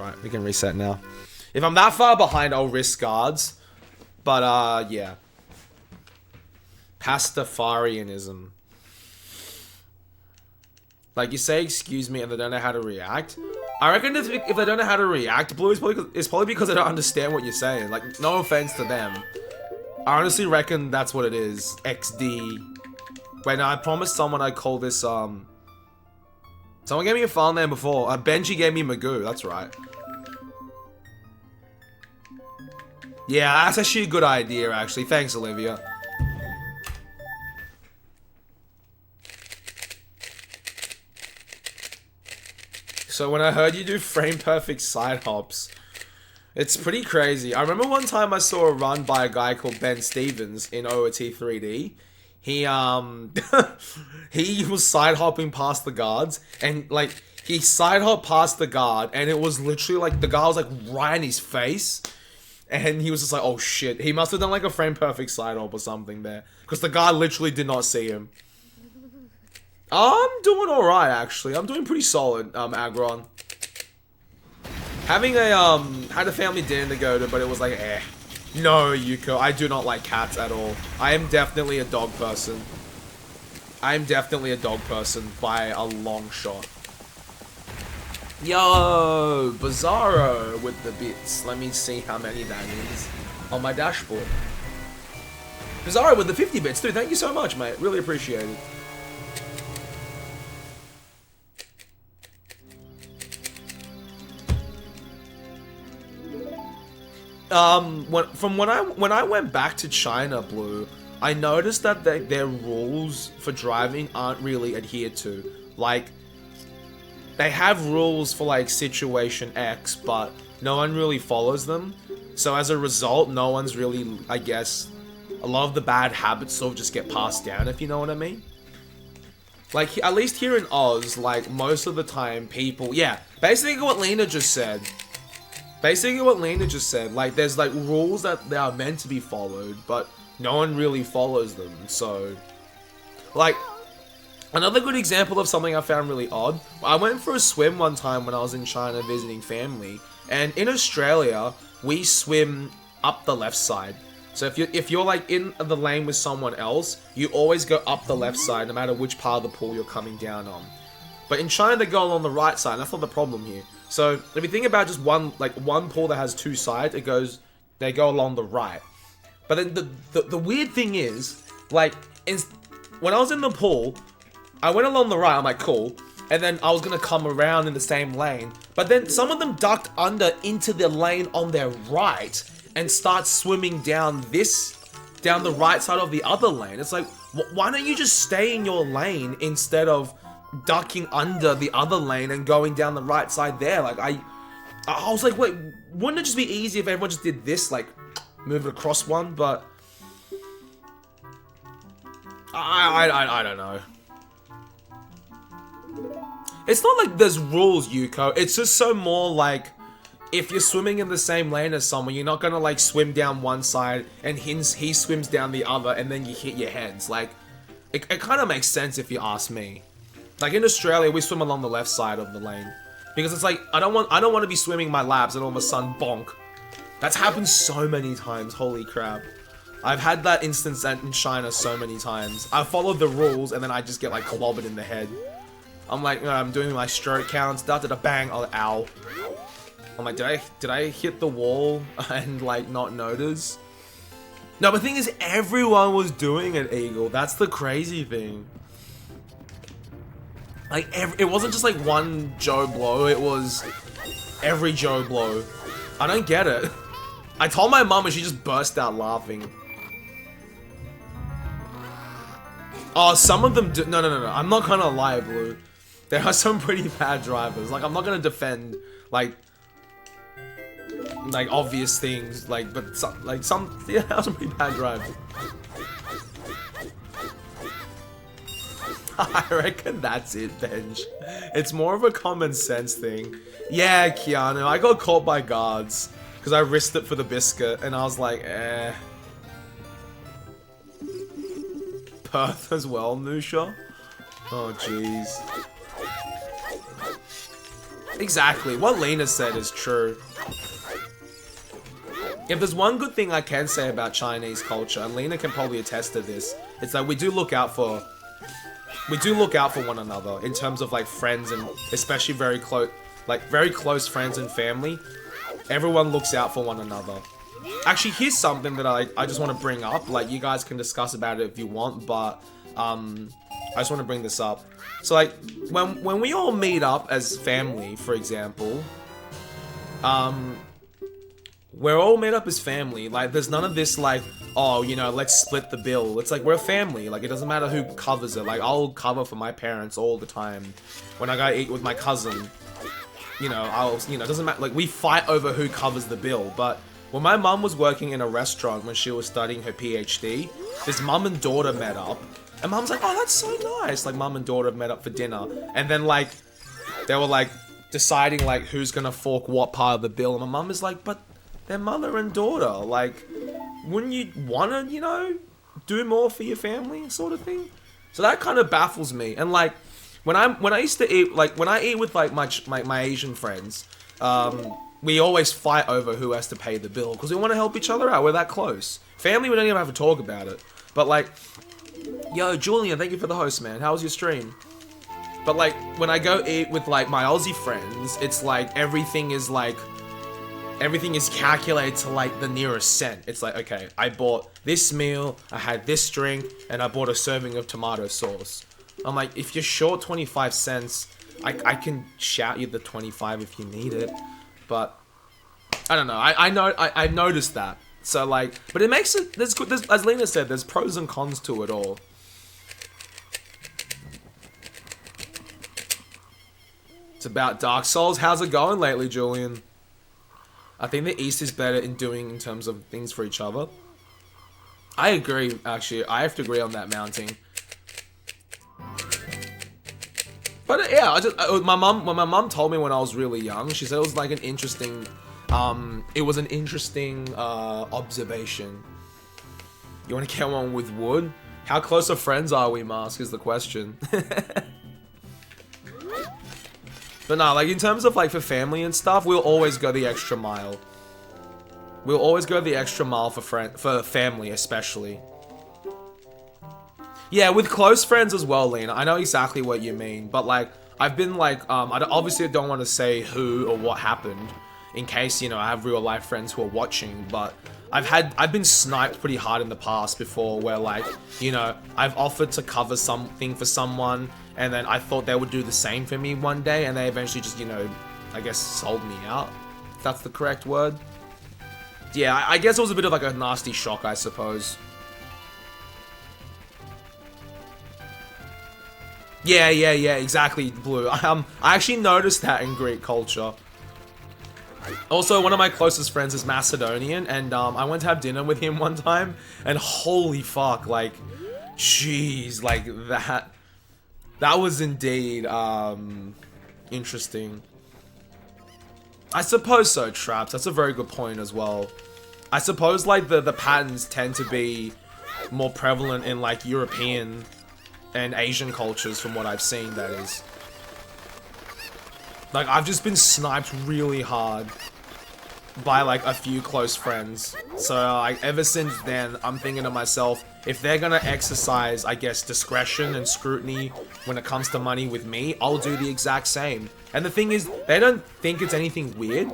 alright. We can reset now. If I'm that far behind, I'll risk guards. But, yeah. Pastafarianism. Like, you say excuse me and they don't know how to react. I reckon if they don't know how to react, Blue, it's probably because they don't understand what you're saying. Like, no offense to them. I honestly reckon that's what it is. XD. Wait, no, I promised someone I'd call this, Someone gave me a file name before. Benji gave me Magoo, that's right. Yeah, that's actually a good idea, actually. Thanks, Olivia. So when I heard you do frame-perfect side hops, it's pretty crazy. I remember one time I saw a run by a guy called Ben Stevens in OOT 3D. He he was side hopping past the guards, and like he side hopped past the guard, and it was literally like the guy was like right in his face, and he was just like, oh shit. He must have done like a frame perfect side hop or something there, because the guy literally did not see him. I'm doing alright actually. I'm doing pretty solid, Agron. Having a had a family dinner to go to, but it was like No, Yuko, I do not like cats at all. I am definitely a dog person. I am definitely a dog person by a long shot. Yo, Bizarro with the bits. Let me see how many that is on my dashboard. Bizarro with the 50 bits, dude. Thank you so much, mate. Really appreciate it. When I went back to China, Blue, I noticed that their rules for driving aren't really adhered to. Like, they have rules for like situation X, but no one really follows them. So as a result, no one's really, I guess, a lot of the bad habits sort of just get passed down, if you know what I mean. Like, at least here in Oz, like, most of the time people, yeah, basically what Lena just said. Like, there's, like, rules that they are meant to be followed, but no one really follows them, so... Like, another good example of something I found really odd, I went for a swim one time when I was in China visiting family, and in Australia, we swim up the left side. So if you're, like, in the lane with someone else, you always go up the left side, no matter which part of the pool you're coming down on. But in China, they go along the right side, and that's not the problem here. So, if you think about just one pool that has two sides, they go along the right. But then the weird thing is, like, when I was in the pool, I went along the right, I'm like, cool. And then I was gonna come around in the same lane. But then some of them ducked under into the lane on their right and start swimming down the right side of the other lane. It's like, why don't you just stay in your lane instead of ducking under the other lane and going down the right side there? Like, I was like, wait, wouldn't it just be easy if everyone just did this, like, move it across one? But I don't know. It's not like there's rules, Yuko. It's just so more like, if you're swimming in the same lane as someone, you're not gonna, like, swim down one side and he swims down the other and then you hit your heads. Like, it kind of makes sense if you ask me. Like, in Australia, we swim along the left side of the lane. Because it's like, I don't want to be swimming my laps and all of a sudden, bonk. That's happened so many times, holy crap. I've had that instance in China so many times. I followed the rules and then I just get, like, clobbered in the head. I'm like, I'm doing my stroke counts, da-da-da-bang, oh, ow. I'm like, did I hit the wall and, like, not notice? No, but the thing is, everyone was doing it, Eagle. That's the crazy thing. Like, it wasn't just like one Joe Blow, it was every Joe Blow. I don't get it. I told my mum and she just burst out laughing. Oh, some of them do. No. I'm not gonna lie, Blue. There are some pretty bad drivers. Like, I'm not gonna defend, like obvious things, like, but some, yeah, some pretty bad drivers. I reckon that's it, Benj. It's more of a common sense thing. Yeah, Keanu, I got caught by guards because I risked it for the biscuit, and I was like, eh. Perth as well, Nusha? Oh, jeez. Exactly. What Lena said is true. If there's one good thing I can say about Chinese culture, and Lena can probably attest to this, it's that we do look out for one another in terms of like friends and especially very close friends and family. Everyone looks out for one another. Actually, here's something that I just want to bring up. Like, you guys can discuss about it if you want, but I just want to bring this up. So like when we all meet up as family, for example, we're all made up as family. Like, there's none of this like, oh, you know, let's split the bill. It's like, we're family. Like, it doesn't matter who covers it. Like, I'll cover for my parents all the time. When I go eat with my cousin, you know, it doesn't matter. Like, we fight over who covers the bill. But when my mum was working in a restaurant when she was studying her PhD, this mum and daughter met up. And mum's like, oh, that's so nice. Like, mum and daughter met up for dinner. And then, like, they were, like, deciding, like, who's gonna fork what part of the bill. And my mum is like, but they're mother and daughter. Like, wouldn't you wanna, you know, do more for your family, sort of thing? So that kind of baffles me. And, like, when I used to eat, like, when I eat with, like, my Asian friends, we always fight over who has to pay the bill. Because we want to help each other out. We're that close. Family, we don't even have to talk about it. But, like, yo, Julian, thank you for the host, man. How was your stream? But, like, when I go eat with, like, my Aussie friends, it's like, everything is calculated to, like, the nearest cent. It's like, okay, I bought this meal, I had this drink, and I bought a serving of tomato sauce. I'm like, if you're short 25 cents, I can shout you the 25 if you need it. But, I don't know, I noticed that. So, like, but it makes it, there's, as Lena said, there's pros and cons to it all. It's about Dark Souls. How's it going lately, Julian? I think the East is better in terms of things for each other. I agree, actually. I have to agree on that mounting. But yeah, when my mum told me when I was really young, she said it was like an interesting, observation. You want to get one with wood? How close of friends are we, Mask, is the question. But no, like, in terms of, like, for family and stuff, we'll always go the extra mile. We'll always go the extra mile for family, especially. Yeah, with close friends as well, Lena. I know exactly what you mean. But, like, I've been, like, I obviously don't want to say who or what happened, in case, you know, I have real-life friends who are watching, but I've been sniped pretty hard in the past before, where, like, you know, I've offered to cover something for someone, and then I thought they would do the same for me one day, and they eventually just, you know, I guess sold me out, if that's the correct word. Yeah, I guess it was a bit of, like, a nasty shock, I suppose. Yeah, exactly, Blue. I actually noticed that in Greek culture. Also, one of my closest friends is Macedonian, and I went to have dinner with him one time, and holy fuck, like, jeez, like, that was indeed, interesting. I suppose so, Traps. That's a very good point as well. I suppose, like, the patterns tend to be more prevalent in, like, European and Asian cultures, from what I've seen, that is. Like, I've just been sniped really hard by, like, a few close friends. So, like, ever since then, I'm thinking to myself, if they're gonna exercise, I guess, discretion and scrutiny when it comes to money with me, I'll do the exact same. And the thing is, they don't think it's anything weird.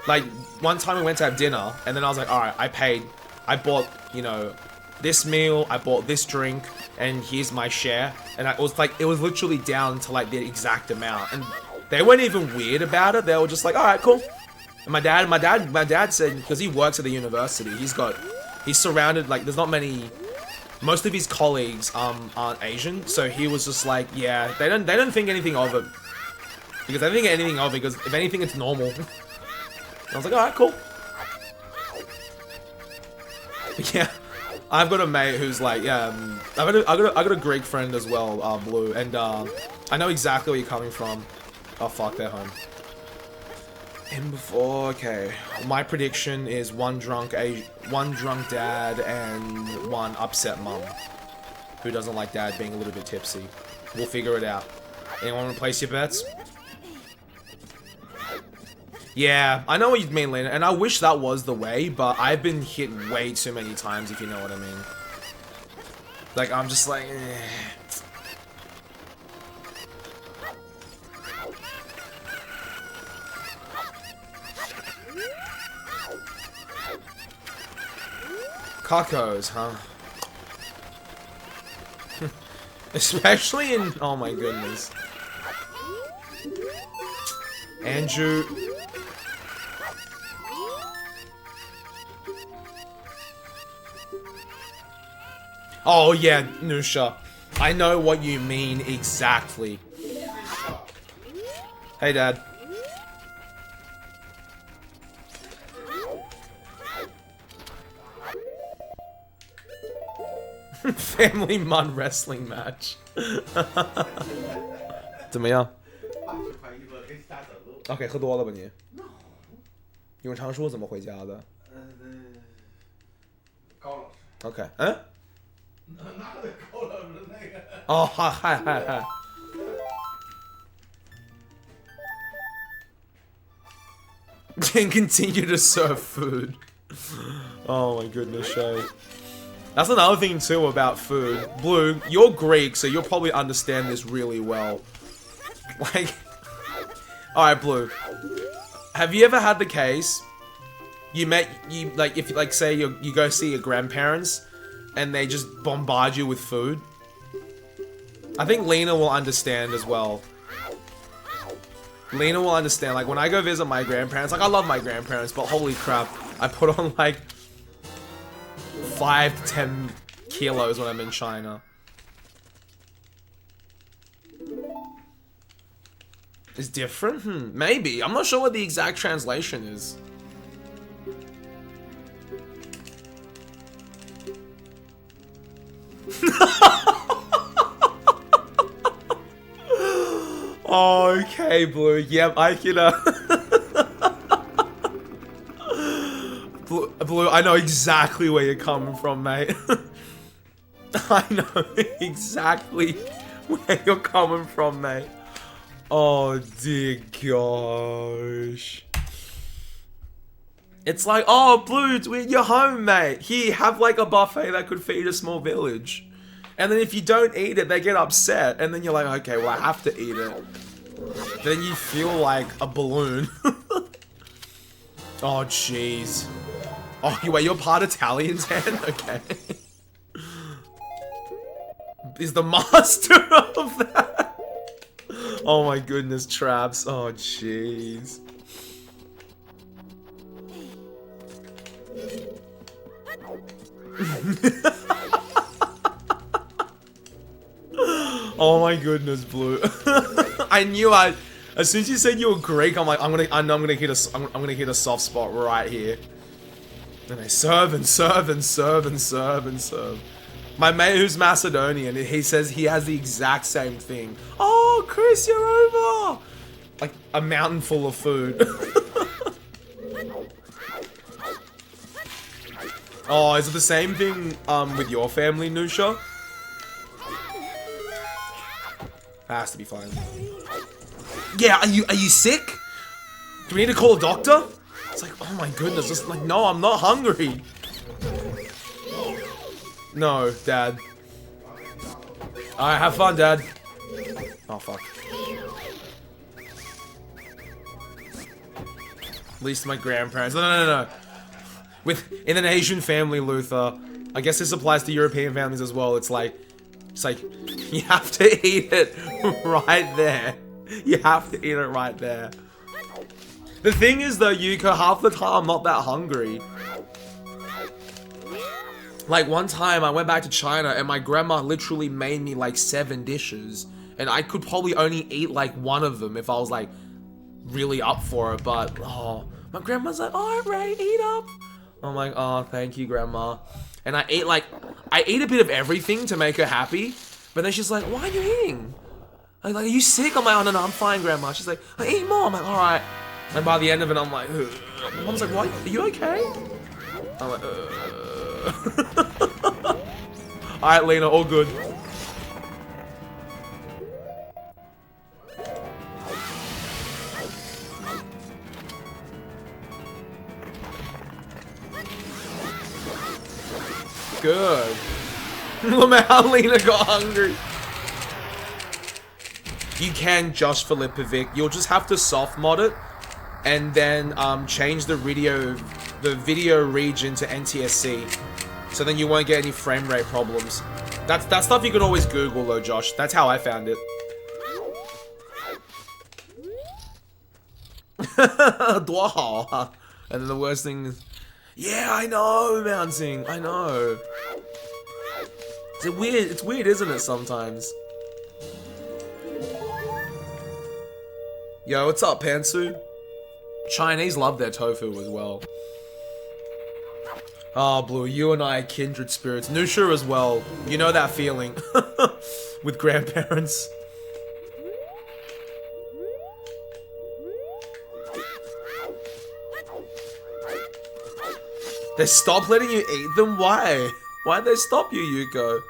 Like, one time we went to have dinner, and then I was like, alright, I paid. I bought, you know, this meal, I bought this drink, and here's my share. And it was like, it was literally down to, like, the exact amount. And they weren't even weird about it. They were just like, alright, cool. And my dad said, because he works at the university, he's surrounded, like, there's not many, most of his colleagues aren't Asian, so he was just like, yeah, they don't think anything of it. Because they don't think anything of it, because if anything, it's normal. And I was like, alright, cool. But yeah, I've got a mate who's like, yeah, I got a Greek friend as well, Blue, and I know exactly where you're coming from. Oh fuck, they're home. In before, okay. My prediction is one drunk dad and one upset mum who doesn't like dad being a little bit tipsy. We'll figure it out. Anyone want to place your bets? Yeah, I know what you mean, Lena, and I wish that was the way, but I've been hit way too many times, if you know what I mean. Like, I'm just like, eh. Cocos, huh? Especially in... Oh my goodness. Andrew... Oh yeah, Nusha. I know what you mean exactly. Hey, Dad. Family mud wrestling match. 怎么样 ？OK， 喝多了吧你？永长说怎么回家的？高老师。OK， 嗯？哪个高老师那个？哦，嗨。Can continue to serve food. Oh my goodness, Shay. That's another thing too about food. Blue, you're Greek, so you'll probably understand this really well. Like, alright, Blue. Have you ever had the case, if say you go see your grandparents, and they just bombard you with food? I think Lena will understand as well. Lena will understand, like, when I go visit my grandparents, like, I love my grandparents, but holy crap, I put on, like, 5 to 10 kilos when I'm in China. It's different? Maybe. I'm not sure what the exact translation is. Okay, Blue. Yep, I can, Blue, I know exactly where you're coming from, mate. I know exactly where you're coming from, mate. Oh, dear gosh. It's like, oh, Blue, you're home, mate. Here, have, like, a buffet that could feed a small village. And then if you don't eat it, they get upset. And then you're like, okay, well, I have to eat it. Then you feel like a balloon. Oh, jeez. Oh, wait, you're part Italian, Dan? Okay. Is the master of that? Oh my goodness, traps. Oh, jeez. Oh my goodness, Blue. I knew as soon as you said you were Greek, I'm like, I know I'm gonna hit a soft spot right here. And they serve and serve and serve and serve and serve. My mate who's Macedonian, he says he has the exact same thing. Oh, Chris, you're over! Like, a mountain full of food. Oh, is it the same thing with your family, Nusha? Has to be fine. Yeah, are you sick? Do we need to call a doctor? It's like, oh my goodness, just like, no, I'm not hungry. No, Dad. Alright, have fun, Dad. Oh, fuck. At least my grandparents. No. In an Asian family, Luther, I guess this applies to European families as well. It's like, you have to eat it right there. You have to eat it right there. The thing is though, Yuka, half the time I'm not that hungry. Like one time I went back to China and my grandma literally made me like 7 dishes. And I could probably only eat like 1 of them if I was like really up for it. But, oh, my grandma's like, alright, Ray, eat up. I'm like, oh, thank you, Grandma. And I ate a bit of everything to make her happy. But then she's like, why are you eating? I'm like, are you sick? I'm like, oh, no, I'm fine, Grandma. She's like, eat more. I'm like, all right. And by the end of it, I'm like, ugh. Mom's like, what? Are you okay? I'm like, all right, Lena, all good. good. Look at how Lena got hungry. You can Josh Filipovic. You'll just have to soft mod it, and then change the video region to NTSC, so then you won't get any frame rate problems. That stuff you can always Google though, Josh. That's how I found it. Dwah. And then the worst thing is, yeah, I know, Mounting. I know. It's weird. It's weird, isn't it? Sometimes. Yo, what's up, Pantsu? Chinese love their tofu as well. Oh, Blue, you and I are kindred spirits. Nusha as well. You know that feeling. With grandparents. They stop letting you eat them? Why? Why'd they stop you, Yuko?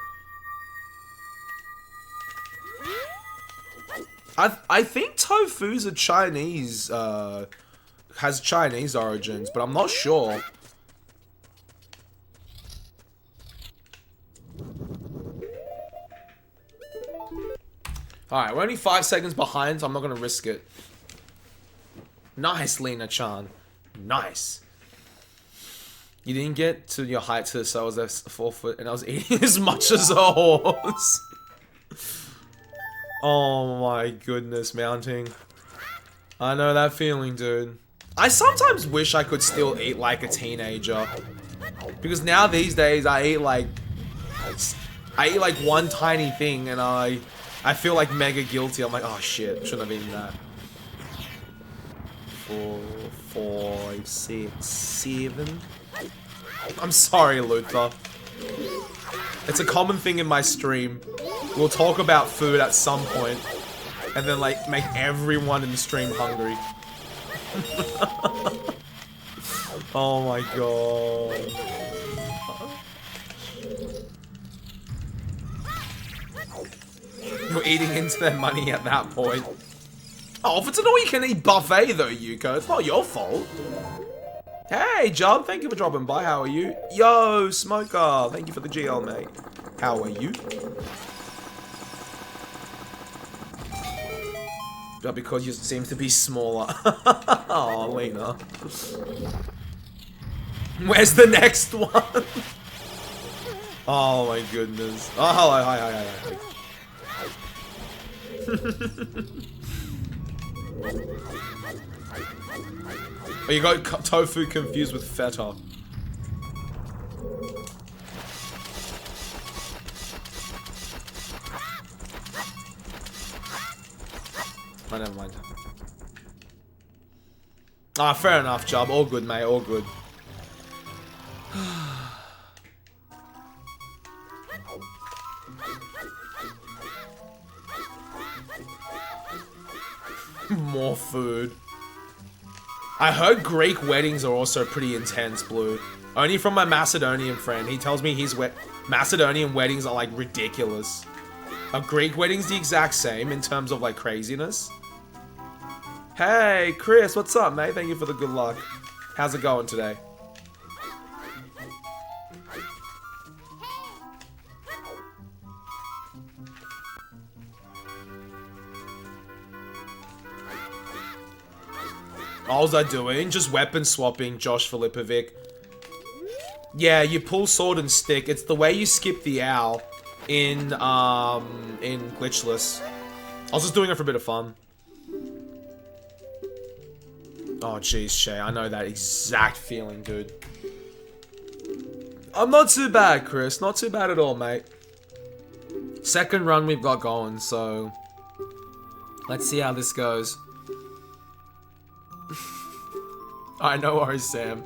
I think tofu's a Chinese, has Chinese origins, but I'm not sure. Alright, we're only 5 seconds behind, so I'm not gonna risk it. Nice, Lena-chan. Nice. You didn't get to your height to so I was at 4 foot and I was eating as much as a horse. Oh my goodness, Mounting. I know that feeling, dude. I sometimes wish I could still eat like a teenager. Because now these days I eat like one tiny thing and I feel like mega guilty. I'm like, oh shit, shouldn't have eaten that. 4, 5, 6, 7. I'm sorry, Luther. It's a common thing in my stream. We'll talk about food at some point, and then like make everyone in the stream hungry. Oh my god. You're eating into their money at that point. Oh, if it's an all-you-can-eat buffet though, Yuko, it's not your fault. Hey, John, thank you for dropping by. How are you? Yo, Smoker, thank you for the GL, mate. How are you? But because you seem to be smaller. Oh, Lena. Where's the next one? Oh my goodness. Oh, hello, hi. Oh, you got tofu confused with feta. Oh, never mind. Ah, fair enough, Job. All good, mate. All good. More food. I heard Greek weddings are also pretty intense, Blue. Only from my Macedonian friend. He tells me his Macedonian weddings are like ridiculous. Are Greek weddings the exact same in terms of like craziness? Hey, Chris, what's up, mate? Thank you for the good luck. How's it going today? What was I doing? Just weapon swapping, Josh Filipovic. Yeah, you pull sword and stick. It's the way you skip the owl in Glitchless. I was just doing it for a bit of fun. Oh, jeez, Shay. I know that exact feeling, dude. I'm not too bad, Chris. Not too bad at all, mate. Second run we've got going, so... let's see how this goes. Alright, no worries, Sam.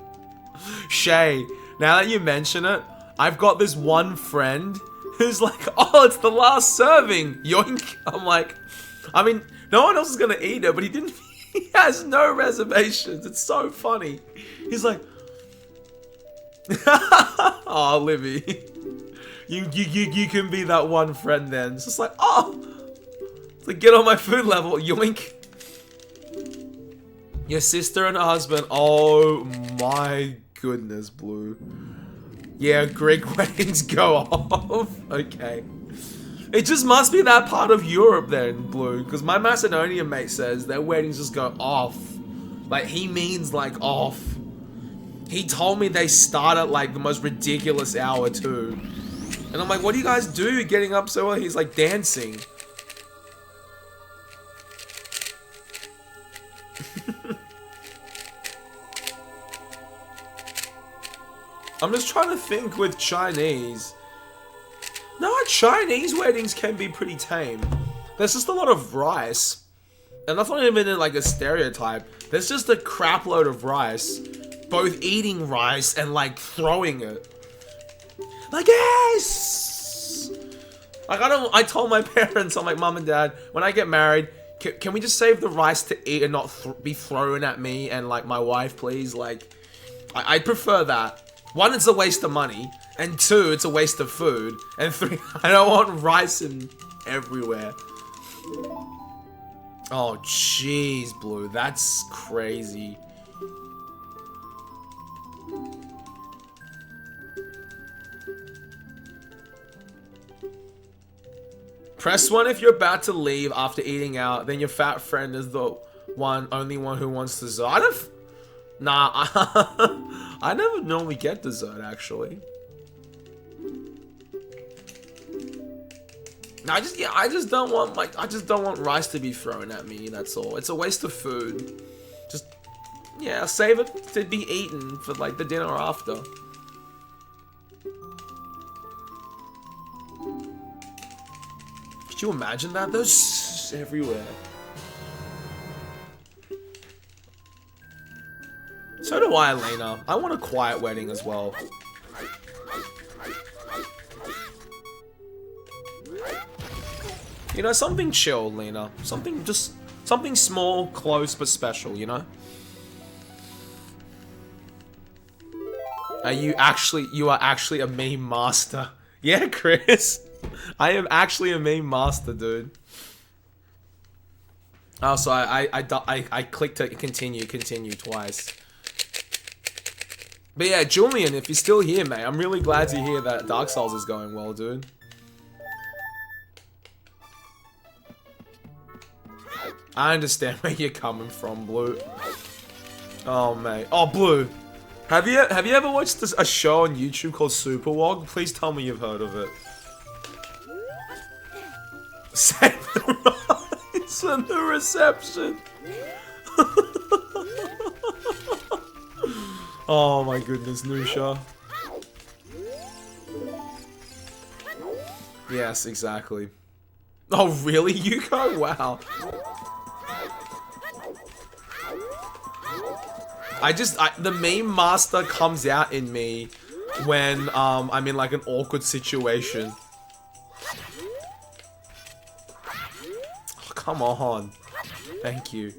Shay, now that you mention it, I've got this one friend who's like, oh, it's the last serving. Yoink. I'm like, I mean, no one else is gonna eat it, but he didn't. He has no reservations. It's so funny. He's like, oh, Libby, you can be that one friend then. It's just like, oh, it's like, get on my food level, yoink. Your sister and her husband. Oh my goodness, Blue. Yeah, Greek weddings go off. Okay. It just must be that part of Europe then, Blue. Because my Macedonian mate says their weddings just go off. Like, he means like off. He told me they start at like the most ridiculous hour too. And I'm like, what do you guys do getting up so early? He's like, dancing. I'm just trying to think with Chinese. No, Chinese weddings can be pretty tame. There's just a lot of rice. And that's not even like a stereotype. There's just a crap load of rice. Both eating rice and like throwing it. Like, yes! Like, I told my parents, I'm like, Mom and Dad, when I get married, can we just save the rice to eat and not be thrown at me and like my wife, please? Like, I prefer that. One, it's a waste of money. And two, it's a waste of food. And three, I don't want rice everywhere. Oh, jeez, Blue. That's crazy. Press 1 if you're about to leave after eating out. Then your fat friend is the only one who wants dessert. Nah, I never normally get dessert, actually. I just don't want rice to be thrown at me, that's all. It's a waste of food. Just, yeah, save it to be eaten for like the dinner after. Could you imagine that? There's everywhere. So do I, Lena. I want a quiet wedding as well. You know, something chill, Lena. Something small, close, but special, you know? You are actually a meme master. Yeah, Chris. I am actually a meme master, dude. Oh, so I clicked to continue twice. But yeah, Julian, if you're still here, mate, I'm really glad to hear that Dark Souls is going well, dude. I understand where you're coming from, Blue. Oh, mate. Oh, Blue. Have you ever watched a show on YouTube called Super Wog? Please tell me you've heard of it. Save the rice and the reception. Oh my goodness, Nusha. Yes, exactly. Oh, really, Yuko? Wow. The meme master comes out in me when I'm in like an awkward situation. Oh, come on. Thank you.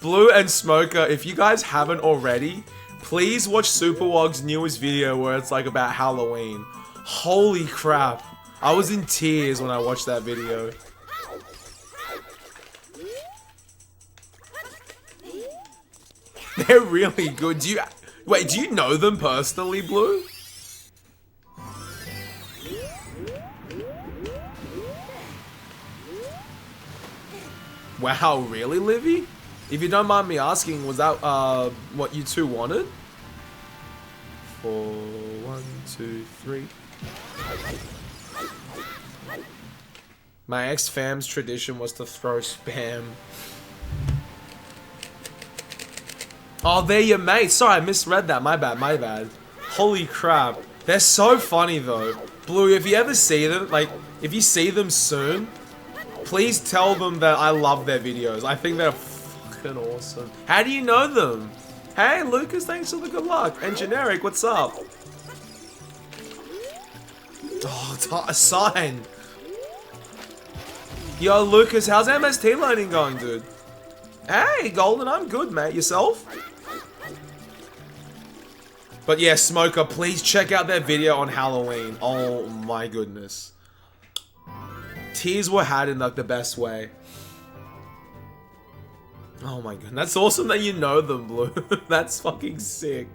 Blue and Smoker, if you guys haven't already, please watch Superwog's newest video where it's like about Halloween. Holy crap. I was in tears when I watched that video. They're really good. Do you know them personally, Blue? Wow, really, Livy? If you don't mind me asking, was that what you two wanted? 4, 1, 2, 3. My ex-fam's tradition was to throw spam. Oh, they're your mates. Sorry, I misread that. My bad. Holy crap. They're so funny, though. Blue, if you ever see them, like, if you see them soon, please tell them that I love their videos. I think they're fucking awesome. How do you know them? Hey, Lucas, thanks for the good luck. And Generic, what's up? Oh, a sign. Yo, Lucas, how's MST learning going, dude? Hey, Golden, I'm good, mate. Yourself? But yeah, Smoker, please check out their video on Halloween. Oh my goodness. Tears were had in like the best way. Oh my god, that's awesome that you know them, Blue. That's fucking sick.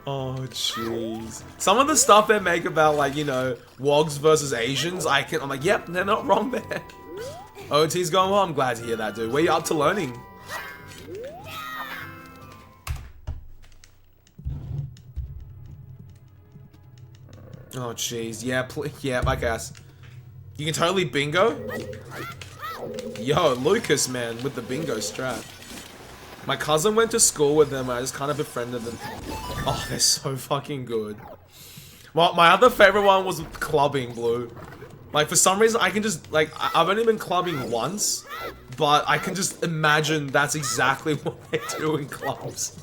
Oh, jeez. Some of the stuff they make about, like, you know, wogs versus Asians, I'm like, yep, they're not wrong there. OT's going well. I'm glad to hear that, dude. Where you up to learning? Oh, jeez. Yeah, yeah, I guess. You can totally bingo? Yo, Lucas, man, with the bingo strat. My cousin went to school with them. I just kind of befriended them. Oh, they're so fucking good. Well, my other favorite one was clubbing, Blue. Like, for some reason, I can just, like, I've only been clubbing once, but I can just imagine that's exactly what they do in clubs.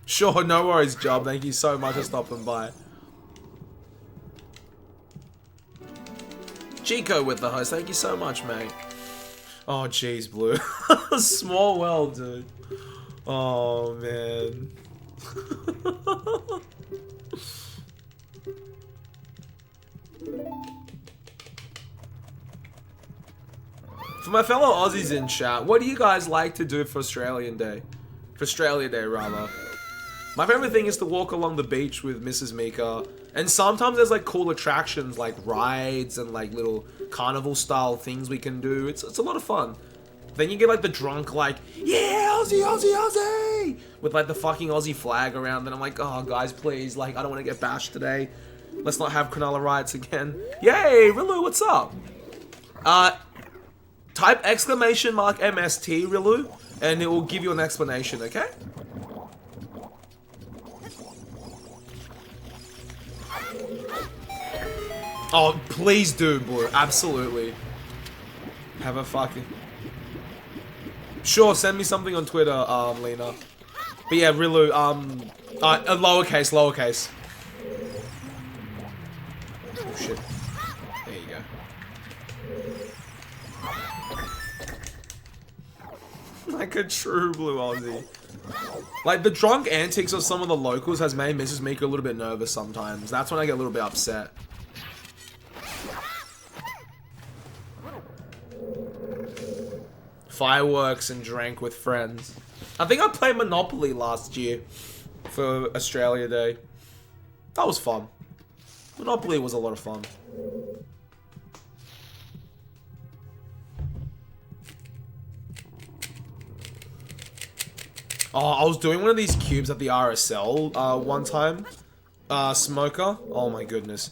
Sure, no worries, Job. Thank you so much for stopping by. Chico with the host. Thank you so much, mate. Oh, jeez, Blue. Small world, dude. Oh, man. For my fellow Aussies in chat, what do you guys like to do for Australian Day? For Australia Day, rather. My favorite thing is to walk along the beach with Mrs. Mika. And sometimes there's like cool attractions like rides and like little carnival style things we can do. It's a lot of fun. Then you get like the drunk like, yeah, Aussie, Aussie, Aussie! With like the fucking Aussie flag around. And I'm like, oh guys, please, like I don't want to get bashed today. Let's not have Cronulla riots again. Yay, Rilu, what's up? Type exclamation mark MST, Rilu, and it will give you an explanation, okay? Oh, please do, Blue. Absolutely. Have a fucking... Sure, send me something on Twitter, Lena. But yeah, Rilu, lowercase, lowercase. Oh, shit. There you go. Like a true Blue Aussie. Like, the drunk antics of some of the locals has made Mrs. Mika a little bit nervous sometimes. That's when I get a little bit upset. Fireworks and drank with friends. I think I played Monopoly last year for Australia Day. That was fun. Monopoly was a lot of fun. Oh, I was doing one of these cubes at the RSL one time. Smoker. Oh my goodness.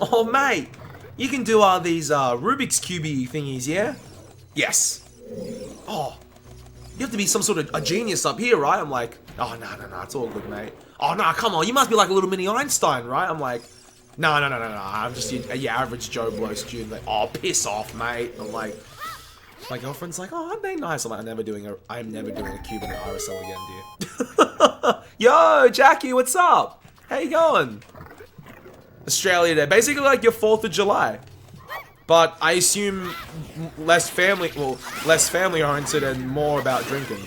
Oh mate, you can do these Rubik's Cubey thingies, yeah? Yes. Oh, you have to be some sort of a genius up here, right? I'm like, oh, no, it's all good, mate. Oh, no, come on, you must be like a little mini Einstein, right? I'm like, no, I'm just your average Joe Blow student. Like, oh, piss off, mate. I'm like, my girlfriend's like, oh, aren't they nice? I'm like, I'm never doing a cube in the RSL again, dear. Yo, Jackie, what's up? How you going? Australia Day, basically like your 4th of July. But I assume less family oriented and more about drinking.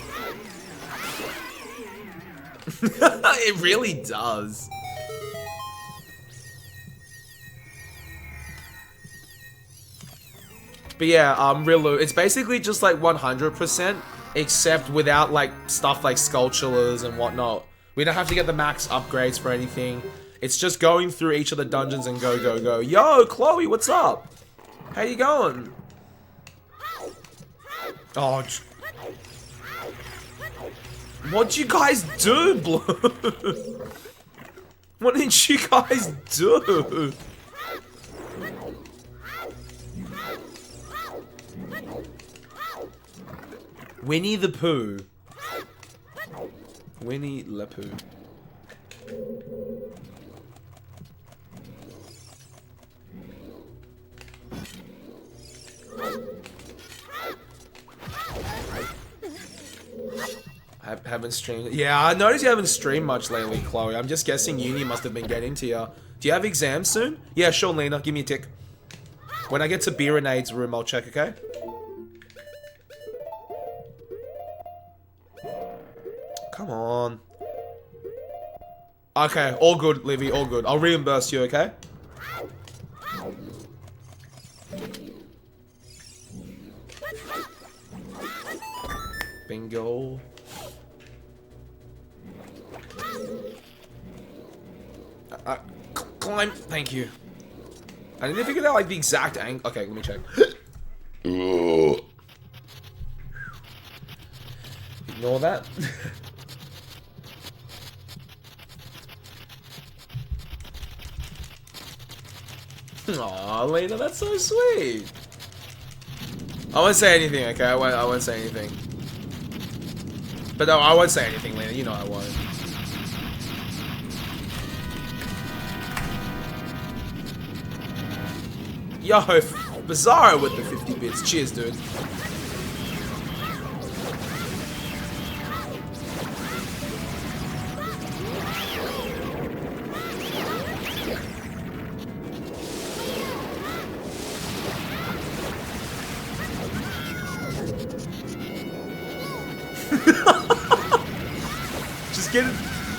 It really does. But yeah, Rilu, it's basically just like 100%, except without like stuff like sculptures and whatnot. We don't have to get the max upgrades for anything. It's just going through each of the dungeons and go, go, go. Yo, Chloe, what's up? How you going? Oh, what'd you guys do, Blue? What did you guys do? Winnie the Pooh. Winnie the Pooh. Haven't streamed. Yeah, I noticed you haven't streamed much lately, Chloe. I'm just guessing uni must have been getting to you. Do you have exams soon? Yeah, sure, Lena. Give me a tick. When I get to Beerinade's room, I'll check, okay? Come on. Okay, all good, Livy, all good. I'll reimburse you, okay? Bingo. Climb. Thank you. I need to figure out like the exact angle. Okay, let me check. Ignore that. Aw, Lena, that's so sweet. I won't say anything, okay? I won't say anything. But no, I won't say anything, Lena. You know I won't. Yo, Bizarro with the 50 bits. Cheers, dude.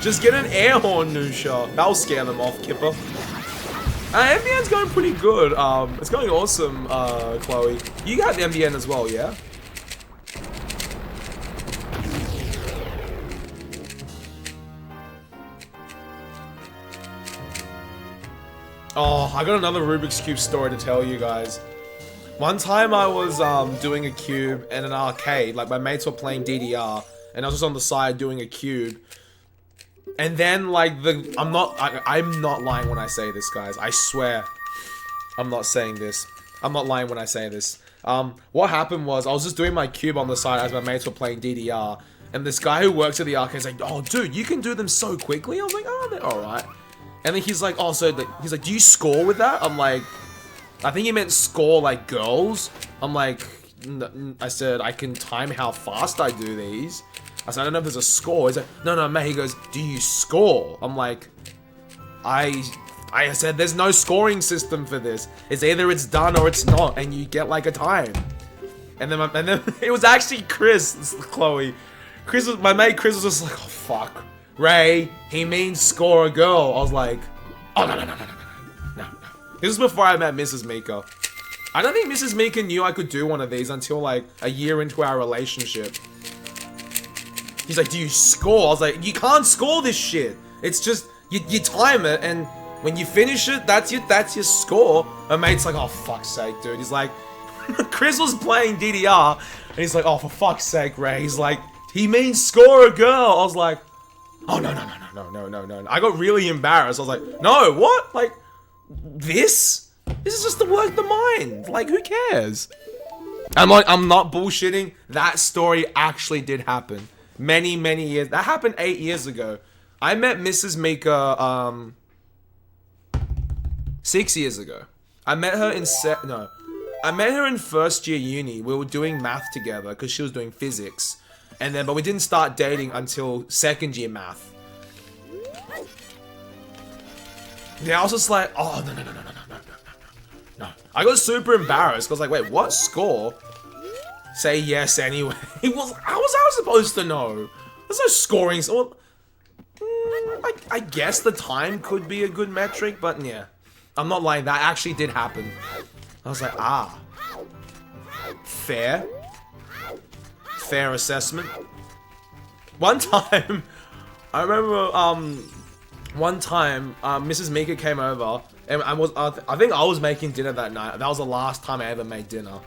Just get an air horn, Nusha. That'll scare them off, Kipper. MBN's going pretty good. It's going awesome, Chloe. You got the MBN as well, yeah? Oh, I got another Rubik's Cube story to tell you guys. One time I was doing a cube in an arcade. Like, my mates were playing DDR, and I was just on the side doing a cube. And then, like, I'm not lying when I say this, guys. I swear. I'm not saying this. I'm not lying when I say this. What happened was, I was just doing my cube on the side as my mates were playing DDR. And this guy who works at the arcade is like, oh, dude, you can do them so quickly? I was like, oh, they're alright. And then he's like, oh, so, he's like, do you score with that? I'm like, I think he meant score, like, girls. I'm like, I said, I can time how fast I do these. I said, I don't know if there's a score. He's like, no, mate. He goes, do you score? I'm like, I said, there's no scoring system for this. It's either it's done or it's not, and you get like a time. And then it was actually Chris, Chloe. My mate Chris was just like, oh fuck, Ray, he means score a girl. I was like, oh no. This is before I met Mrs. Mika. I don't think Mrs. Mika knew I could do one of these until like a year into our relationship. He's like, do you score? I was like, you can't score this shit. It's just, you time it, and when you finish it, that's your score. My mate's like, oh, fuck's sake, dude. He's like, Chris was playing DDR, and he's like, oh, for fuck's sake, Ray. He's like, he means score a girl. I was like, oh, no. I got really embarrassed. I was like, no, what? Like, this? This is just to work the mind. Like, who cares? I'm not bullshitting. That story actually did happen. Many years. That happened 8 years ago. I met Mrs. Mika 6 years ago. I met her in first year uni. We were doing math together because she was doing physics. But we didn't start dating until second year math. Yeah, I was just like, oh no. I got super embarrassed. I was like, wait, what score? Say yes anyway. How was I supposed to know? There's no scoring. So, I guess the time could be a good metric, but yeah. I'm not lying. That actually did happen. I was like, ah. Fair. Fair assessment. One time, I remember, Mrs. Mika came over, and I think I was making dinner that night. That was the last time I ever made dinner.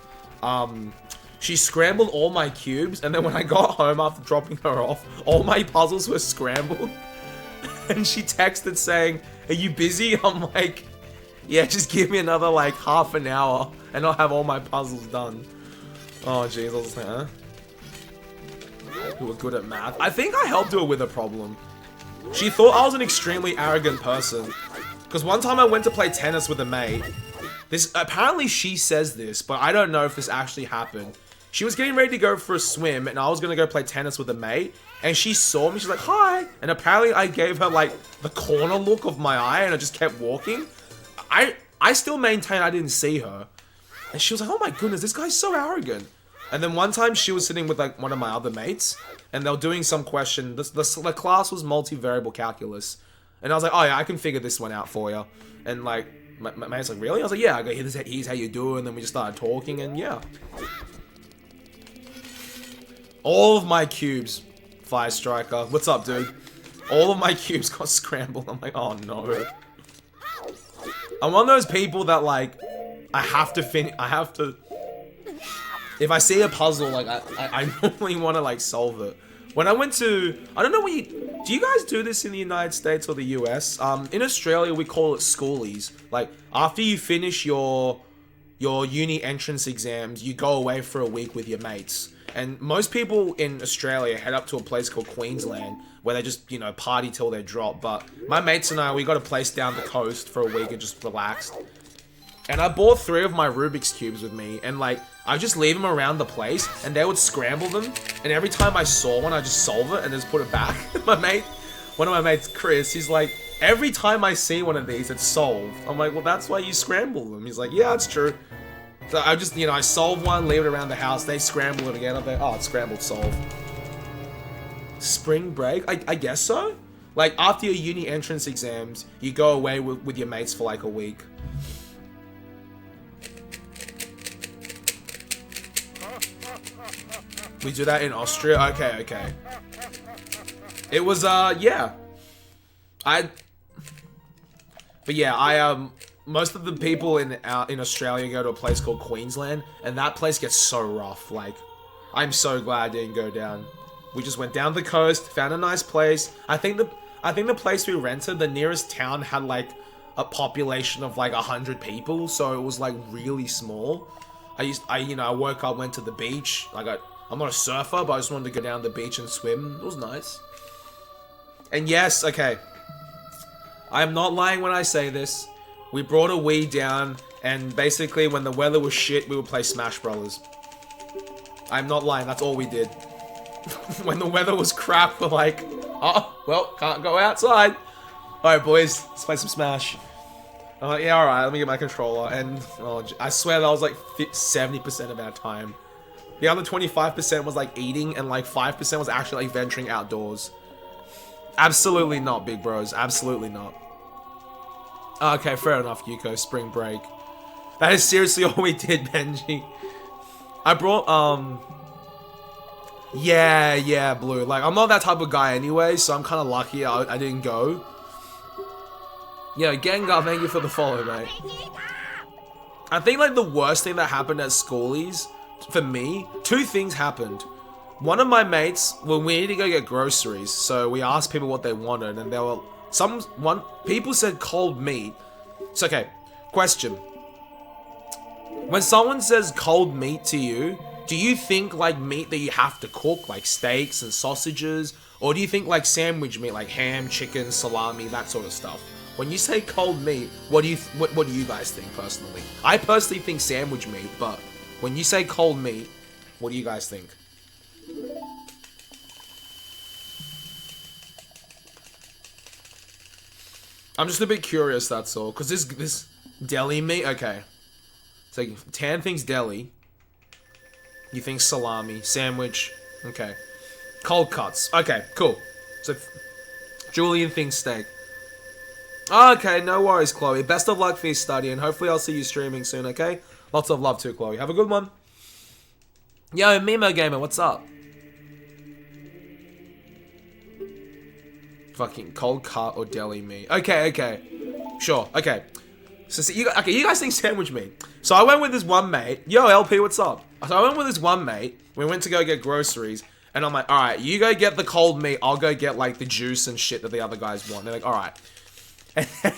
She scrambled all my cubes, and then when I got home after dropping her off, all my puzzles were scrambled. And she texted saying, are you busy? I'm like, yeah, just give me another like half an hour, and I'll have all my puzzles done. Oh jeez, I was like, huh? Who were good at math. I think I helped her with a problem. She thought I was an extremely arrogant person. Because one time I went to play tennis with a mate. Apparently she says this, but I don't know if this actually happened. She was getting ready to go for a swim, and I was gonna go play tennis with a mate, and she saw me, she's like, hi! And apparently I gave her, like, the corner look of my eye, and I just kept walking. I still maintain I didn't see her. And she was like, oh my goodness, this guy's so arrogant. And then one time she was sitting with, like, one of my other mates, and they were doing some question. The class was multivariable calculus. And I was like, oh yeah, I can figure this one out for you. And, like, my mate's like, really? I was like, yeah, here's how you do it, and then we just started talking, and yeah. All of my cubes, Fire Striker. What's up, dude? All of my cubes got scrambled. I'm like, oh no. I'm one of those people that like, I have to, if I see a puzzle, like I normally want to like solve it. When I went to, I don't know what do you guys do this in the United States or the US? In Australia, we call it schoolies. Like, after you finish your uni entrance exams, you go away for a week with your mates. And most people in Australia head up to a place called Queensland, where they just, you know, party till they drop. But my mates and I, we got a place down the coast for a week and just relaxed. And I brought 3 of my Rubik's Cubes with me, and like, I just leave them around the place, and they would scramble them, and every time I saw one, I just solve it, and just put it back. One of my mates, Chris, he's like, every time I see one of these, it's solved. I'm like, well, that's why you scramble them. He's like, yeah, that's true. So I just, you know, I solve one, leave it around the house, they scramble it again, I'm like, oh, it's scrambled, solved. Spring break? I guess so? Like, after your uni entrance exams, you go away with your mates for like a week. We do that in Austria? Okay. It was, yeah. Most of the people in Australia go to a place called Queensland, and that place gets so rough. Like, I'm so glad I didn't go down. We just went down the coast, found a nice place. I think the place we rented, the nearest town had like a population of like 100 people, so it was like really small. I woke up, went to the beach. I'm not a surfer, but I just wanted to go down the beach and swim. It was nice. And yes, okay. I am not lying when I say this. We brought a Wii down, and basically when the weather was shit, we would play Smash Brothers. I'm not lying, that's all we did. When the weather was crap, we're like, oh, well, can't go outside. Alright, boys, let's play some Smash. I'm like, yeah, alright, let me get my controller. And I swear that was like 70% of our time. The other 25% was like eating, and like 5% was actually like venturing outdoors. Absolutely not, big bros. Absolutely not. Okay, fair enough, Yuko. Spring break. That is seriously all we did, Benji. I brought, yeah, Blue. Like, I'm not that type of guy anyway, so I'm kind of lucky I didn't go. Yeah, Gengar, thank you for the follow, mate. I think, like, the worst thing that happened at schoolies, for me, 2 things happened. One of my mates, well, we needed to go get groceries, so we asked people what they wanted, and there were people said cold meat. So, okay, question. When someone says cold meat to you, do you think like meat that you have to cook, like steaks and sausages, or do you think like sandwich meat, like ham, chicken, salami, that sort of stuff? When you say cold meat, what do you guys think personally? I personally think sandwich meat, but when you say cold meat, what do you guys think? I'm just a bit curious, that's all. Because this deli meat, okay. So Tan thinks deli. You think salami, sandwich, okay. Cold cuts, okay, cool. So Julian thinks steak. Okay, no worries, Chloe. Best of luck for your study, and hopefully I'll see you streaming soon, okay? Lots of love too, Chloe. Have a good one. Yo, Mimo Gamer, what's up? Fucking cold cut or deli meat. Okay. Sure, okay. So you guys think sandwich meat. So I went with this one mate. Yo, LP, what's up? So I went with this one mate. We went to go get groceries. And I'm like, alright, you go get the cold meat. I'll go get, like, the juice and shit that the other guys want. They're like, alright.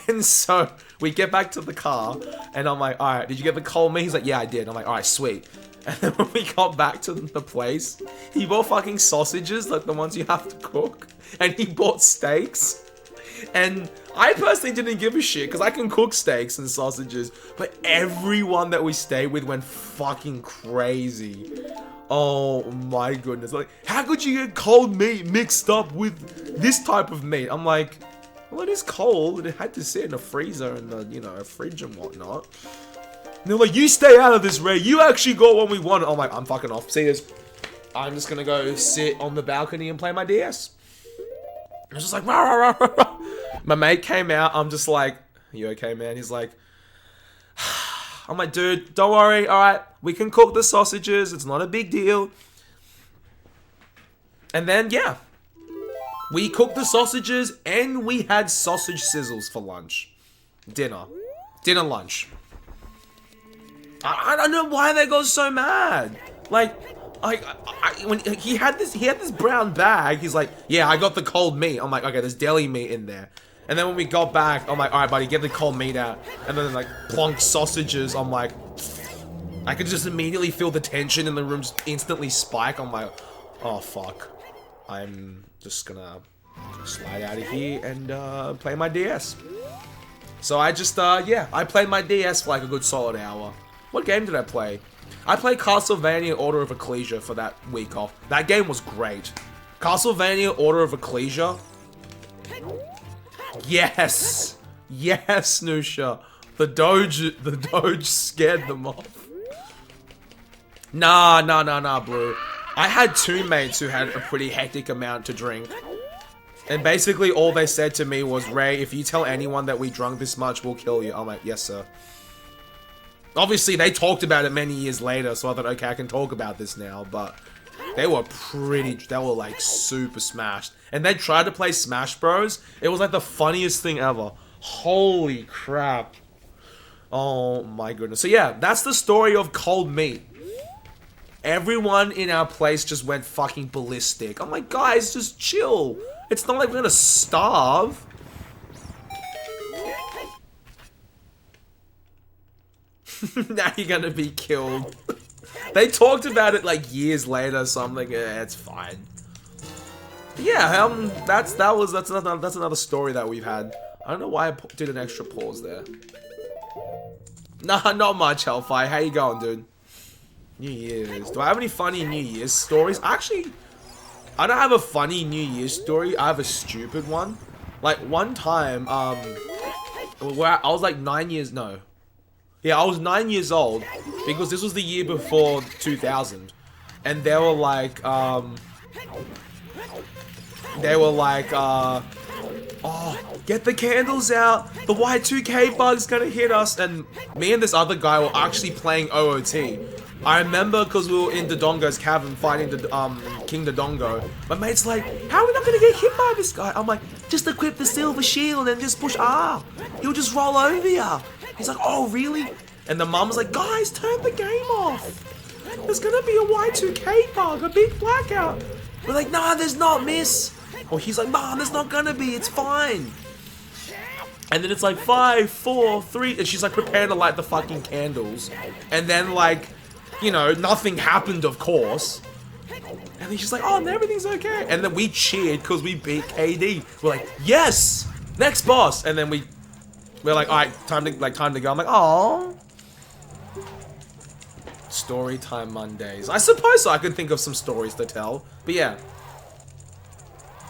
And so we get back to the car. And I'm like, alright, did you get the cold meat? He's like, yeah, I did. I'm like, alright, sweet. And then when we got back to the place, he bought fucking sausages, like the ones you have to cook. And he bought steaks. And I personally didn't give a shit, because I can cook steaks and sausages. But everyone that we stayed with went fucking crazy. Oh my goodness. Like, how could you get cold meat mixed up with this type of meat? I'm like, well, it is cold. It had to sit in a freezer and a fridge and whatnot. And they're like, you stay out of this, Ray. You actually got what we wanted. I'm like, I'm fucking off. See this? I'm just gonna go sit on the balcony and play my DS. I was just like, rah, rah, rah, rah. My mate came out. I'm just like, you okay, man? He's like, I'm like, dude, don't worry. All right, we can cook the sausages. It's not a big deal. And then, yeah, we cooked the sausages and we had sausage sizzles for lunch. Dinner. Dinner lunch. I don't know why they got so mad. Like, when he had this brown bag, he's like, yeah, I got the cold meat. I'm like, okay, there's deli meat in there. And then when we got back, I'm like, all right, buddy, get the cold meat out. And then like plonk sausages. I'm like, I could just immediately feel the tension in the room just instantly spike. I'm like, oh fuck. I'm just gonna slide out of here and play my DS. So I just, yeah, I played my DS for like a good solid hour. What game did I play? I played Castlevania Order of Ecclesia for that week off. That game was great. Castlevania Order of Ecclesia. Yes! Yes, Nusha. The Doge scared them off. Nah, Blue. I had two mates who had a pretty hectic amount to drink. And basically all they said to me was, Ray, if you tell anyone that we drunk this much, we'll kill you. I'm like, yes, sir. Obviously, they talked about it many years later, so I thought, okay, I can talk about this now, but they were like super smashed. And they tried to play Smash Bros. It was like the funniest thing ever. Holy crap. Oh my goodness. So yeah, that's the story of cold meat. Everyone in our place just went fucking ballistic. I'm like, guys, just chill. It's not like we're gonna starve. Now you're gonna be killed. They talked about it like years later, so I'm like, yeah, it's fine. But yeah, that's another story that we've had. I don't know why I did an extra pause there. Nah, not much, Hellfire. How you going, dude? New Year's. Do I have any funny New Year's stories? Actually, I don't have a funny New Year's story. I have a stupid one. Like one time, where I was like 9 years. No. Yeah, I was 9 years old because this was the year before 2000, and they were like, oh, get the candles out, the Y2K bug's gonna hit us, and me and this other guy were actually playing OOT. I remember because we were in Dodongo's cavern fighting the King Dodongo. My mate's like, how are we not gonna get hit by this guy? I'm like, just equip the silver shield and just push R. He'll just roll over ya. He's like, oh, really? And the mum's like, guys, turn the game off. There's gonna be a Y2K bug, a big blackout. We're like, nah, there's not, miss. Or he's like, Mom, there's not gonna be, it's fine. And then it's like 5, 4, 3, and she's like preparing to light the fucking candles. And then like, you know, nothing happened, of course. And then she's like, oh, and everything's okay. And then we cheered because we beat KD. We're like, yes, next boss. And then we're like, all right, time to go. I'm like, oh. Story time Mondays. I suppose so. I could think of some stories to tell. But yeah.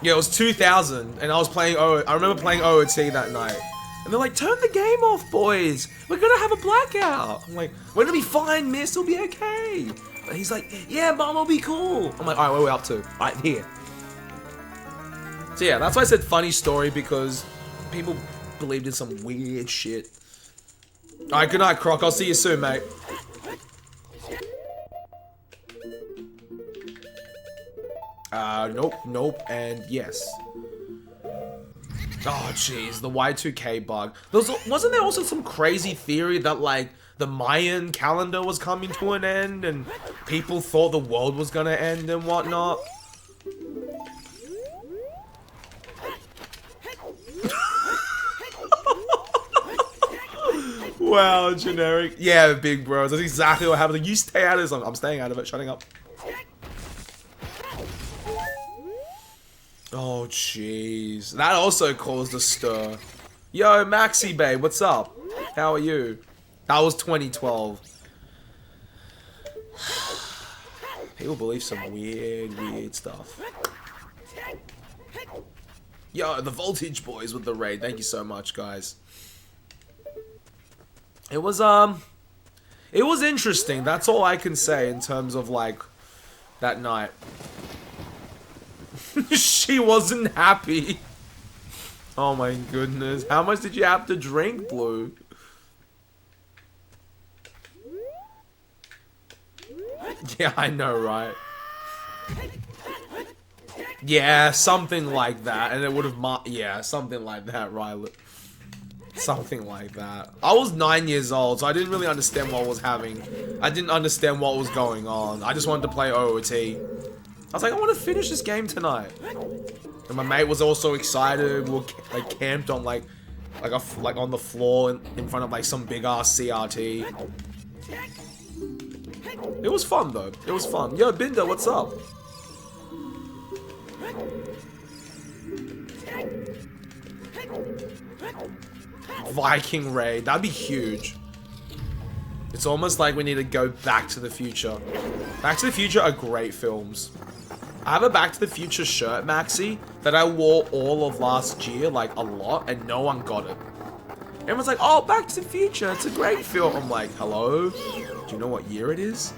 Yeah, it was 2000, and I was playing I remember playing OOT that night. And they're like, turn the game off, boys. We're gonna have a blackout. I'm like, we're gonna be fine, miss. It'll be okay. And he's like, yeah, Mom, it'll be cool. I'm like, all right, what are we up to? All right, here. So yeah, that's why I said funny story, because people believed in some weird shit. All right, good night, Croc. I'll see you soon, mate. Nope, and yes. Oh, jeez, the Y2K bug. Wasn't there also some crazy theory that, like, the Mayan calendar was coming to an end, and people thought the world was gonna end and whatnot? Wow, generic. Yeah, big bros. That's exactly what happened. Like, you stay out of this. I'm staying out of it. Shutting up. Oh, jeez. That also caused a stir. Yo, Maxi babe, what's up? How are you? That was 2012. People believe some weird stuff. Yo, the Voltage boys with the raid. Thank you so much, guys. It was interesting. That's all I can say in terms of, like, that night. She wasn't happy. Oh my goodness. How much did you have to drink, Blue? Yeah, I know, right? Yeah, something like that. And it would have... Yeah, something like that, Rylet. Something like that. I was 9 years old, so I didn't really understand what was happening. I didn't understand what was going on. I just wanted to play OOT. I was like, I want to finish this game tonight. And my mate was also excited. We were like camped on like on the floor in front of like some big ass CRT. It was fun though. It was fun. Yo, Binder, what's up? Viking raid. That'd be huge. It's almost like we need to go Back to the Future. Back to the Future are great films. I have a Back to the Future shirt, Maxi, that I wore all of last year, like a lot, and no one got it. Everyone's like, oh, Back to the Future, it's a great film. I'm like, hello? Do you know what year it is?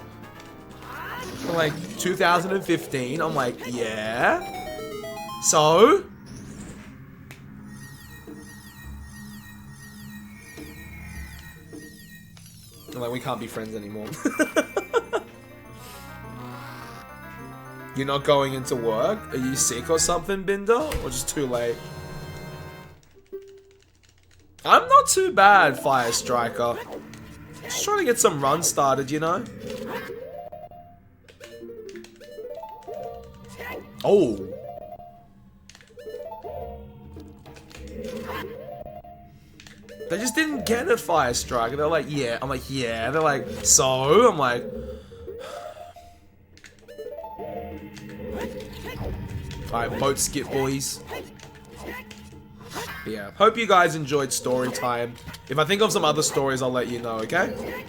I'm like, 2015. I'm like, yeah? So? I'm like, we can't be friends anymore. You're not going into work? Are you sick or something, Binder? Or just too late? I'm not too bad, Fire Striker. Just trying to get some runs started, you know? Oh. They just didn't get it, Fire Striker. They're like, yeah. I'm like, yeah. They're like, so? I'm like... Alright, boat skip, boys. But yeah, hope you guys enjoyed story time. If I think of some other stories, I'll let you know, okay?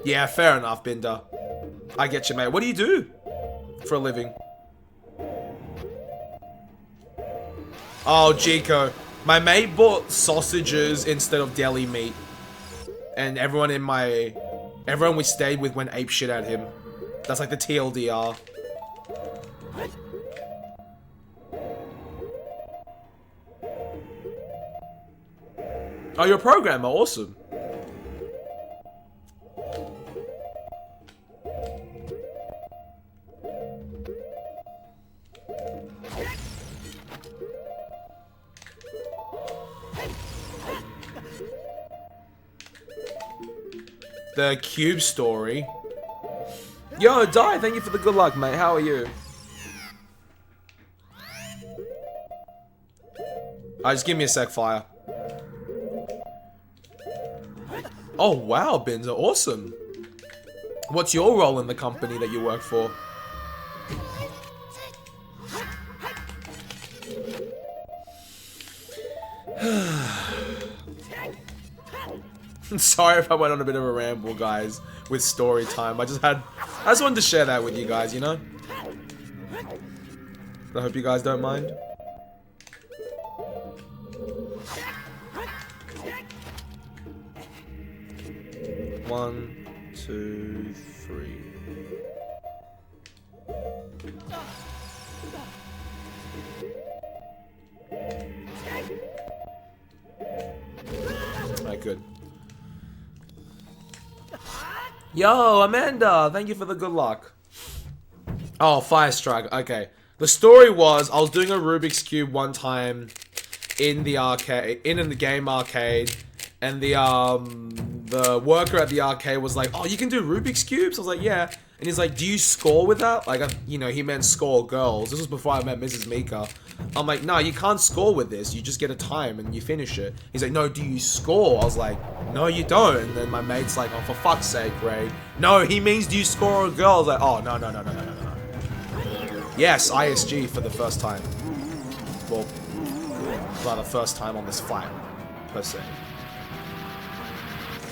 Yeah, fair enough, Binder. I get you, mate. What do you do for a living? Oh, Chico. My mate bought sausages instead of deli meat. And everyone we stayed with went apeshit at him. That's like the TLDR. Oh, you're a programmer. Awesome. The cube story. Yo, Die, thank you for the good luck, mate. How are you? Just give me a sec, Fire. Oh, wow, Binder. Awesome. What's your role in the company that you work for? Sorry if I went on a bit of a ramble, guys, with story time. I just wanted to share that with you guys, you know? I hope you guys don't mind. One, two, three. Alright, good. Yo, Amanda, thank you for the good luck. Oh, Fire Strike. Okay. The story was, I was doing a Rubik's Cube one time in the arcade, in the game arcade, and the worker at the arcade was like, oh, you can do Rubik's Cubes? I was like, yeah. And he's like, do you score with that? Like, you know, he meant score girls. This was before I met Mrs. Mika. I'm like, no, you can't score with this. You just get a time and you finish it. He's like, no, do you score? I was like, no, you don't. And then my mate's like, oh, for fuck's sake, Ray. No, he means do you score a girl? I was like, oh, no. Yes, ISG for the first time. Well, the first time on this fight, per se.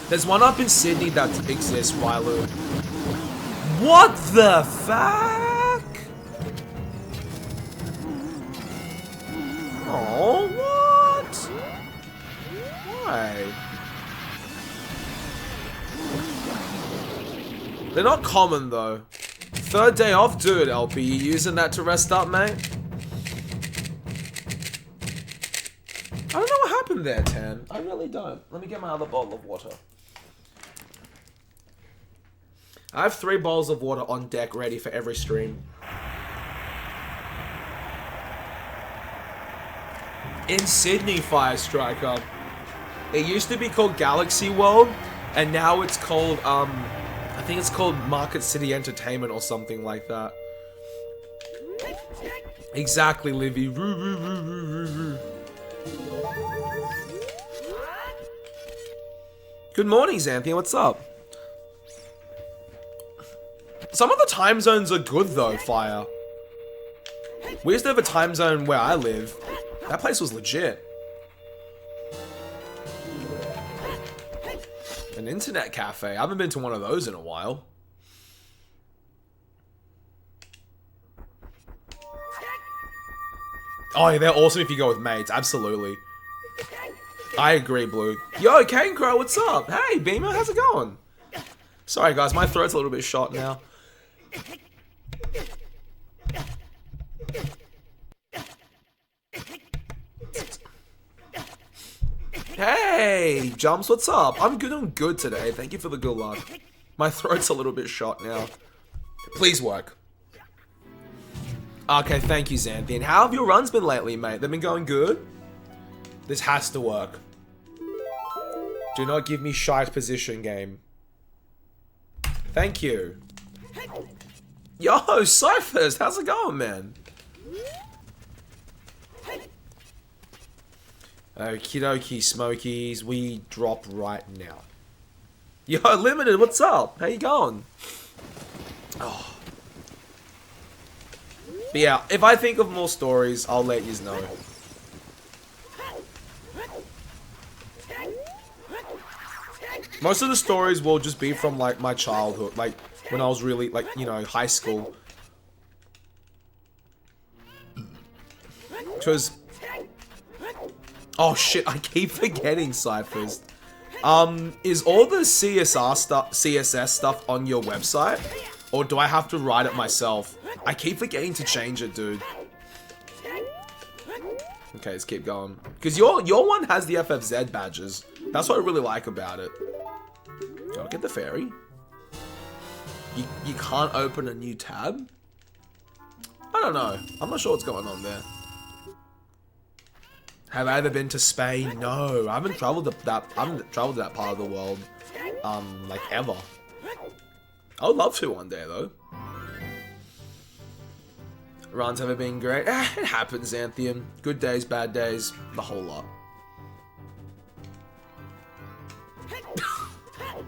There's one up in Sydney that exists, Rylu. What the fuck? Oh, what? Why? They're not common, though. Third day off, dude, LP. You using that to rest up, mate? I don't know what happened there, Tan. I really don't. Let me get my other bottle of water. I have 3 bottles of water on deck ready for every stream. In Sydney, Fire Striker. It used to be called Galaxy World, and now it's called, I think it's called Market City Entertainment or something like that. Exactly, Livy. Good morning, Xanthia. What's up? Some of the time zones are good, though, Fire. We used to have a time zone where I live. That place was legit. An internet cafe. I haven't been to one of those in a while. Oh, yeah, they're awesome if you go with mates. Absolutely. I agree, Blue. Yo, Kane Crow, what's up? Hey, Beamer, how's it going? Sorry, guys, my throat's a little bit shot now. Hey, Jumps, what's up? I'm good today. Thank you for the good luck. My throat's a little bit shot now. Please work. Okay, thank you, Xanthian. How have your runs been lately, mate? They've been going good? This has to work. Do not give me shite position, game. Thank you. Yo, Cyphers, how's it going, man? Okie dokie, Smokies, we drop right now. Yo, Limited, what's up? How you going? Oh. But yeah, if I think of more stories, I'll let yous know. Most of the stories will just be from, like, my childhood, like, when I was really, like, you know, high school. Because... Oh shit, I keep forgetting, Cyphers. Is all the CSS stuff on your website? Or do I have to write it myself? I keep forgetting to change it, dude. Okay, let's keep going. Because your one has the FFZ badges. That's what I really like about it. Gotta get the fairy. You can't open a new tab? I don't know. I'm not sure what's going on there. Have I ever been to Spain? No, I haven't traveled to that. I haven't traveled to that part of the world, like ever. I would love to one day though. Runs haven't been great. It happens, Xanthian. Good days, bad days, the whole lot.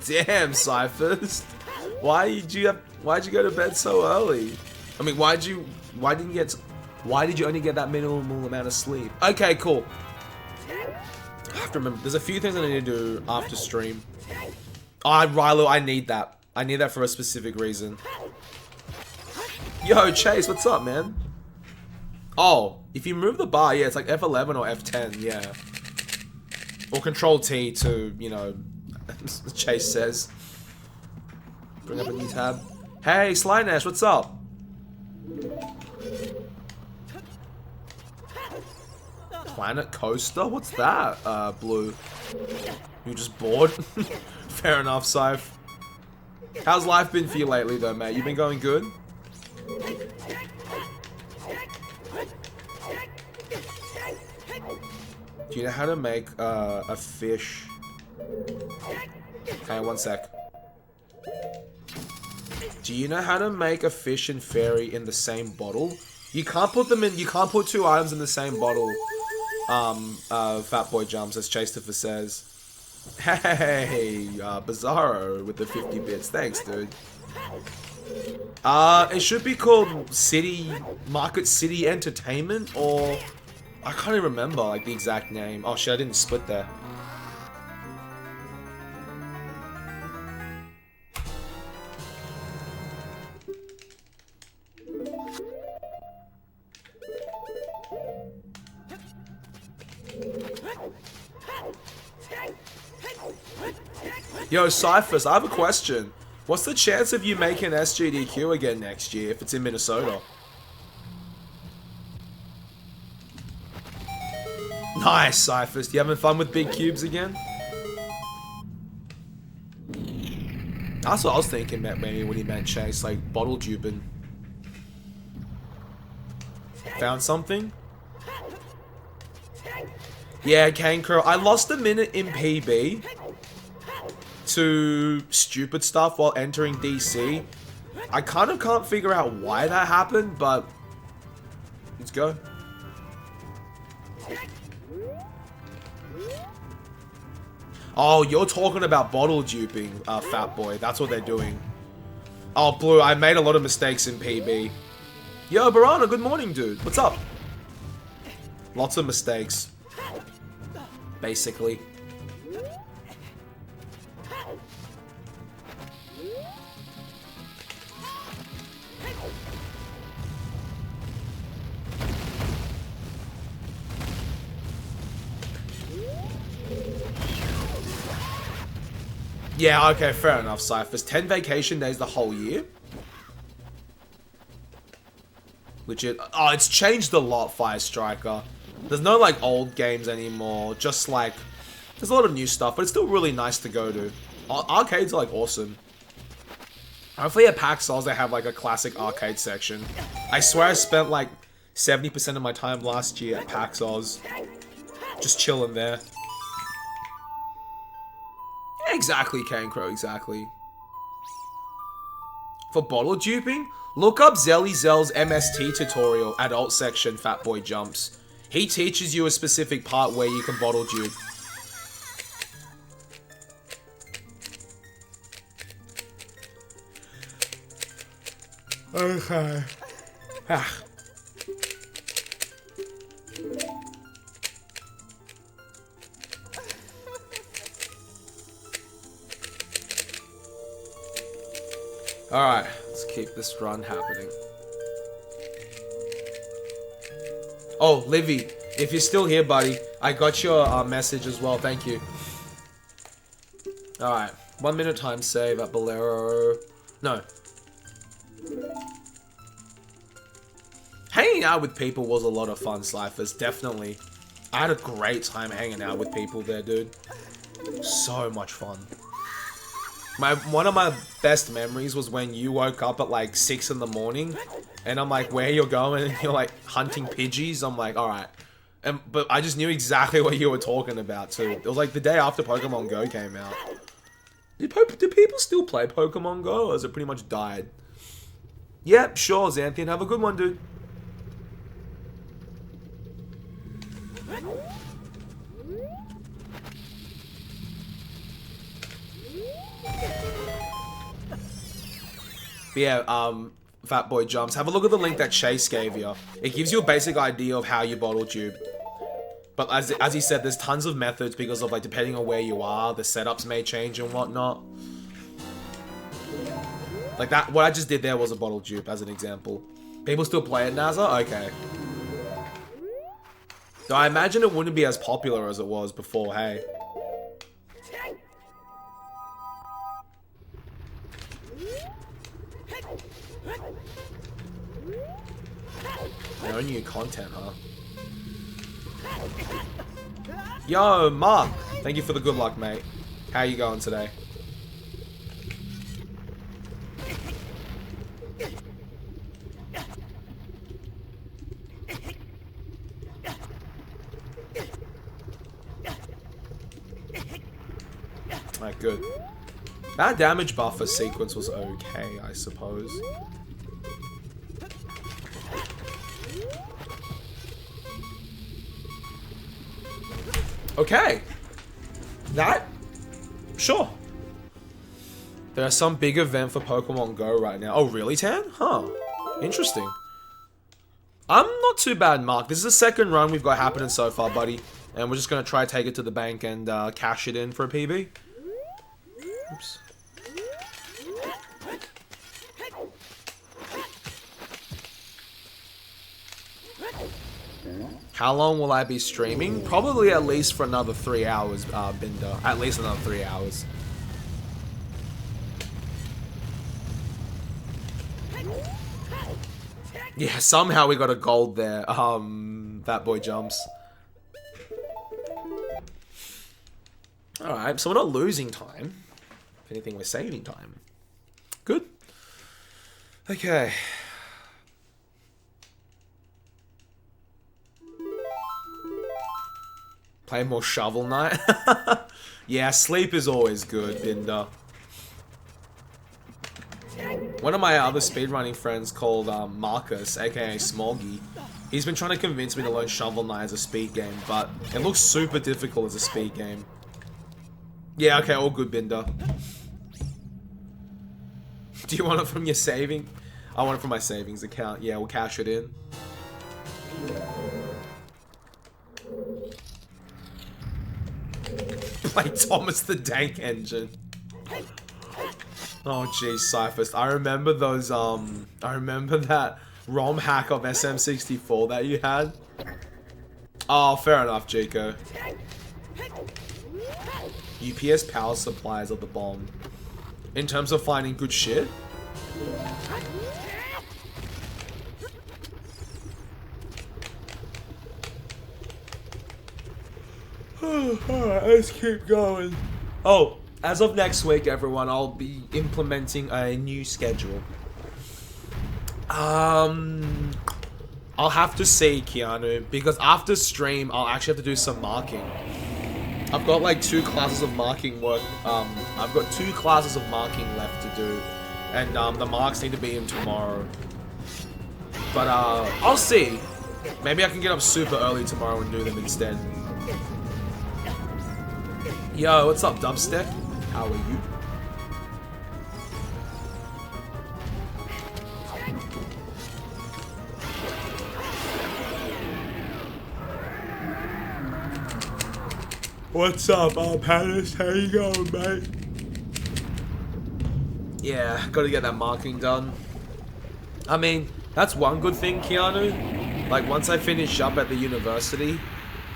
Damn, Cyphers. Why'd you go to bed so early? I mean, why did you only get that minimal amount of sleep? Okay, cool. I have to remember. There's a few things I need to do after stream. Oh, Rilo, I need that. I need that for a specific reason. Yo, Chase, what's up, man? Oh, if you move the bar, yeah, it's like F11 or F10, yeah. Or Control T to, you know, Chase says. Bring up a new tab. Hey, Slynash, what's up? Planet Coaster? What's that, Blue? You just bored? Fair enough, Scythe. How's life been for you lately, though, mate? You been going good? Do you know how to make a fish? Hang on one sec. Do you know how to make a fish and fairy in the same bottle? You can't put them in. You can't put two items in the same bottle. Fat Boy Jumps, as Chastifer says. Hey, Bizarro with the 50 bits. Thanks, dude. It should be called Market City Entertainment, or I can't even remember like the exact name. Oh shit, I didn't split there. Yo, Cyphers, I have a question. What's the chance of you making SGDQ again next year if it's in Minnesota? Nice, Cyphers. You having fun with big cubes again? That's what I was thinking, maybe when he meant Chase, like bottle duping. Found something? Yeah, Cane Crow. I lost a minute in PB to stupid stuff while entering DC. I kind of can't figure out why that happened, but let's go. Oh, you're talking about bottle duping, fat boy. That's what they're doing. Oh, Blue, I made a lot of mistakes in PB. Yo, Barana, good morning, dude. What's up? Lots of mistakes. Basically. Yeah, okay, fair enough, Cyphers. 10 vacation days the whole year? Legit. Oh, it's changed a lot, Fire Striker. There's no, like, old games anymore. Just, like, there's a lot of new stuff, but it's still really nice to go to. Arcades are, like, awesome. Hopefully at PAX Souls they have, like, a classic arcade section. I swear I spent, like, 70% of my time last year at PAX Souls. Just chilling there. Exactly, Cane Crow, exactly. For bottle duping, look up Zelly Zell's MST tutorial, adult section, Fat Boy Jumps. He teaches you a specific part where you can bottle dupe. Okay. Ah. Alright, let's keep this run happening. Oh, Livy, if you're still here, buddy, I got your message as well, thank you. Alright, 1 minute time save at Bolero. No. Hanging out with people was a lot of fun, Cyphers, definitely. I had a great time hanging out with people there, dude. So much fun. One of my best memories was when you woke up at like 6 in the morning and I'm like, where you're going? And you're like hunting Pidgeys. I'm like, alright. But I just knew exactly what you were talking about too. It was like the day after Pokemon Go came out. Do people still play Pokemon Go or has it pretty much died? Yep, sure, Xanthian. Have a good one, dude. But yeah, Fat Boy Jumps. Have a look at the link that Chase gave you. It gives you a basic idea of how you bottle tube. But as he said, there's tons of methods because of like depending on where you are, the setups may change and whatnot. Like that, what I just did there was a bottle dupe as an example. People still play it, NASA? Okay. So I imagine it wouldn't be as popular as it was before, hey. No new content, huh? Yo, Mark! Thank you for the good luck, mate. How you going today? Alright, good. That damage buffer sequence was okay, I suppose. Okay. That? Sure. There's some big event for Pokemon Go right now. Oh, really, Tan? Huh. Interesting. I'm not too bad, Mark. This is the second run we've got happening so far, buddy. And we're just going to try to take it to the bank and cash it in for a PB. Oops. How long will I be streaming? Probably at least for another 3 hours, Binder. At least another 3 hours. Yeah, somehow we got a gold there. That boy jumps. Alright, so we're not losing time. If anything, we're saving time. Good. Okay. Play more Shovel Knight. Yeah, sleep is always good, Binder. One of my other speedrunning friends called Marcus, aka Smoggy, he's been trying to convince me to learn Shovel Knight as a speed game, but it looks super difficult as a speed game. Yeah, okay, all good, Binder. Do you want it from your saving? I want it from my savings account. Yeah, we'll cash it in. Play Thomas the Tank Engine. Oh jeez, Cyphers. I remember those, I remember that ROM hack of SM64 that you had. Oh, fair enough, Jaco. UPS power supplies are the bomb. In terms of finding good shit. Alright, let's keep going. Oh, as of next week, everyone, I'll be implementing a new schedule. I'll have to see, Keanu, because after stream, I'll actually have to do some marking. I've got like 2 classes of marking work. I've got 2 classes of marking left to do, and the marks need to be in tomorrow. But I'll see. Maybe I can get up super early tomorrow and do them instead. Yo, what's up, Dubstep? How are you? What's up, Paris? How you going, mate? Yeah, gotta get that marking done. I mean, that's one good thing, Keanu. Like, once I finish up at the university,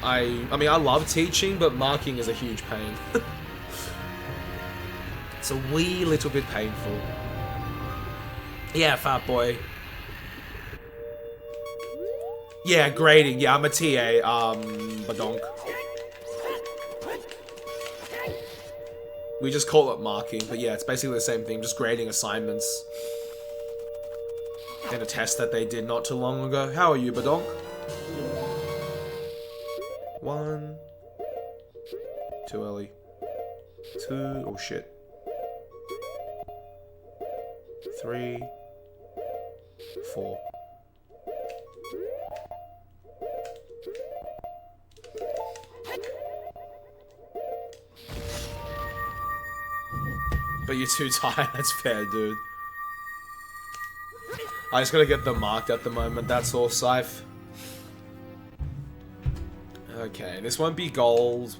I mean, I love teaching, but marking is a huge pain. It's a wee little bit painful. Yeah, fat boy. Yeah, grading. Yeah, I'm a TA, badonk. We just call it marking, but yeah, it's basically the same thing, just grading assignments. And a test that they did not too long ago. How are you, badonk? 1. Too early. 2. Oh shit. 3. 4. But you're too tired, that's fair, dude. I just gotta get them marked at the moment, that's all, Scythe. Okay, this won't be gold.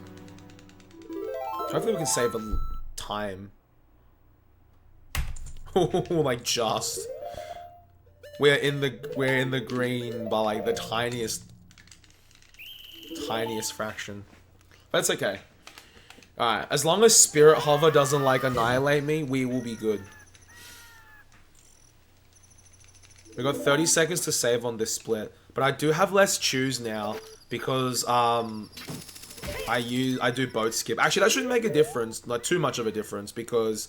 Hopefully we can save a time. Like just. We're in the green by like the tiniest fraction. But it's okay. Alright, as long as Spirit Hover doesn't like annihilate me, we will be good. We got 30 seconds to save on this split, but I do have less chews now because I do boat skip. Actually, that shouldn't make a difference, not too much of a difference, because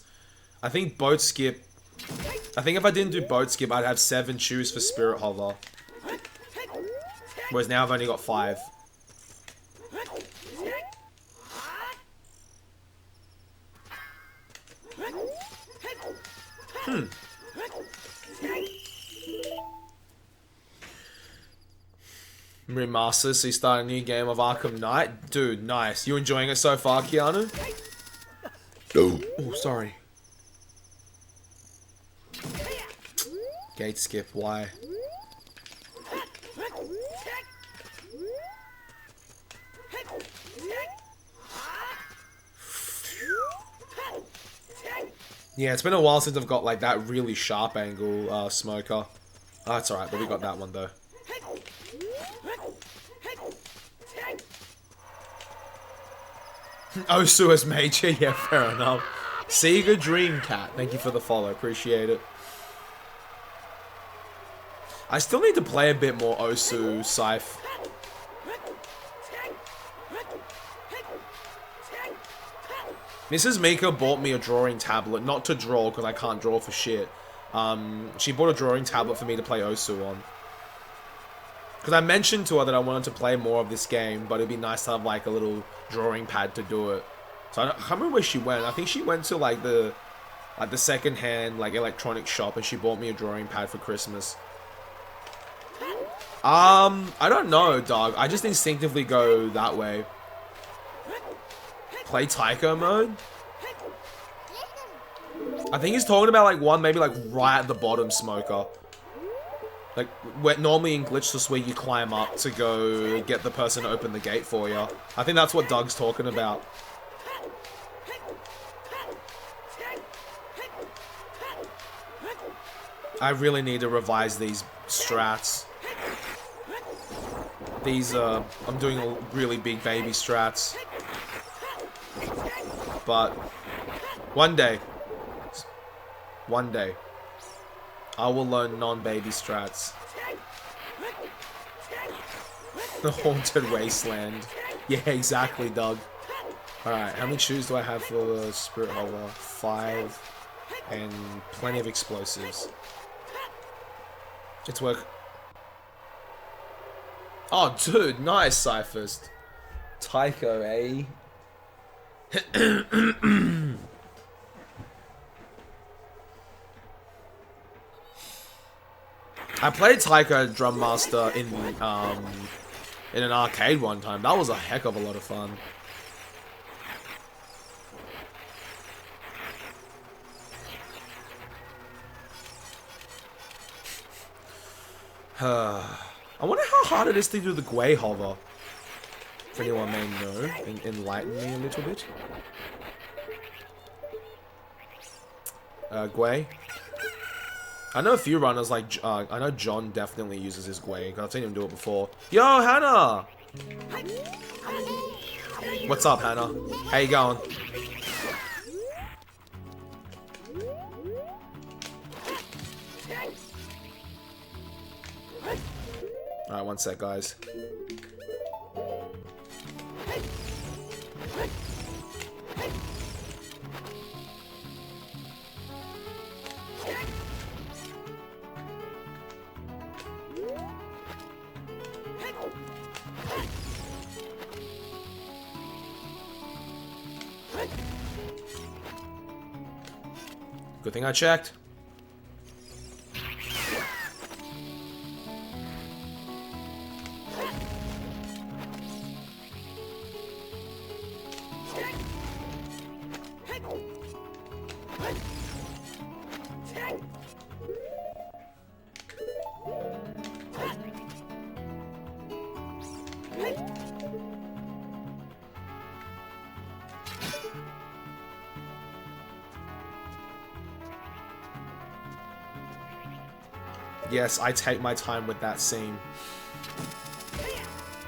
I think boat skip. I think if I didn't do boat skip, I'd have 7 chews for Spirit Hover, whereas now I've only got 5. Remaster, so you start a new game of Arkham Knight? Dude, nice. You enjoying it so far, Keanu? Oh, sorry. Gate skip, why? Yeah, it's been a while since I've got like that really sharp angle smoker. Oh, that's alright, but we got that one though. Osu as Major, yeah, fair enough. Sega Dream Cat, thank you for the follow, appreciate it. I still need to play a bit more Osu, Scythe. Mrs. Mika bought me a drawing tablet, not to draw, because I can't draw for shit. She bought a drawing tablet for me to play Osu on. Because I mentioned to her that I wanted to play more of this game, but it'd be nice to have like a little drawing pad to do it. So I can't remember where she went. I think she went to like the second-hand like electronic shop, and she bought me a drawing pad for Christmas. I don't know, dog. I just instinctively go that way. Play Tycho mode? I think he's talking about like one maybe like right at the bottom, Smoker. Like where normally in Glitchless where you climb up to go get the person to open the gate for you. I think that's what Doug's talking about. I really need to revise these strats. These, I'm doing a really big baby strats. But, one day, I will learn non-baby strats. The Haunted Wasteland. Yeah, exactly, Doug. Alright, how many shoes do I have for the Spirit Hover? 5. And plenty of explosives. It's work. Oh, dude, nice, Cyphist. Tycho, eh? I played Tycho Drum Master in an arcade one time. That was a heck of a lot of fun. I wonder how hard it is to do the Gwei hover. If anyone may know, enlighten me a little bit. Gwei. I know a few runners like I know John definitely uses his Gwei because I've seen him do it before. Yo, Hannah! What's up, Hannah? How you going? Alright, one sec, guys. Good thing I checked. Yes, I take my time with that scene.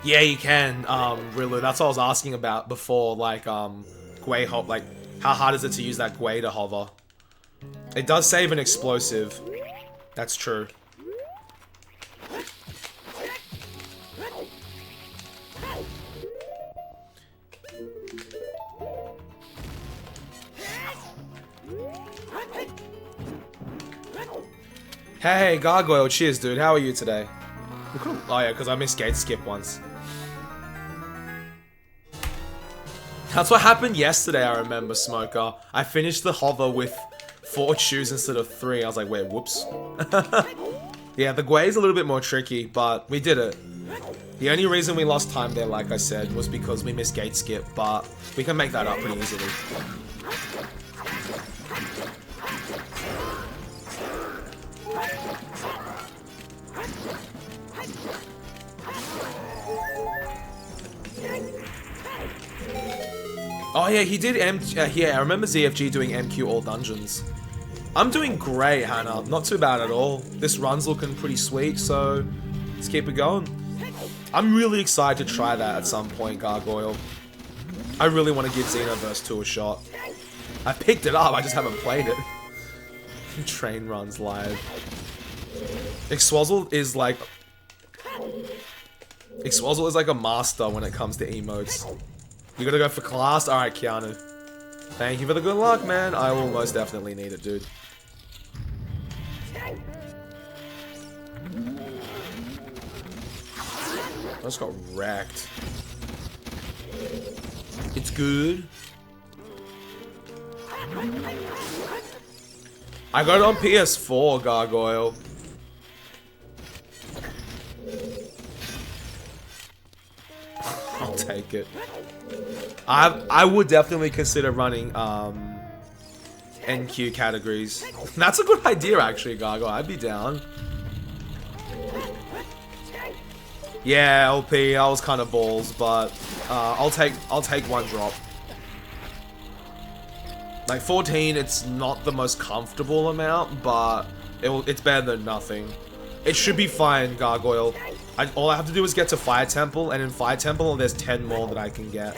Yeah, you can, Rilu. That's what I was asking about before, like, Gwei hop, like, how hard is it to use that Gwei to hover? It does save an explosive. That's true. Hey, Gargoyle, cheers, dude. How are you today? Oh, yeah, because I missed gate skip once. That's what happened yesterday, I remember, Smoker. I finished the hover with 4 shoes instead of 3. I was like, wait, whoops. Yeah, the Gwei's a little bit more tricky, but we did it. The only reason we lost time there, like I said, was because we missed gate skip, but we can make that up pretty easily. Oh yeah, he did yeah, I remember ZFG doing MQ all dungeons. I'm doing great, Hannah. Not too bad at all. This run's looking pretty sweet, so let's keep it going. I'm really excited to try that at some point, Gargoyle. I really want to give Xenoverse 2 a shot. I picked it up, I just haven't played it. Train runs live. Ixwazzle is like a master when it comes to emotes. You gotta go for class? Alright, Keanu. Thank you for the good luck, man. I will most definitely need it, dude. just got wrecked. It's good. I got it on PS4, Gargoyle. I'll take it. I would definitely consider running NQ categories. That's a good idea, actually, Gargoyle. I'd be down. Yeah, LP, I was kind of balls, but I'll take one drop. Like 14, it's not the most comfortable amount, but it's better than nothing. It should be fine, Gargoyle. All I have to do is get to Fire Temple, and in Fire Temple, there's 10 more that I can get.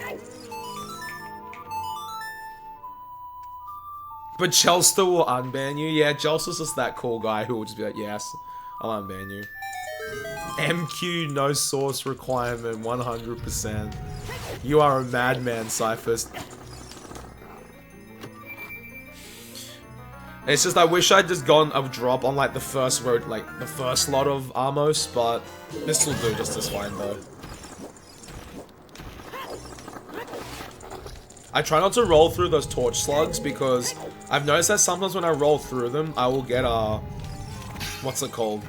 But Chelster will unban you. Yeah, Chelster's just that cool guy who will just be like, yes, I'll unban you. MQ, no source requirement, 100%. You are a madman, Cyphers. It's just I wish I'd just gone a drop on like the first road, like the first lot of Amos, but this will do just as fine though. I try not to roll through those torch slugs because I've noticed that sometimes when I roll through them, I will get what's it called?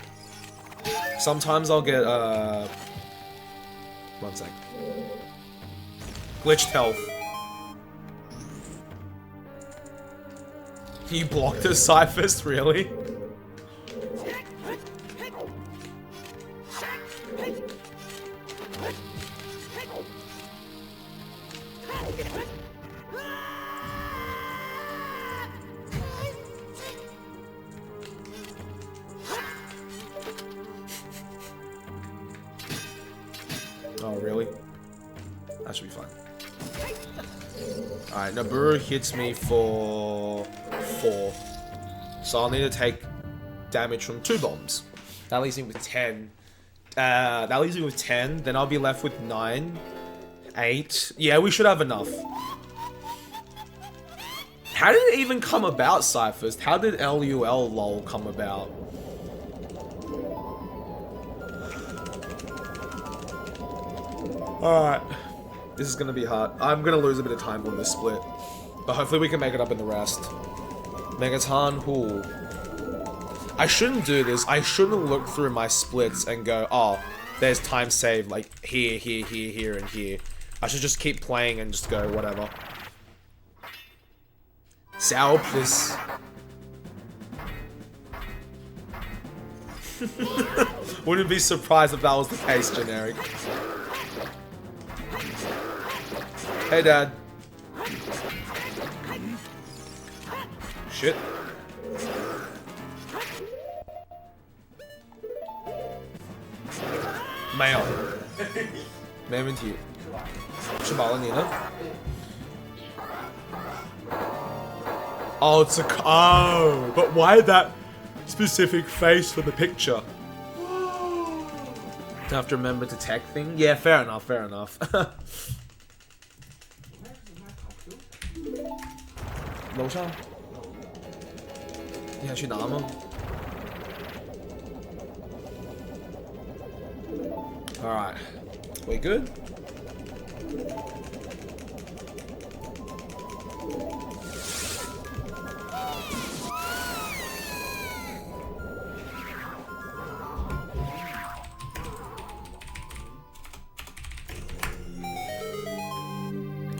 Sometimes I'll get one sec. Glitched health. You blocked a Cyphist, really? Oh, really? That should be fine. Alright, Naburu hits me for 4. So I'll need to take damage from 2 bombs. That leaves me with 10. Then I'll be left with 9. 8. Yeah, we should have enough. How did it even come about, Cyphers? How did LUL LOL come about? Alright. This is gonna be hard. I'm gonna lose a bit of time on this split. But hopefully we can make it up in the rest. Megaton, ooh. I shouldn't do this. I shouldn't look through my splits and go, oh, there's time saved, like, here, here, here, here, and here. I should just keep playing and just go, whatever. Sour, please. Wouldn't be surprised if that was the case, Generic. Hey, Dad. Shit. Mail.没问题。吃饱了你呢? Oh, it's a... Oh, but why that specific face for the picture? Don't have to remember to tech thing? Yeah, fair enough, fair enough. 楼上？你想去拿吗？ Alright. We good?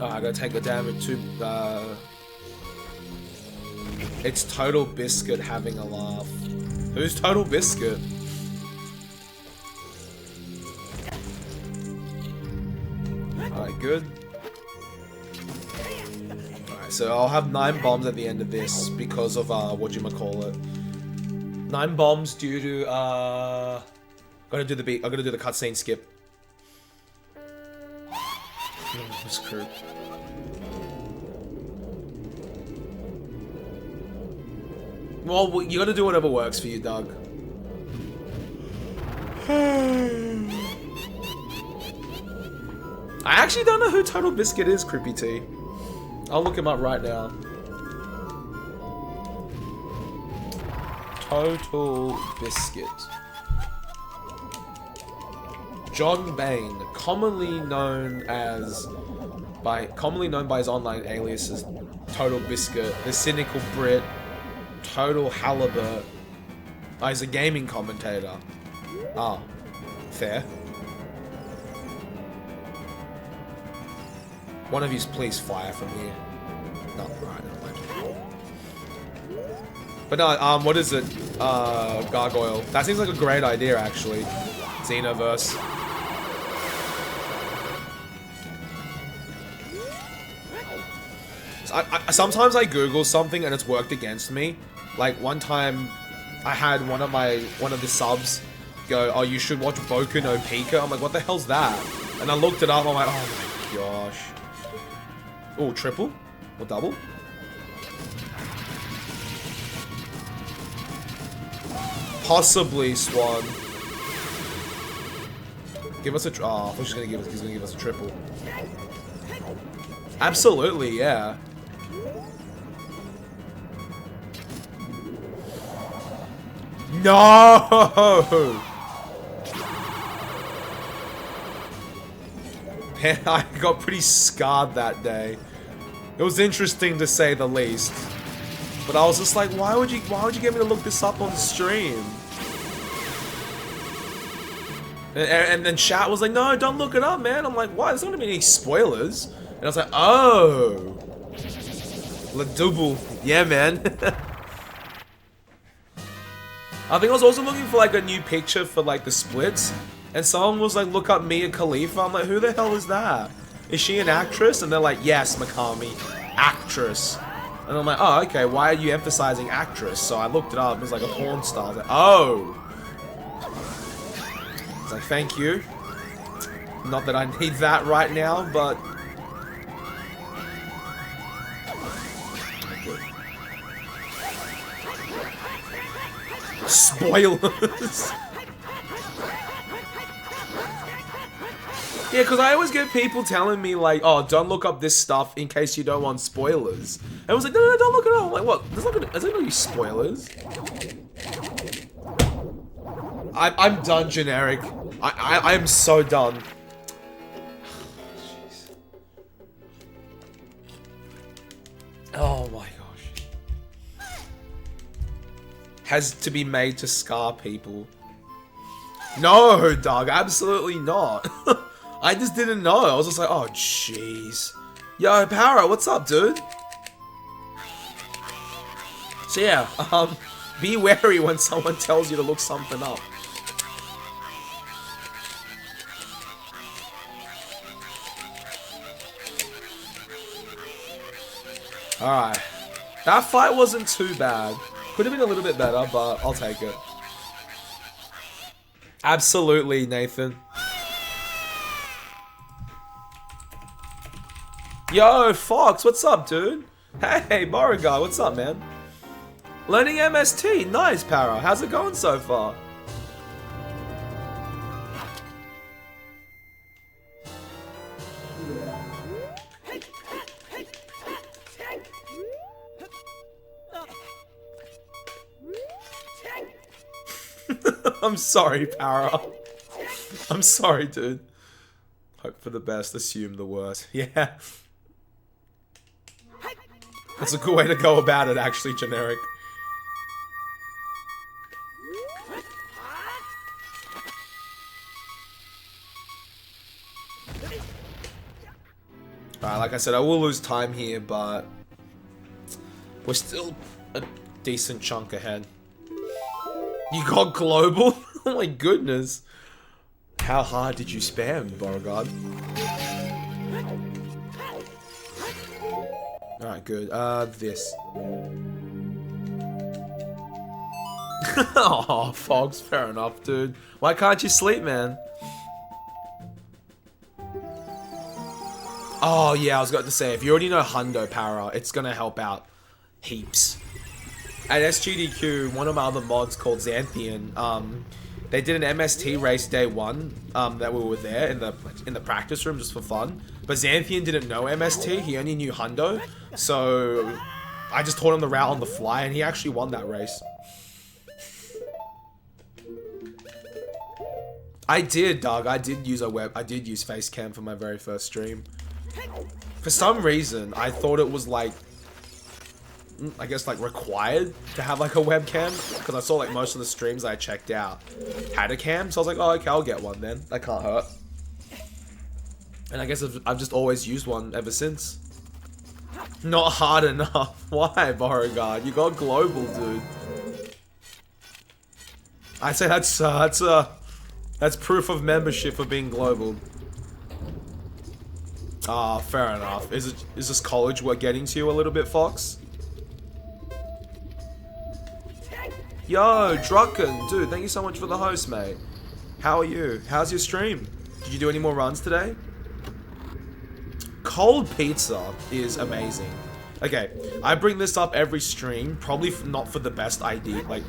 I gotta take the damage to it's Total Biscuit having a laugh. Who's Total Biscuit? Alright, good. Alright, so I'll have 9 bombs at the end of this because of whatchamacallit. 9 bombs due to I'm gonna do the cutscene skip. Oh, screwed. Well, you gotta do whatever works for you, Doug. I actually don't know who Total Biscuit is, Crippy T. I'll look him up right now. Total Biscuit. John Bain, commonly known by his online aliases Total Biscuit, the Cynical Brit, Total Halibut. Oh, he's a gaming commentator. Ah, fair. One of yous please fire from here. No, alright, never mind. But no, what is it? Gargoyle. That seems like a great idea, actually. Xenoverse. Sometimes I Google something and it's worked against me. Like one time, I had one of the subs go, "Oh, you should watch Boku no Pico." I'm like, "What the hell's that?" And I looked it up. I'm like, "Oh my gosh." Oh, triple or double? Possibly Swan. Give us a oh, I thought he's gonna give us a triple. Absolutely, yeah. No! Man, I got pretty scarred that day. It was interesting to say the least. But I was just like, why would you get me to look this up on stream? And then chat was like, no, don't look it up, man. I'm like, why? There's not gonna be any spoilers. And I was like, oh. Le double. Yeah, man. I think I was also looking for like a new picture for like the splits. And someone was like, look up Mia Khalifa. I'm like, who the hell is that? Is she an actress? And they're like, yes, Mikami. Actress. And I'm like, oh, okay, why are you emphasizing actress? So I looked it up. It was like a porn star. I was like, oh. I was like, thank you. Not that I need that right now, but... Spoilers. Yeah, because I always get people telling me like, oh, don't look up this stuff in case you don't want spoilers. And I was like, no, don't look it up. I'm like, what? There's not gonna be spoilers. I'm done, generic. I am so done. Jeez. Oh my gosh. Has to be made to scar people. No, dog, absolutely not. I just didn't know. I was just like, oh, jeez. Yo, Para, what's up, dude? So yeah, be wary when someone tells you to look something up. Alright. That fight wasn't too bad. Could have been a little bit better, but I'll take it. Absolutely, Nathan. Yo, Fox, what's up, dude? Hey, Beauregard, what's up, man? Learning MST, nice, Para. How's it going so far? I'm sorry, Para. I'm sorry, dude. Hope for the best, assume the worst. Yeah. That's a good way to go about it, actually, generic. Alright, like I said, I will lose time here, but we're still a decent chunk ahead. You got global? Oh my goodness. How hard did you spam, Beauregard? Alright, good. This. Oh, Fox, fair enough, dude. Why can't you sleep, man? Oh, yeah, I was going to say, if you already know Hundo Para, it's going to help out heaps. At SGDQ, one of my other mods called Xanthian, they did an MST race day one, that we were there in the practice room just for fun. But Xanthian didn't know MST, he only knew Hundo. So I just taught him the route on the fly and he actually won that race. I did, Doug. I did use Facecam for my very first stream. For some reason, I thought it was like, I guess like required to have like a webcam, because I saw like most of the streams I checked out had a cam, so I was like, oh okay, I'll get one then. That can't hurt. And I guess I've just always used one ever since. Not hard enough. Why, Beauregard? You got global, dude. I'd say that's proof of membership for being global. Ah, fair enough. Is this college we're getting to you a little bit, Fox? Yo, Drucken, dude, thank you so much for the host, mate. How are you? How's your stream? Did you do any more runs today? Cold pizza is amazing. Okay, I bring this up every stream, probably not for the best idea, like,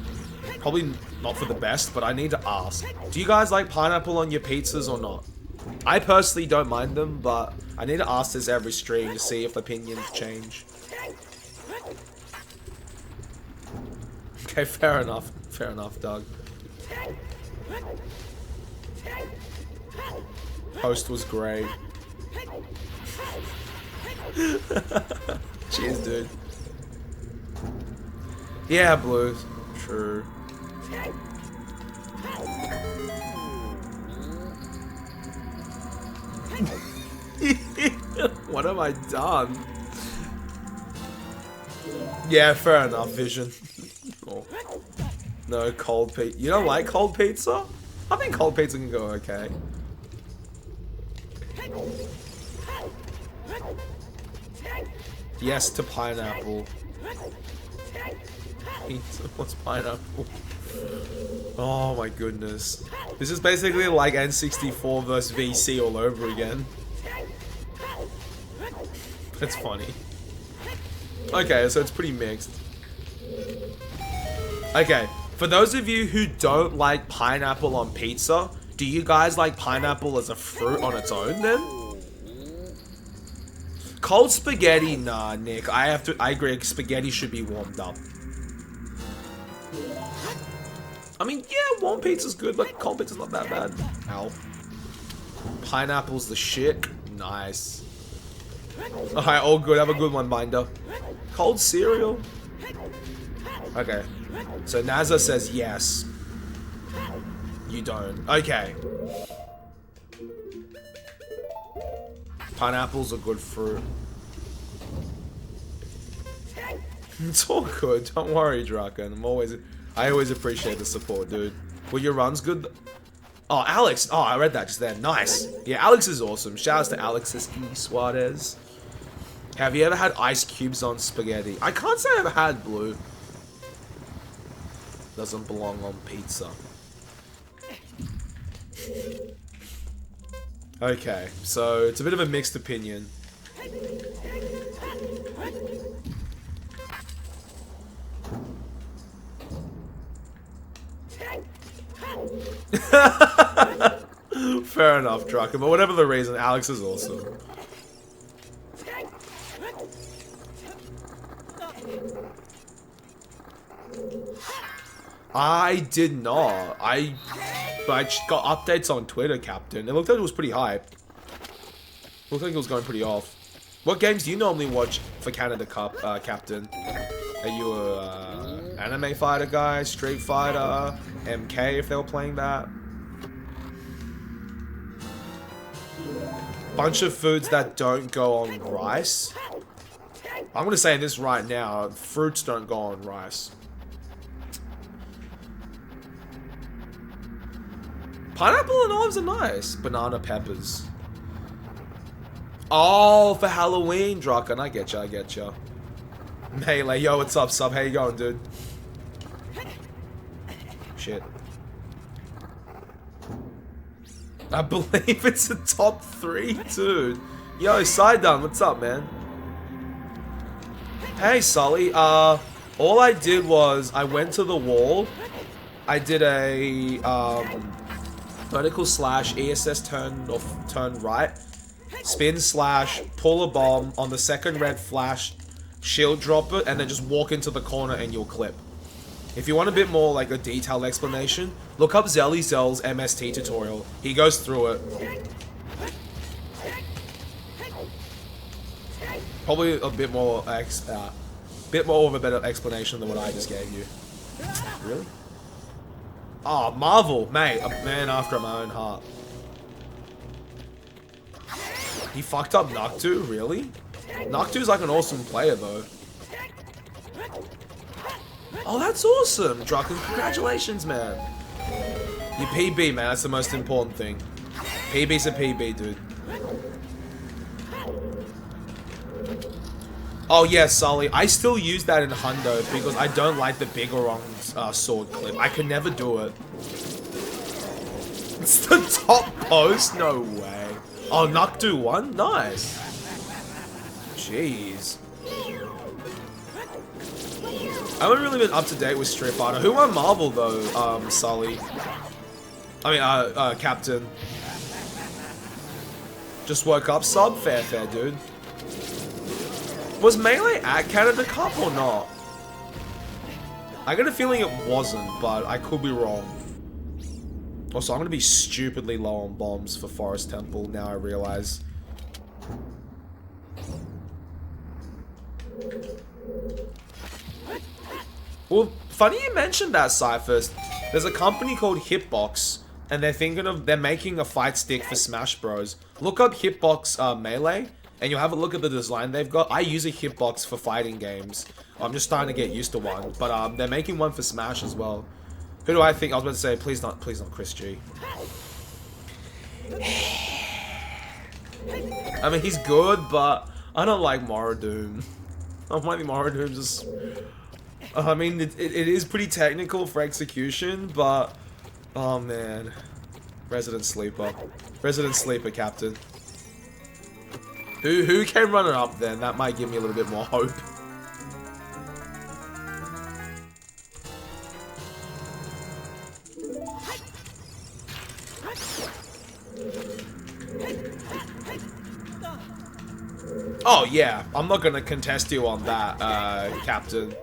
probably not for the best, but I need to ask. Do you guys like pineapple on your pizzas or not? I personally don't mind them, but I need to ask this every stream to see if opinions change. Okay, fair enough. Fair enough, Doug. Host was great. Cheers, dude. Yeah, Blues. True. What have I done? Yeah, fair enough, Vision. Oh. No, cold pizza. You don't like cold pizza? I think cold pizza can go okay. Yes to pineapple. Pizza, what's pineapple? Oh my goodness. This is basically like N64 versus VC all over again. That's funny. Okay, so it's pretty mixed. Okay, for those of you who don't like pineapple on pizza, do you guys like pineapple as a fruit on its own then? Cold spaghetti, nah, Nick. I agree, spaghetti should be warmed up. I mean, yeah, warm pizza's good, but cold pizza's not that bad. Ow. Pineapple's the shit. Nice. Alright, all good. Have a good one, Binder. Cold cereal? Okay. So Nazza says yes. You don't. Okay. Pineapple's a good fruit. It's all good. Don't worry, Draken. I always appreciate the support, dude. Were your runs good? Oh, Alex. Oh, I read that just then. Nice. Yeah, Alex is awesome. Shouts to Alexis E. Suarez. Have you ever had ice cubes on spaghetti? I can't say I've had, Blue. Doesn't belong on pizza. Okay, so it's a bit of a mixed opinion. Fair enough, Drucker, but whatever the reason, Alex is awesome. I did not. I got updates on Twitter, Captain. It looked like it was pretty hype. Looked like it was going pretty off. What games do you normally watch for Canada Cup, Captain? Are you a anime fighter guy, Street Fighter, MK if they were playing that? Bunch of foods that don't go on rice. I'm gonna say this right now, fruits don't go on rice. Pineapple and olives are nice. Banana peppers. Oh, for Halloween, Draken. I get ya. Melee, yo, what's up, sub? How you going, dude? Shit. I believe it's a top 3, dude. Yo, Sidon, what's up, man? Hey, Sully. All I did was I went to the wall. I did a vertical slash ESS turn right, spin slash pull a bomb on the second red flash, shield drop it, and then just walk into the corner and you'll clip. If you want a bit more like a detailed explanation, look up Zell's MST tutorial. He goes through it. Probably a bit more of a better explanation than what I just gave you. Really? Oh, Marvel, mate, a man after my own heart. He fucked up Noctu, really? Noctu's like an awesome player though. Oh, that's awesome, Drucken. Congratulations, man. You PB, man. That's the most important thing. PB's a PB, dude. Oh, yeah, Sully. I still use that in Hundo because I don't like the Bigorong's sword clip. I can never do it. It's the top post? No way. Oh, Noctu won? Nice. Jeez. I haven't really been up to date with Street Fighter. Who won Marvel though, Sully? I mean, Captain. Just woke up, sub? Fair, dude. Was Melee at Canada Cup or not? I got a feeling it wasn't, but I could be wrong. Also, I'm gonna be stupidly low on bombs for Forest Temple, now I realize. Well, funny you mentioned that, Cyphers. There's a company called Hitbox, and they're making a fight stick for Smash Bros. Look up Hitbox Melee, and you'll have a look at the design they've got. I use a Hitbox for fighting games. I'm just starting to get used to one, but they're making one for Smash as well. Who do I think? I was about to say, please not Chris G. I mean, he's good, but I don't like Morodoom. I don't think Morodoom's just... I mean, it is pretty technical for execution, but... Oh, man. Resident Sleeper. Resident Sleeper, Captain. Who came running up then? That might give me a little bit more hope. Oh, yeah. I'm not gonna contest you on that, Captain.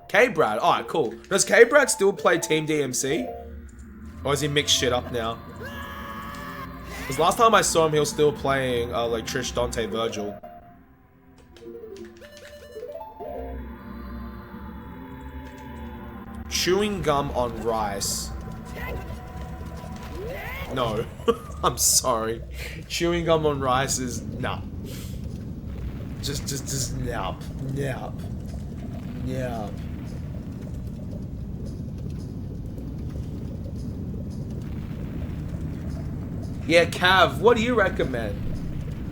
K-Brad. Alright, cool. Does K-Brad still play Team DMC? Or has he mixed shit up now? Because last time I saw him, he was still playing, like, Trish, Dante, Virgil. Chewing gum on rice. No. I'm sorry. Chewing gum on rice is... Nah. Just nap. Nap. Nap. Yeah, Cav, what do you recommend?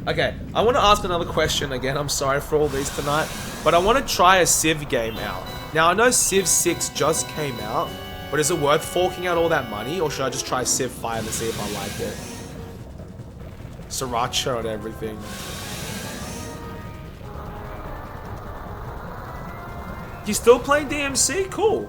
Okay, I want to ask another question again. I'm sorry for all these tonight. But I want to try a Civ game out. Now, I know Civ 6 just came out. But is it worth forking out all that money? Or should I just try Civ 5 and see if I like it? Sriracha and everything. You still playing DMC? Cool.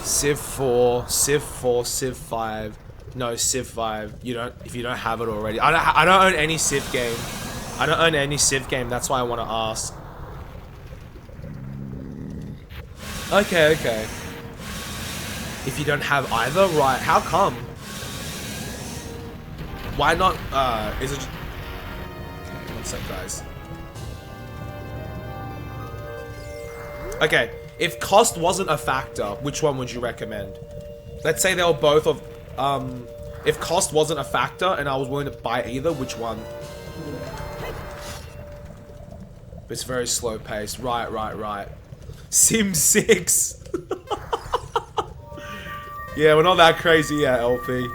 Civ 4, Civ 4, Civ 5. No, Civ 5. If you don't have it already. I don't own any Civ game. I don't own any Civ game. That's why I want to ask. Okay. If you don't have either, right? How come? Why not? Is it? Okay, one sec, guys. Okay. If cost wasn't a factor, which one would you recommend? Let's say they were both of... if cost wasn't a factor and I was willing to buy either, which one? It's very slow paced. Right. Sim 6. Yeah, we're not that crazy yet, LP.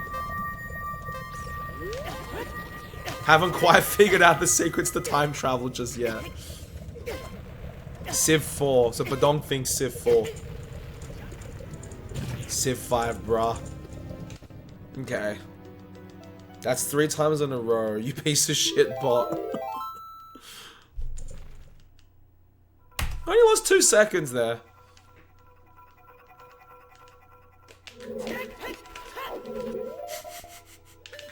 Haven't quite figured out the secrets to time travel just yet. Civ 4. So Badong thinks Civ 4. Civ 5, bruh. Okay. That's 3 times in a row, you piece of shit bot. Only lost 2 seconds there.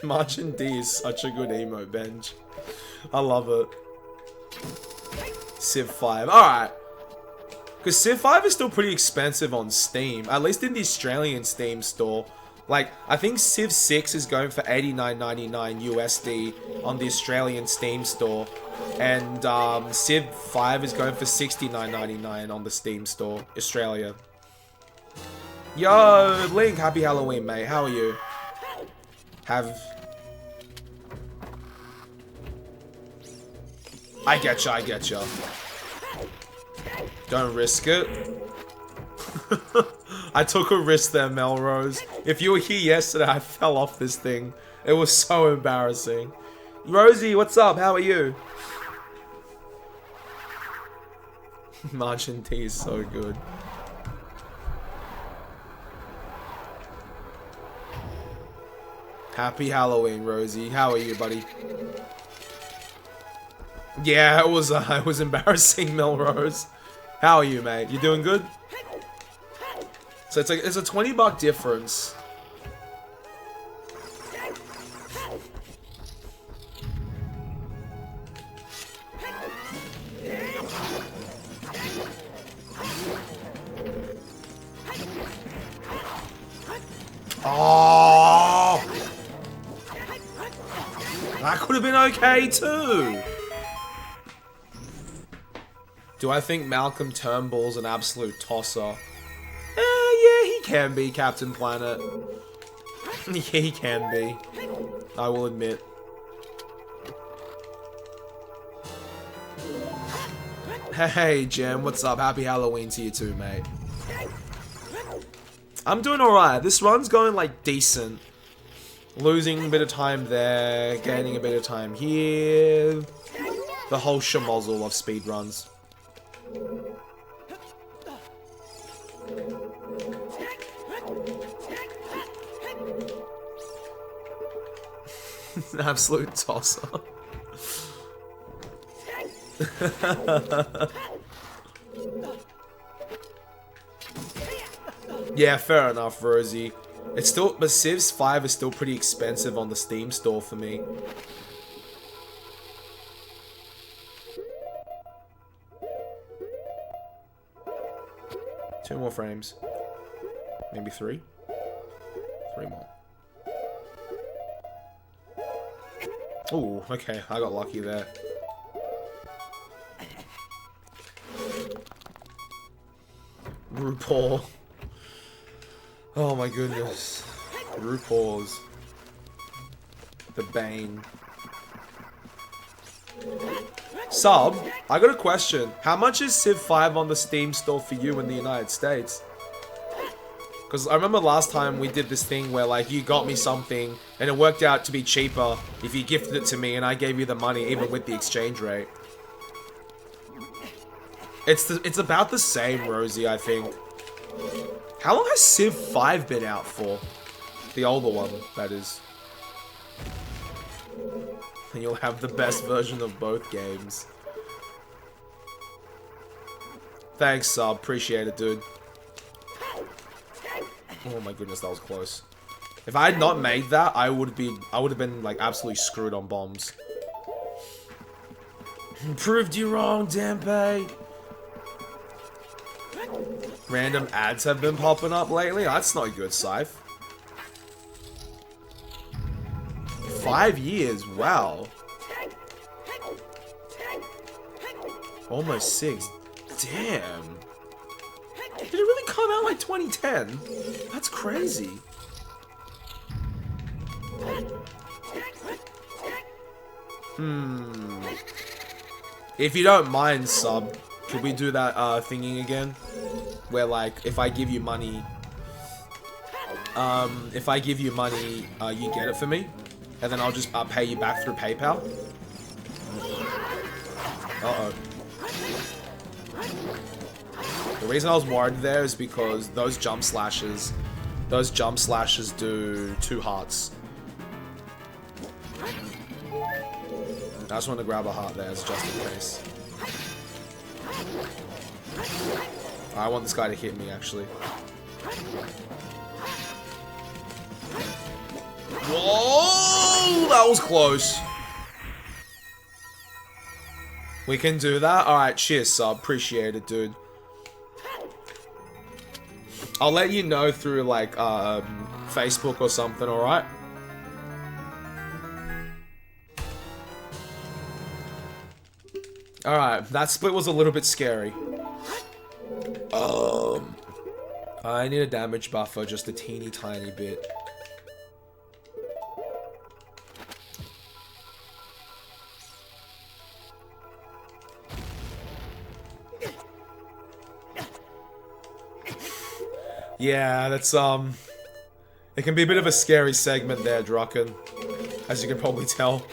Margin D is such a good emote, Benj. I love it. Civ 5. Alright. Because Civ 5 is still pretty expensive on Steam. At least in the Australian Steam store. Like, I think Civ 6 is going for $89.99 USD on the Australian Steam store. And Civ 5 is going for $69.99 on the Steam store, Australia. Yo, Link, happy Halloween, mate. How are you? I getcha, I getcha. Don't risk it. I took a risk there, Melrose. If you were here yesterday, I fell off this thing. It was so embarrassing. Rosie, what's up? How are you? Margin T is so good. Happy Halloween, Rosie. How are you, buddy? Yeah, it was embarrassing, Melrose. How are you, mate? You doing good? So it's a $20 difference. Oh, that could have been okay too. Do I think Malcolm Turnbull's an absolute tosser? Yeah, he can be, Captain Planet. Yeah, he can be. I will admit. Hey, Jem, what's up? Happy Halloween to you too, mate. I'm doing alright. This run's going, like, decent. Losing a bit of time there, gaining a bit of time here. The whole schmozzle of speedruns. An absolute tosser. Yeah, fair enough, Rosie. It's still, but Civs 5 is still pretty expensive on the Steam store for me. Two more frames. Maybe 3? 3 more. Ooh, okay, I got lucky there. RuPaul. Oh my goodness. RuPaul's. The Bane. Sub, I got a question. How much is Civ 5 on the Steam store for you in the United States? Because I remember last time we did this thing where, like, you got me something and it worked out to be cheaper if you gifted it to me and I gave you the money even with the exchange rate. It's about the same, Rosie, I think. How long has Civ 5 been out for? The older one, that is. And you'll have the best version of both games. Thanks, Sub. Appreciate it, dude. Oh my goodness, that was close. If I had not made that, I would have been like absolutely screwed on bombs. Proved you wrong, Dampe. Random ads have been popping up lately. That's not good, Scythe. 5 years, wow. Almost 6. Damn. Did it really come out like 2010? That's crazy. If you don't mind, Sub, could we do that thingy again? Where, like, if I give you money, you get it for me? and then I'll just pay you back through PayPal. Uh-oh. The reason I was worried there is because those jump slashes do 2 hearts. I just want to grab a heart there, just in case. I want this guy to hit me, actually. Whoa! That was close. We can do that? Alright, cheers, sub. Appreciate it, dude. I'll let you know through, like, Facebook or something, alright? Alright, that split was a little bit scary. I need a damage buffer just a teeny tiny bit. Yeah, that's, it can be a bit of a scary segment there, Drucken. As you can probably tell.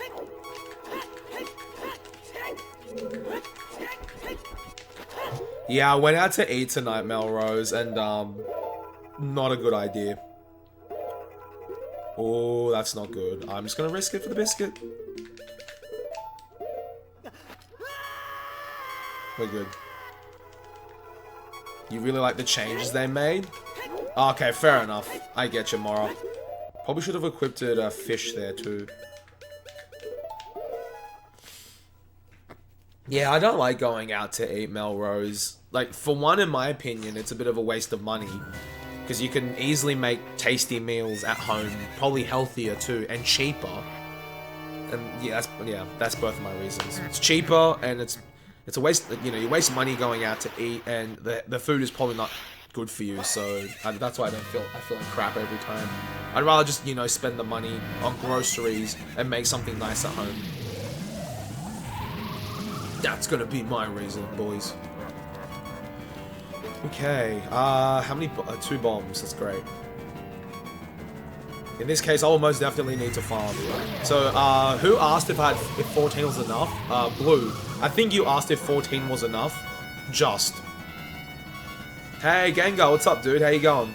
Yeah, I went out to eat tonight, Melrose, and, not a good idea. Oh, that's not good. I'm just gonna risk it for the biscuit. We're good. You really like the changes they made? Okay, fair enough. I get you, Mora. Probably should have equipped a fish there, too. Yeah, I don't like going out to eat, Melrose. Like, for one, in my opinion, it's a bit of a waste of money. Because you can easily make tasty meals at home. Probably healthier, too, and cheaper. And, yeah, that's both of my reasons. It's cheaper, and it's a waste, you know, you waste money going out to eat, and the food is probably not good for you, so that's why I feel like crap every time. I'd rather just, you know, spend the money on groceries and make something nice at home. That's gonna be my reason, boys. Okay, how many, 2 bombs, that's great. In this case, I will most definitely need to farm. So, who asked if 14 was enough? Blue. I think you asked if 14 was enough. Just. Hey, Gengar, what's up, dude? How you going?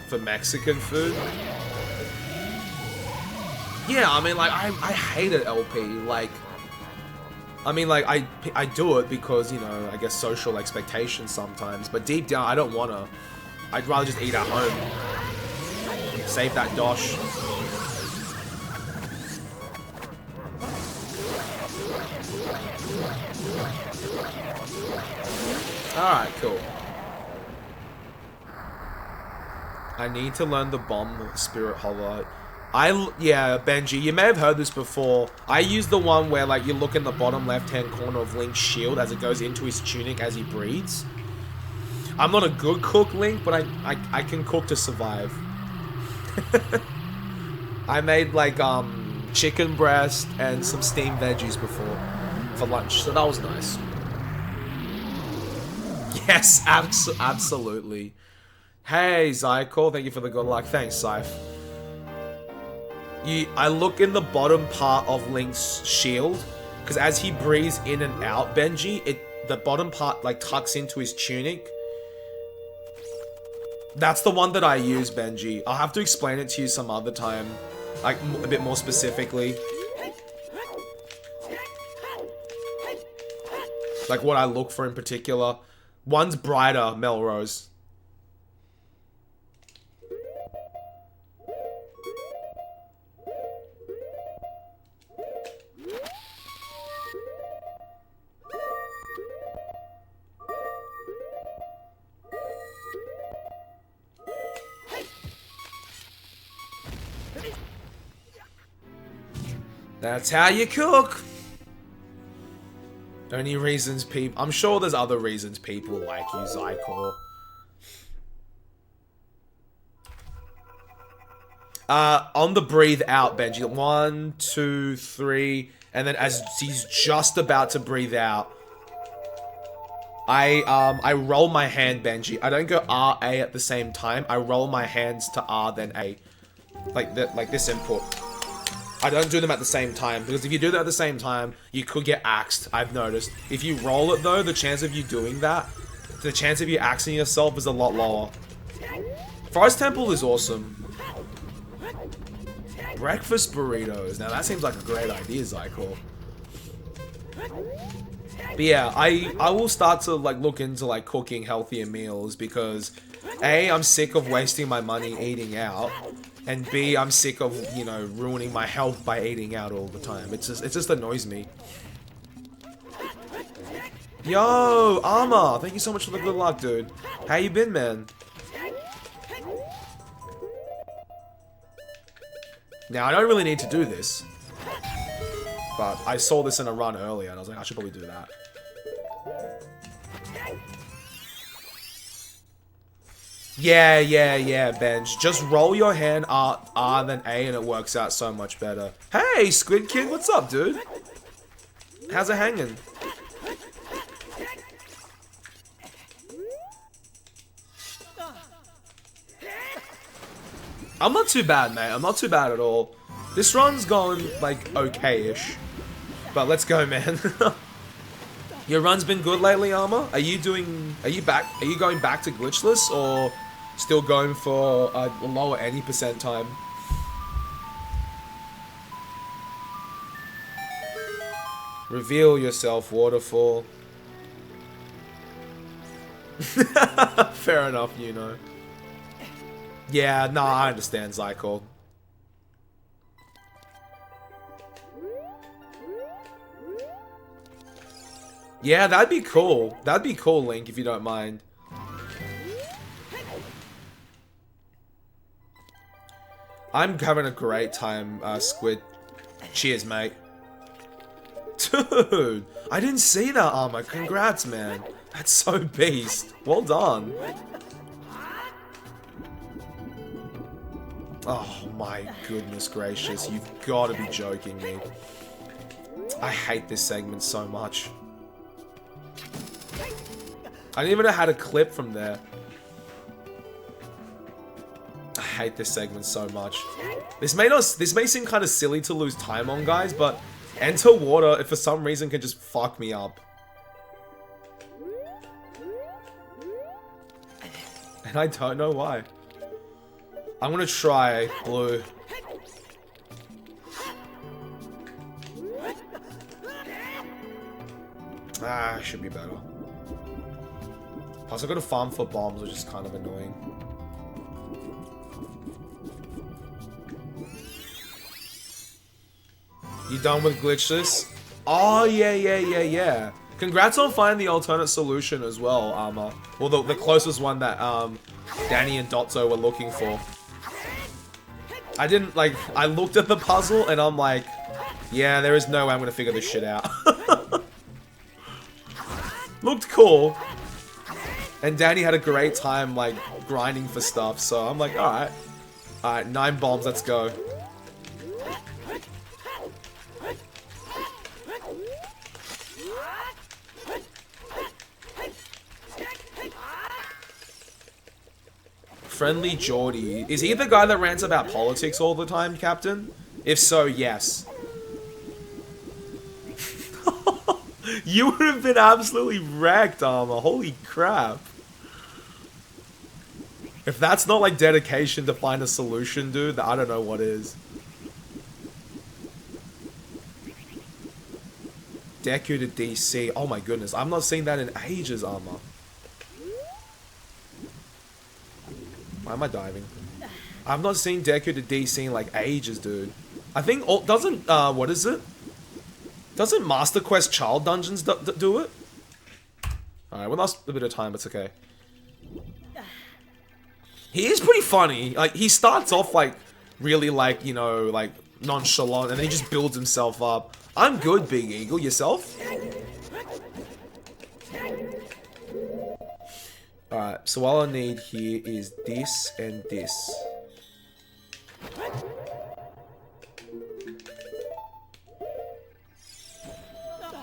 For Mexican food? Yeah, I mean, like, I hate it, LP. Like, I mean, like, I do it because, you know, I guess social expectations sometimes. But deep down, I don't wanna. I'd rather just eat at home. Save that dosh. Alright, cool. I need to learn the bomb spirit hollow. Yeah, Benji, you may have heard this before. I use the one where, like, you look in the bottom left-hand corner of Link's shield as it goes into his tunic as he breathes. I'm not a good cook, Link, but I can cook to survive. I made, like, chicken breast and some steamed veggies before for lunch, so that was nice. Yes, absolutely. Hey, Zycor, thank you for the good luck. Thanks, Scythe. I look in the bottom part of Link's shield, because as he breathes in and out, Benji, the bottom part, like, tucks into his tunic. That's the one that I use, Benji. I'll have to explain it to you some other time, like, a bit more specifically. Like, what I look for in particular. One's brighter, Melrose. That's how you cook. Only reasons people... I'm sure there's other reasons people like you, Zycor. On the breathe out, Benji. 1, 2, 3. And then as he's just about to breathe out, I roll my hand, Benji. I don't go R, A at the same time. I roll my hands to R, then A. like this input. I don't do them at the same time, because if you do that at the same time, you could get axed, I've noticed. If you roll it though, the chance of you doing that, the chance of you axing yourself is a lot lower. Forest Temple is awesome. Breakfast burritos. Now that seems like a great idea, Zykel. But yeah, I will start to like look into like cooking healthier meals, because A, I'm sick of wasting my money eating out, and B, I'm sick of, you know, ruining my health by eating out all the time. It just annoys me. Yo, Armor, thank you so much for the good luck, dude. How you been, man? Now, I don't really need to do this, but I saw this in a run earlier, and I was like, I should probably do that. Yeah, Bench. Just roll your hand R then A, and it works out so much better. Hey, Squid Kid, what's up, dude? How's it hanging? I'm not too bad, mate. I'm not too bad at all. This run's going, like, okay-ish. But let's go, man. Your run's been good lately, Armor? Are you going back to glitchless, or still going for a lower any % time? Reveal yourself, waterfall. Fair enough, you know. Yeah, nah, I understand, Zykel. Yeah, that'd be cool. That'd be cool, Link, if you don't mind. I'm having a great time, Squid. Cheers, mate. Dude, I didn't see that, Armor. Congrats, man. That's so beast. Well done. Oh my goodness gracious, you've got to be joking me. I hate this segment so much. I didn't even know how to clip from there. I hate this segment so much. This may seem kind of silly to lose time on, guys, but Enter Water, if for some reason, can just fuck me up. And I don't know why. I'm gonna try blue. Ah, should be better. Plus, I gotta farm for bombs, which is kind of annoying. You done with glitchless? Oh, yeah. Congrats on finding the alternate solution as well, Armor. Well, the closest one that Danny and Dotso were looking for. I didn't, like, I looked at the puzzle and I'm like, yeah, there is no way I'm gonna figure this shit out. Looked cool. And Danny had a great time, like, grinding for stuff, so I'm like, alright. Alright, 9 bombs, let's go. Friendly Geordie. Is he the guy that rants about politics all the time, Captain? If so, yes. You would have been absolutely wrecked, Armor. Holy crap. If that's not like dedication to find a solution, dude, I don't know what is. Deku to DC. Oh my goodness. I'm not seeing that in ages, Armor. Why am I diving? I've not seen Deku to DC in like ages, dude. I think, doesn't, what is it? Doesn't Master Quest Child Dungeons do it? Alright, we lost a bit of time, it's okay. He is pretty funny. Like, he starts off like, really like, you know, like, nonchalant, and then he just builds himself up. I'm good, Big Eagle. Yourself? Alright, so all I need here is this and this.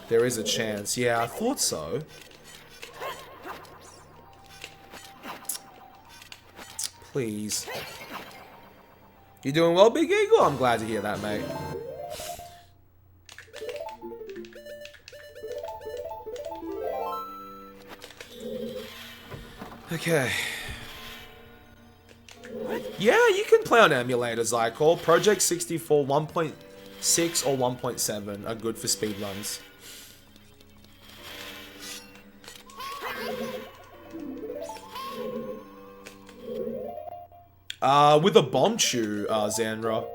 There is a chance. Yeah, I thought so. Please. You doing well, Big Eagle? I'm glad to hear that, mate. Okay. Yeah, you can play on emulators, I call. Project 64 1.6 or 1.7 are good for speedruns. With a bomb chew, Xandra.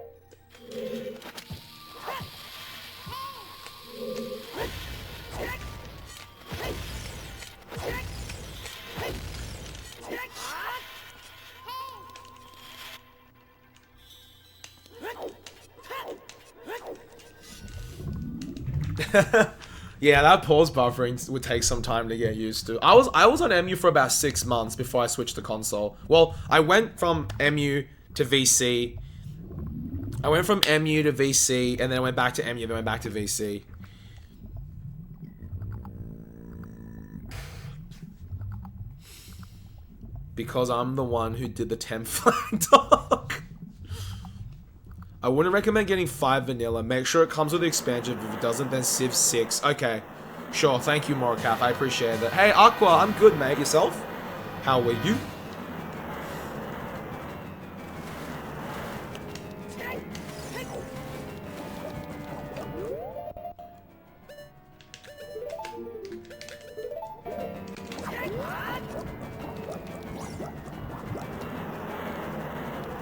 Yeah, that pause buffering would take some time to get used to. I was on MU for about 6 months before I switched to console. Well, I went from MU to VC. I went from MU to VC, and then I went back to MU, then went back to VC. Because I'm the one who did the 10 flag dog. I wouldn't recommend getting 5 vanilla. Make sure it comes with the expansion. If it doesn't, then Civ 6. Okay. Sure. Thank you, Moricaf. I appreciate that. Hey, Aqua. I'm good, mate. Yourself? How are you?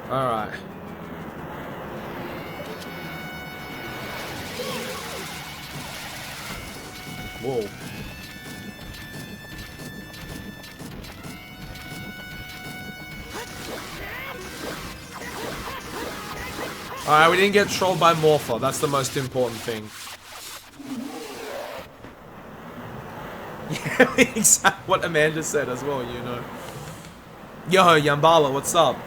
Alright. Whoa. Alright, we didn't get trolled by Morpha. That's the most important thing. Yeah, exactly what Amanda said as well, you know. Yo, Yambala, what's up?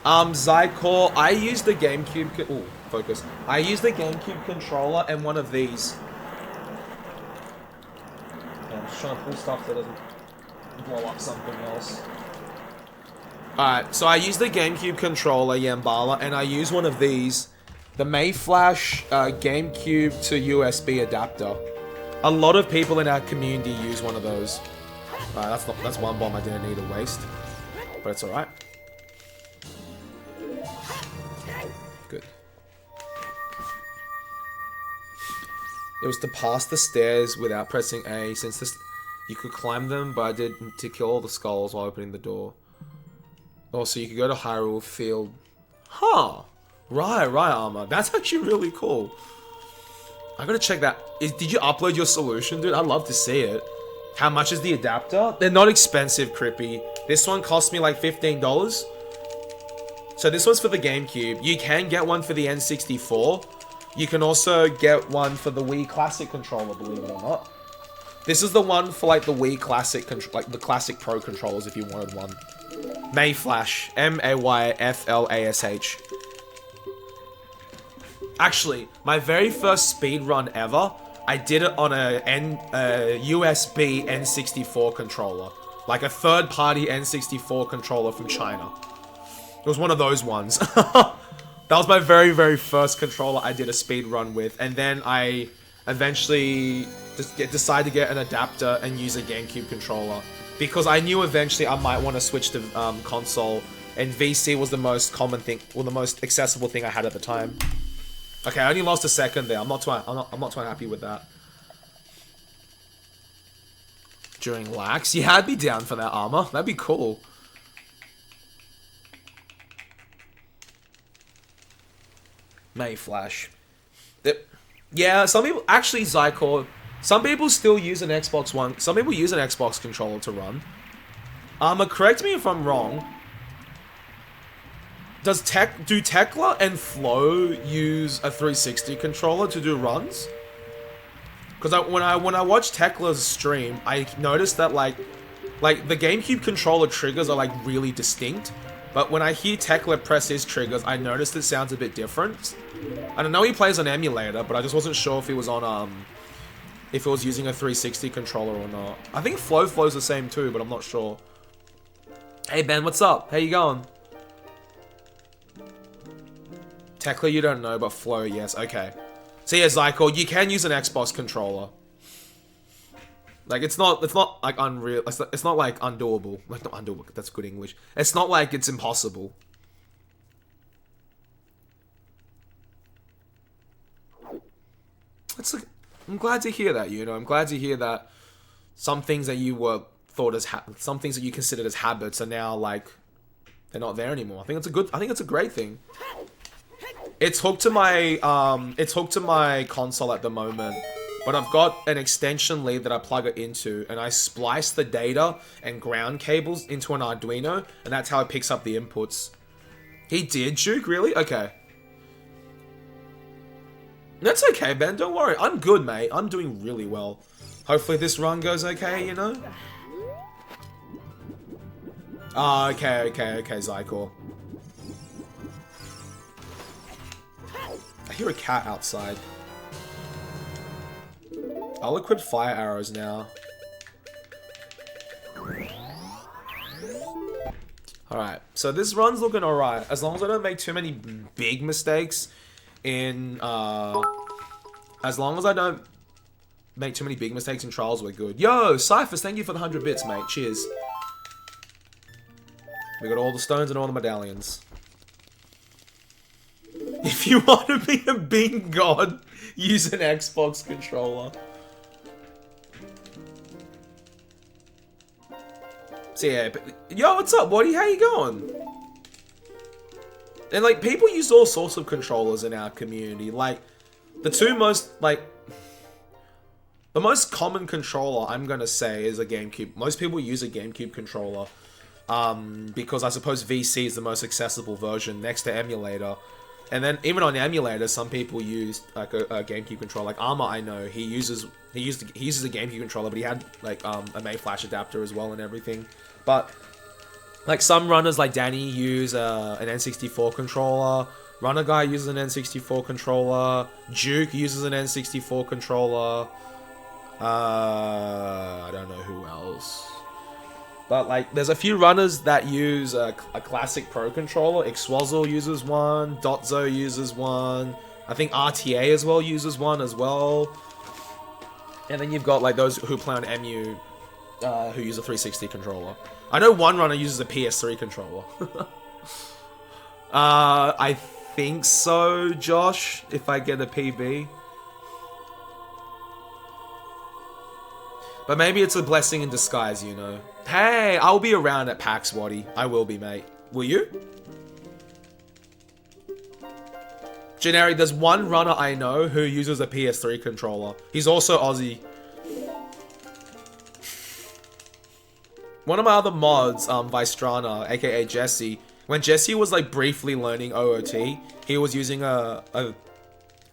Zycor, I use the GameCube... Ooh, focus. I use the GameCube controller and one of these. I'm just trying to pull stuff that doesn't blow up something else. Alright, so I use the GameCube controller, Yambala, and I use one of these. The Mayflash GameCube to USB adapter. A lot of people in our community use one of those. Alright, that's one bomb I didn't need to waste. But it's alright. Good. It was to pass the stairs without pressing A, since you could climb them, but I did to kill all the skulls while opening the door. Also, you could go to Hyrule Field. Huh. Right, Armor. That's actually really cool. I gotta check that. Did you upload your solution, dude? I'd love to see it. How much is the adapter? They're not expensive, Crippy. This one cost me like $15. So this one's for the GameCube. You can get one for the N64. You can also get one for the Wii Classic controller, believe it or not. This is the one for like the Wii Classic, like the Classic Pro controllers if you wanted one. Mayflash. M-A-Y-F-L-A-S-H. Actually, my very first speedrun ever, I did it on a USB N64 controller. Like a third-party N64 controller from China. It was one of those ones. That was my very, very first controller I did a speedrun with. And then I eventually just decided to get an adapter and use a GameCube controller. Because I knew eventually I might want to switch to console. And VC was the most common thing, or the most accessible thing I had at the time. Okay, I only lost a second there. I'm not too happy with that. During lax? Yeah, I'd be down for that, Armor. That'd be cool. Mayflash. Yeah, some people... Actually, Zycor... Some people still use an Xbox One... Some people use an Xbox controller to run. Correct me if I'm wrong. Do Tekla and Flo use a 360 controller to do runs? Because when I watch Tekla's stream, I noticed that like the GameCube controller triggers are like really distinct, but when I hear Tekla press his triggers, I noticed it sounds a bit different. I don't know, he plays on emulator, but I just wasn't sure if he was on if it was using a 360 controller or not. I think Flo's the same too, but I'm not sure. Hey Ben, what's up? How you going? Technically, you don't know, but Flow, yes. Okay. So yeah, Zyko, you can use an Xbox controller. Like, it's not like unreal. It's not like undoable. Like, not undoable. That's good English. It's not like it's impossible. It's like, I'm glad to hear that. You know, I'm glad to hear that some things that you were thought as some things that you considered as habits are now like they're not there anymore. I think it's a great thing. It's hooked to my console at the moment. But I've got an extension lead that I plug it into, and I splice the data and ground cables into an Arduino, and that's how it picks up the inputs. He did, Duke? Really? Okay. That's okay, Ben. Don't worry. I'm good, mate. I'm doing really well. Hopefully this run goes okay, you know? Ah, okay, Zycor. I hear a cat outside. I'll equip fire arrows now. Alright, so this run's looking alright. As long as I don't make too many big mistakes in, as long as I don't make too many big mistakes in trials, we're good. Yo, Cyphers, thank you for the 100 bits, mate. Cheers. We got all the stones and all the medallions. If you want to be a big god, use an Xbox controller. So yeah, yo, what's up, Woody? How you going? And like, people use all sorts of controllers in our community. Like, the most common controller I'm gonna say is a GameCube. Most people use a GameCube controller, because I suppose VC is the most accessible version next to emulator. And then even on emulator, some people use like a GameCube controller. Like Arma, I know he uses a GameCube controller, but he had like a May Flash adapter as well and everything. But like some runners like Danny use an N64 controller. Runner Guy uses an N64 controller. Duke uses an N64 controller. I don't know who else. But like, there's a few runners that use a classic Pro controller. Ixwazzle uses one. Dotzo uses one. I think RTA as well uses one as well. And then you've got like those who play on MU, who use a 360 controller. I know one runner uses a PS3 controller. I think so, Josh, if I get a PB. But maybe it's a blessing in disguise, you know. Hey, I'll be around at PAX, Waddy. I will be, mate. Will you? Generic, there's one runner I know who uses a PS3 controller. He's also Aussie. One of my other mods, Vystrana, aka Jesse, when Jesse was like briefly learning OOT, he was using a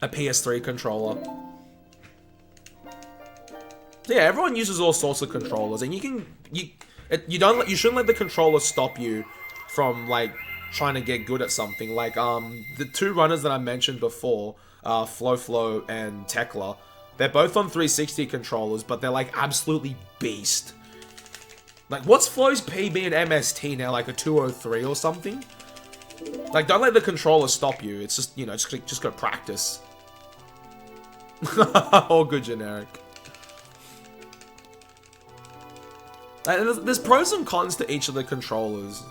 PS3 controller. Yeah, everyone uses all sorts of controllers, and you shouldn't let the controller stop you from like trying to get good at something. Like the two runners that I mentioned before, Flo and Tekla, they're both on 360 controllers, but they're like absolutely beast. Like, what's Flo's PB in MST now? Like a 203 or something? Like, don't let the controller stop you. It's just, you know, just go practice. All good, Generic. There's pros and cons to each of the controllers.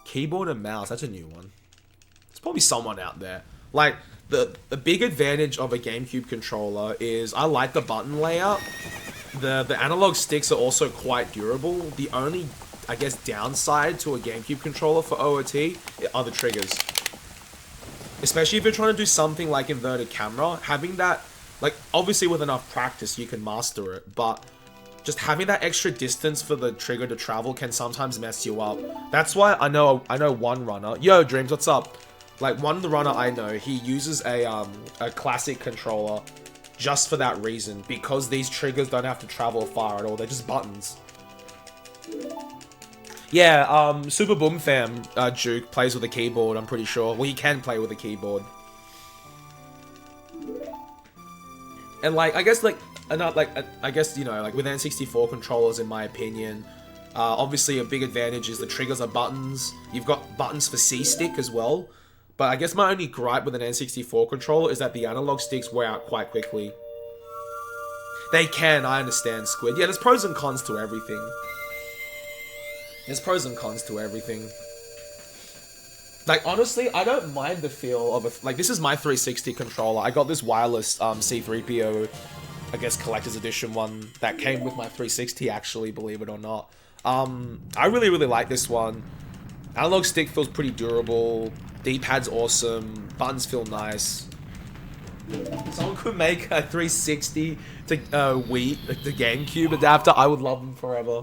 Keyboard and mouse, that's a new one. There's probably someone out there. Like, the big advantage of a GameCube controller is I like the button layout. The analog sticks are also quite durable. The only, I guess, downside to a GameCube controller for OOT are the triggers. Especially if you're trying to do something like inverted camera, having that, like, obviously with enough practice you can master it, but just having that extra distance for the trigger to travel can sometimes mess you up. That's why I know one runner. Yo, Dreams, what's up? Like, one runner I know, he uses a classic controller just for that reason, because these triggers don't have to travel far at all. They're just buttons. Yeah, Super Boom Fam, Duke plays with a keyboard, I'm pretty sure. Well, he can play with a keyboard. And like, I guess like, I guess, you know, like with N64 controllers, in my opinion, obviously a big advantage is the triggers are buttons. You've got buttons for C-Stick as well. But I guess my only gripe with an N64 controller is that the analog sticks wear out quite quickly. They can, I understand, Squid. Yeah, there's pros and cons to everything. There's pros and cons to everything. Like, honestly, I don't mind the feel of a... Like, this is my 360 controller. I got this wireless C3PO, I guess, collector's edition one that came with my 360, actually, believe it or not. I really, really like this one. Analog stick feels pretty durable. D-pad's awesome. Buttons feel nice. Someone could make a 360 to Wii, the GameCube adapter. I would love them forever.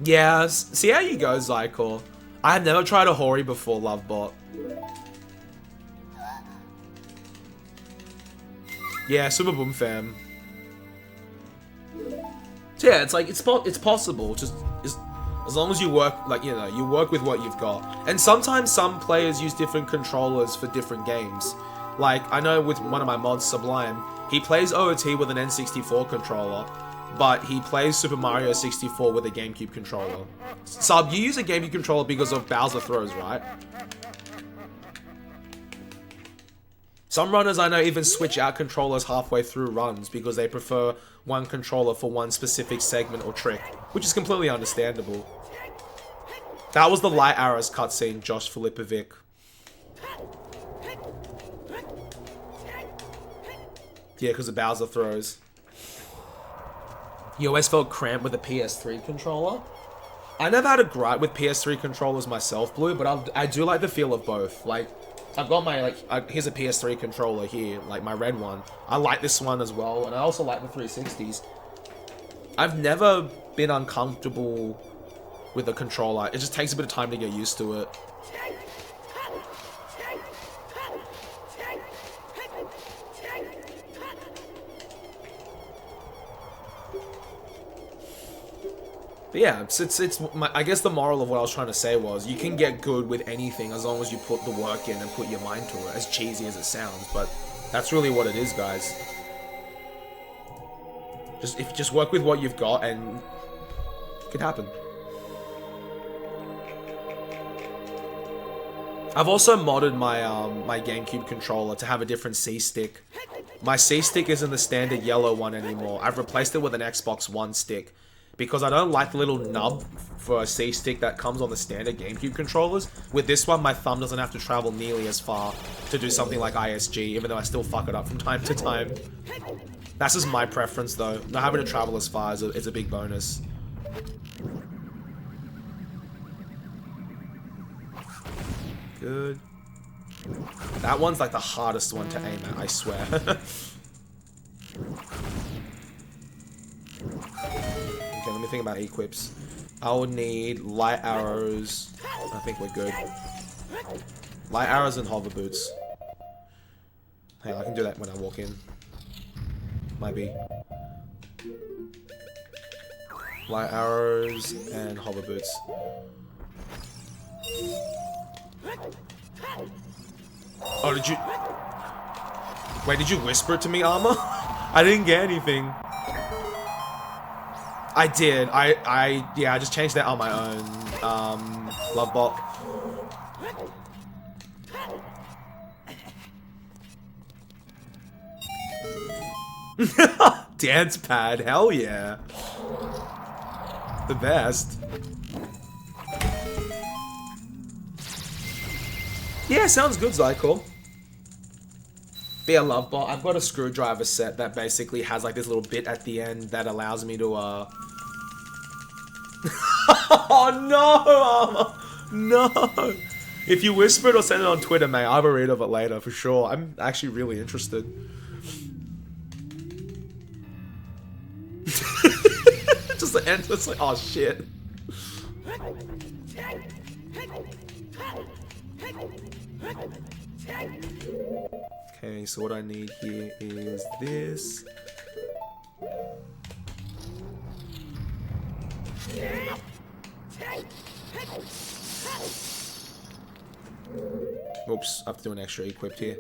Yeah, see how you go, Zycor. I have never tried a Hori before, Lovebot. Yeah, Super Boom Fam. So yeah, it's like, it's possible. Just as long as you work, like, you know, you work with what you've got. And sometimes some players use different controllers for different games. Like, I know with one of my mods, Sublime, he plays OOT with an N64 controller, but he plays Super Mario 64 with a GameCube controller. Sub, you use a GameCube controller because of Bowser throws, right? Some runners I know even switch out controllers halfway through runs because they prefer one controller for one specific segment or trick, which is completely understandable. That was the Light Arrows cutscene, Josh Filipovic. Yeah, because of Bowser throws. You always felt cramped with a PS3 controller? I never had a gripe with PS3 controllers myself, Blue, but I do like the feel of both. Like, I've got my, like, here's a PS3 controller here, like my red one. I like this one as well, and I also like the 360s. I've never been uncomfortable with a controller. It just takes a bit of time to get used to it. But yeah, I guess the moral of what I was trying to say was, you can get good with anything as long as you put the work in and put your mind to it, as cheesy as it sounds, but that's really what it is, guys. Just work with what you've got and it can happen. I've also modded my my GameCube controller to have a different C-stick. My C-stick isn't the standard yellow one anymore. I've replaced it with an Xbox One stick, because I don't like the little nub for a C-stick that comes on the standard GameCube controllers. With this one, my thumb doesn't have to travel nearly as far to do something like ISG, even though I still fuck it up from time to time. That's just my preference, though. Not having to travel as far is a big bonus. Good. That one's like the hardest one to aim at, I swear. Okay, let me think about equips. I would need light arrows. I think we're good. Light arrows and hover boots. Hey, I can do that when I walk in. Might be. Light arrows and hover boots. Oh, did you... Wait, did you whisper it to me, Armor? I didn't get anything. I did. Yeah, I just changed that on my own. Lovebot. Dance pad, hell yeah. The best. Yeah, sounds good, Zycor. But yeah, Lovebot, I've got a screwdriver set that basically has like this little bit at the end that allows me to, Oh no! No! If you whisper it or send it on Twitter, mate, I'll have a read of it later for sure. I'm actually really interested. Just the end, it's like, oh shit. Okay, so what I need here is this. Oops, I have to do an extra equipped here.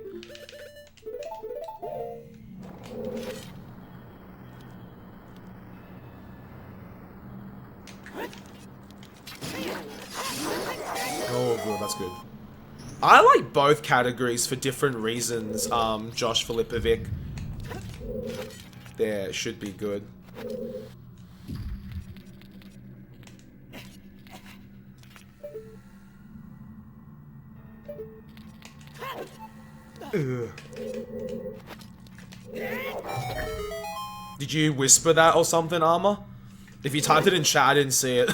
Oh, good. That's good. I like both categories for different reasons, Josh Filipovic. There, should be good. Ugh. Did you whisper that or something, Armor? If you typed it in chat, I didn't see it.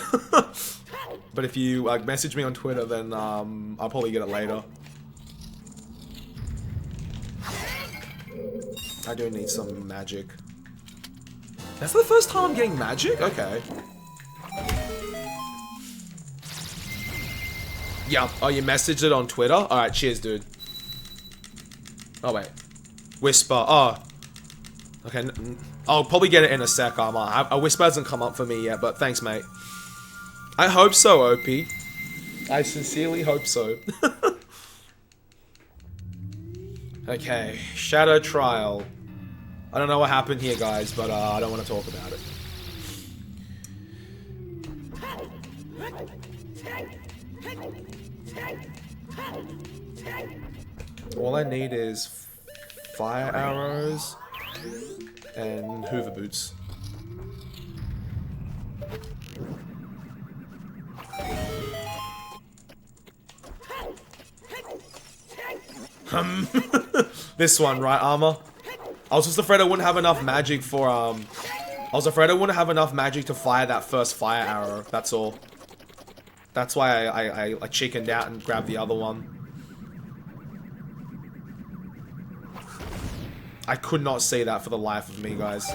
But if you like message me on Twitter, then I'll probably get it later. I do need some magic. That's the first time I'm getting magic? Okay. Yeah. Oh, you messaged it on Twitter? Alright, cheers, dude. Oh, wait. Whisper. Oh. Okay. I'll probably get it in a sec, Armor. A whisper hasn't come up for me yet, but thanks, mate. I hope so, OP. I sincerely hope so. Okay. Shadow Trial. I don't know what happened here, guys, but I don't want to talk about it. All I need is fire arrows and Hoover boots. This one, right, Armor? I was just afraid I wouldn't have enough magic for, I was afraid I wouldn't have enough magic to fire that first fire arrow, that's all. That's why I chickened out and grabbed the other one. I could not see that for the life of me, guys.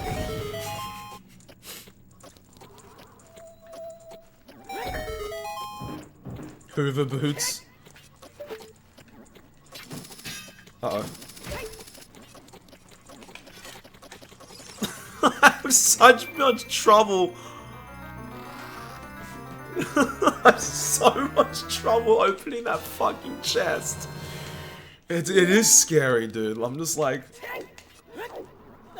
Hoover boots. Uh-oh. I have such much trouble. I have so much trouble opening that fucking chest. It is scary, dude. I'm just like...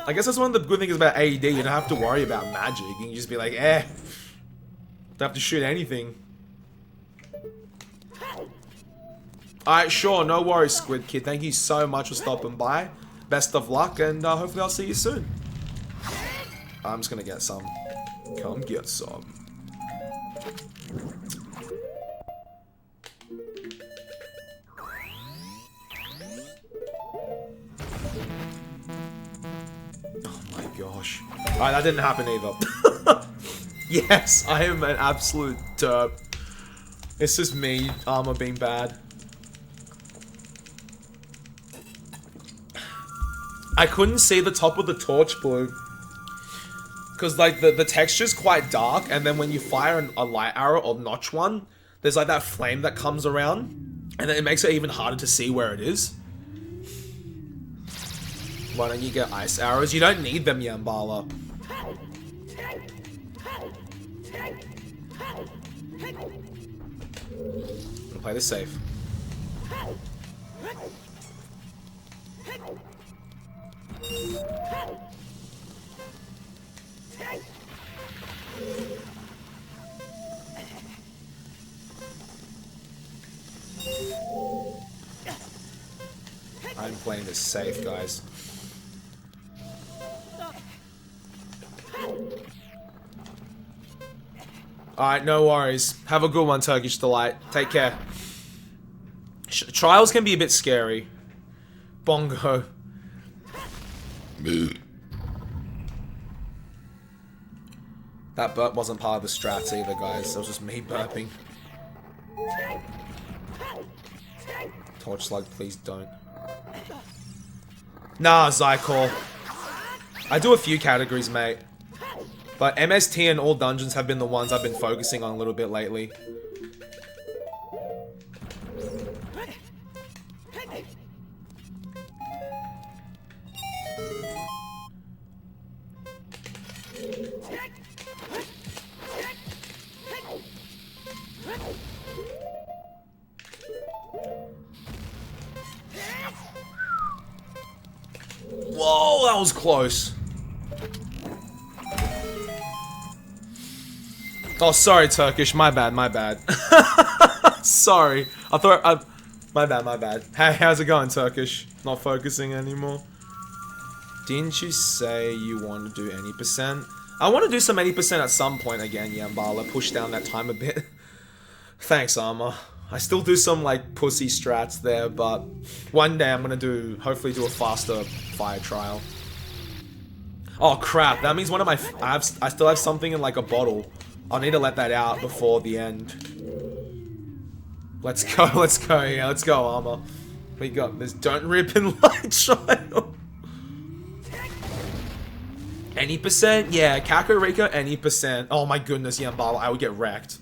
I guess that's one of the good things about AED. You don't have to worry about magic. You can just be like, eh. Don't have to shoot anything. Alright, sure. No worries, Squid Kid. Thank you so much for stopping by. Best of luck, and hopefully I'll see you soon. I'm just gonna get some. Come get some. Oh my gosh. Alright, that didn't happen either. Yes, I am an absolute derp. It's just me, Armor being bad. I couldn't see the top of the torch blue. Because, like, the texture's quite dark, and then when you fire a light arrow or notch one, there's, like, that flame that comes around, and then it makes it even harder to see where it is. Why don't you get ice arrows? You don't need them, Yambala. I'm gonna play this safe. I'm playing this safe, guys. Alright, no worries. Have a good one, Turkish Delight. Take care. Trials can be a bit scary. Bongo. That burp wasn't part of the strats either, guys. It was just me burping. Torch slug, please don't. Nah, Zykor. I do a few categories, mate. But MST and all dungeons have been the ones I've been focusing on a little bit lately. Whoa, that was close. Oh, sorry, Turkish. My bad, my bad. Sorry. I thought... my bad, my bad. Hey, how's it going, Turkish? Not focusing anymore. Didn't you say you want to do any percent? I want to do some 80% at some point again, Yambala. Push down that time a bit. Thanks, Armor. I still do some, like, pussy strats there, but one day I'm gonna hopefully do a faster fire trial. Oh, crap. That means one of my... I still have something in, like, a bottle. I'll need to let that out before the end. Let's go, yeah, let's go, Armor. We got this. Don't rip in light trial. Any percent? Yeah, Kakariko, any percent. Oh my goodness, Yambala, I would get wrecked.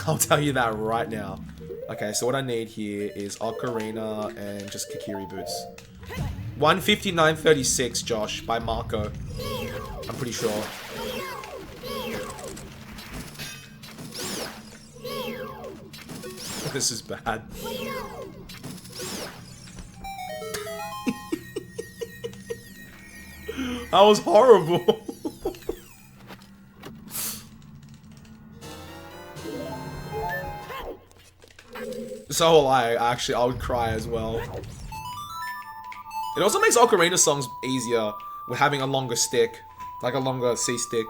I'll tell you that right now. Okay, so what I need here is Ocarina and just Kikiri boots. 159.36, Josh, by Marco. I'm pretty sure. This is bad. That was horrible. So will I. Actually, I would cry as well. It also makes Ocarina songs easier with having a longer stick. Like a longer C stick.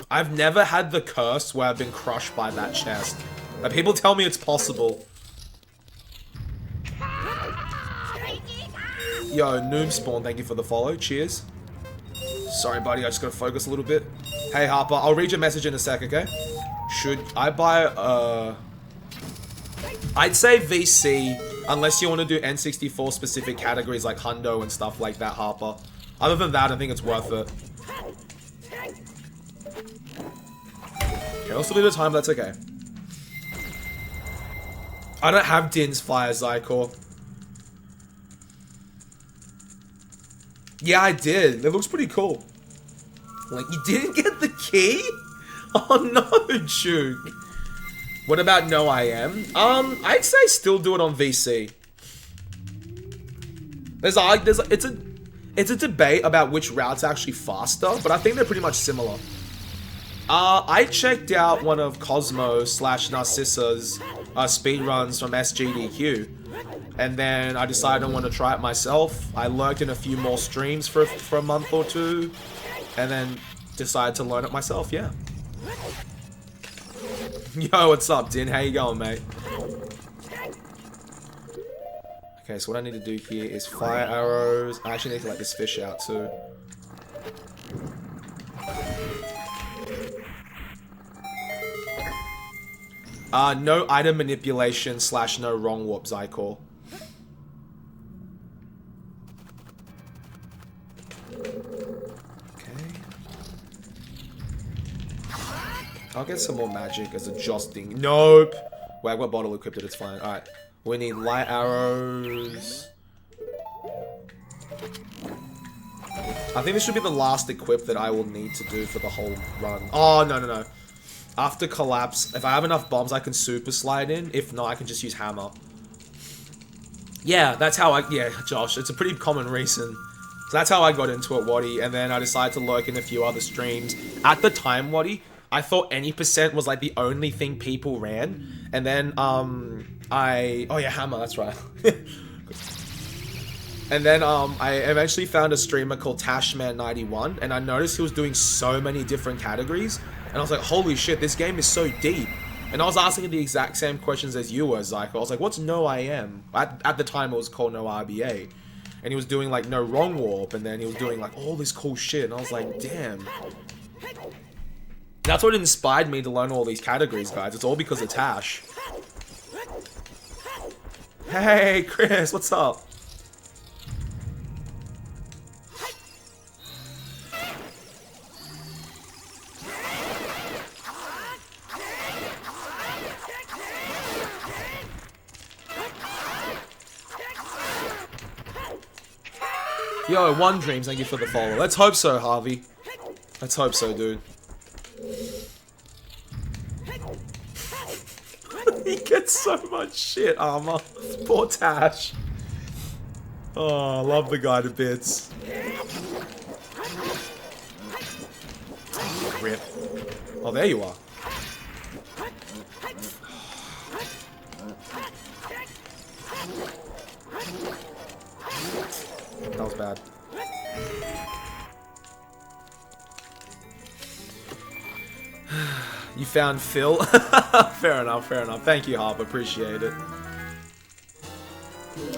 I've never had the curse where I've been crushed by that chest. But people tell me it's possible. Yo, Noob Spawn, thank you for the follow. Cheers. Sorry, buddy, I just gotta focus a little bit. Hey, Harper, I'll read your message in a sec, okay? Should I buy, I'd say VC, unless you want to do N64 specific categories like Hundo and stuff like that, Harper. Other than that, I think it's worth it. Okay, I'll still do the time, that's okay. I don't have Din's Fire, Zykor. Yeah, I did. It looks pretty cool. Like, you didn't get the key? Oh no, Juke. What about No I Am? I'd say still do it on VC. It's a debate about which route's actually faster, but I think they're pretty much similar. I checked out one of Cosmo / Narcissa's speedruns from SGDQ. And then I decided I want to try it myself. I lurked in a few more streams for a month or two. And then decided to learn it myself, yeah. Yo, what's up, Din? How you going, mate? Okay, so what I need to do here is fire arrows. I actually need to let this fish out too. No item manipulation / no wrong warp, Zykor. I'll get some more magic as a jousting. Nope. Wait, I've got bottle equipped. It's fine. Alright. We need light arrows. I think this should be the last equip that I will need to do for the whole run. Oh, no. After collapse, if I have enough bombs, I can super slide in. If not, I can just use hammer. Yeah, that's how yeah, Josh, it's a pretty common reason. So that's how I got into it, Waddy. And then I decided to lurk in a few other streams. At the time, Waddy, I thought any percent was like the only thing people ran. And then, oh yeah, hammer, that's right. And then, I eventually found a streamer called Tashman91, and I noticed he was doing so many different categories. And I was like, holy shit, this game is so deep. And I was asking the exact same questions as you were, Zyko. I was like, what's No I Am? At the time, it was called No RBA. And he was doing, like, No Wrong Warp, and then he was doing, like, all this cool shit. And I was like, damn. That's what inspired me to learn all these categories, guys. It's all because of Tash. Hey, Chris, what's up? Yo, One Dreams, thank you for the follow. Let's hope so, Harvey. Let's hope so, dude. He gets so much shit, Armor. Poor Tash. Oh, I love the guy to bits. Rip. Oh, there you are. That was bad. You found Phil? Fair enough, fair enough. Thank you, Harp. Appreciate it.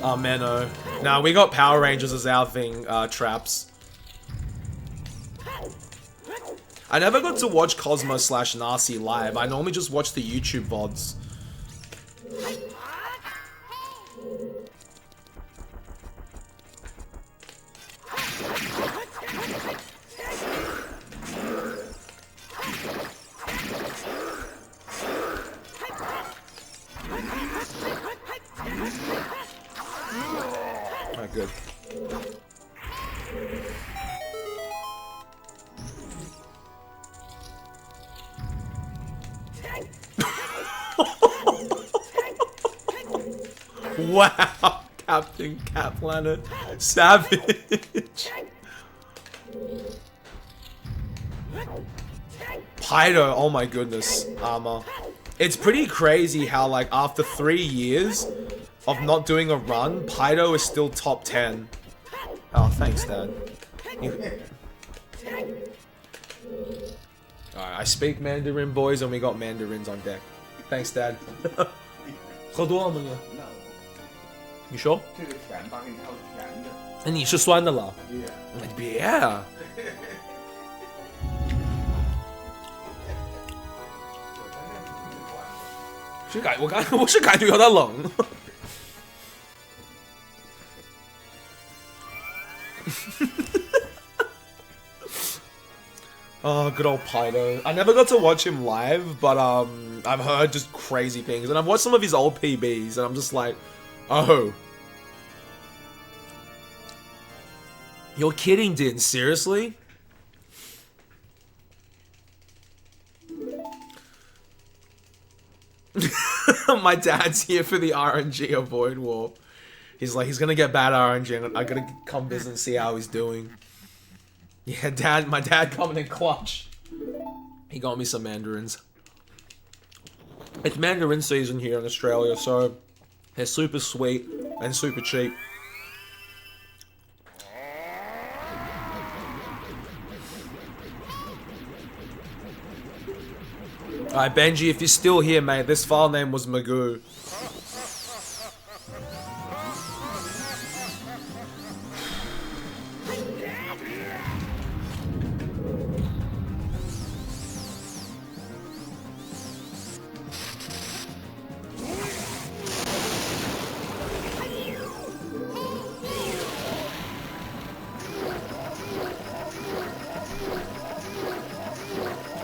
Oh, Menno. Nah, we got Power Rangers as our thing, traps. I never got to watch Cosmo/Narcy live. I normally just watch the YouTube VODs. Alright, good. Wow, Captain Cat Planet. Savage. Pydo, oh my goodness, Armor. It's pretty crazy how, like, after 3 years of not doing a run, Pydo is still top 10. Oh, thanks, Dad. Alright, I speak Mandarin, boys, and we got Mandarins on deck. Thanks, Dad. You sure? 你是酸的了？别啊！我是感觉有点冷。Oh, good old Pydo. I never got to watch him live, but I've heard just crazy things, and I've watched some of his old PBs, and I'm just like, oh. You're kidding, Din? Seriously? My dad's here for the RNG of Void Warp. He's like, he's gonna get bad RNG, and I gotta come visit and see how he's doing. Yeah, my dad coming in clutch. He got me some mandarins. It's mandarin season here in Australia, so they're super sweet and super cheap. Alright, Benji, if you're still here, mate, this file name was Magoo.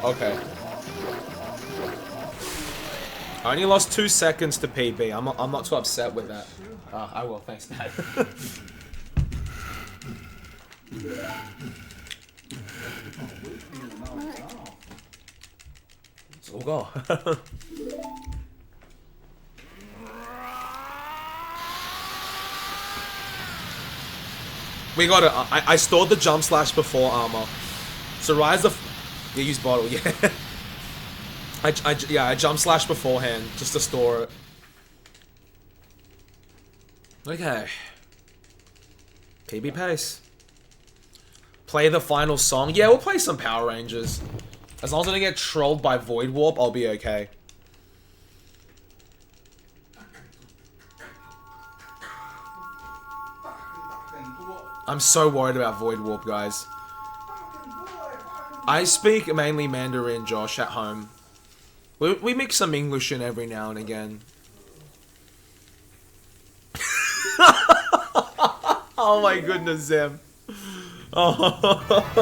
Okay. I only lost 2 seconds to PB. I'm not too upset with that. I will, thanks, Dad. So we'll go. We got it. I stored the jump slash before armor. So rise the. Yeah, use bottle. Yeah. I jump slash beforehand just to store it. Okay. PB pace. Play the final song. Yeah, we'll play some Power Rangers. As long as I don't get trolled by Void Warp, I'll be okay. I'm so worried about Void Warp, guys. I speak mainly Mandarin, Josh, at home. We mix some English in every now and again. Oh my goodness, Zem. Oh.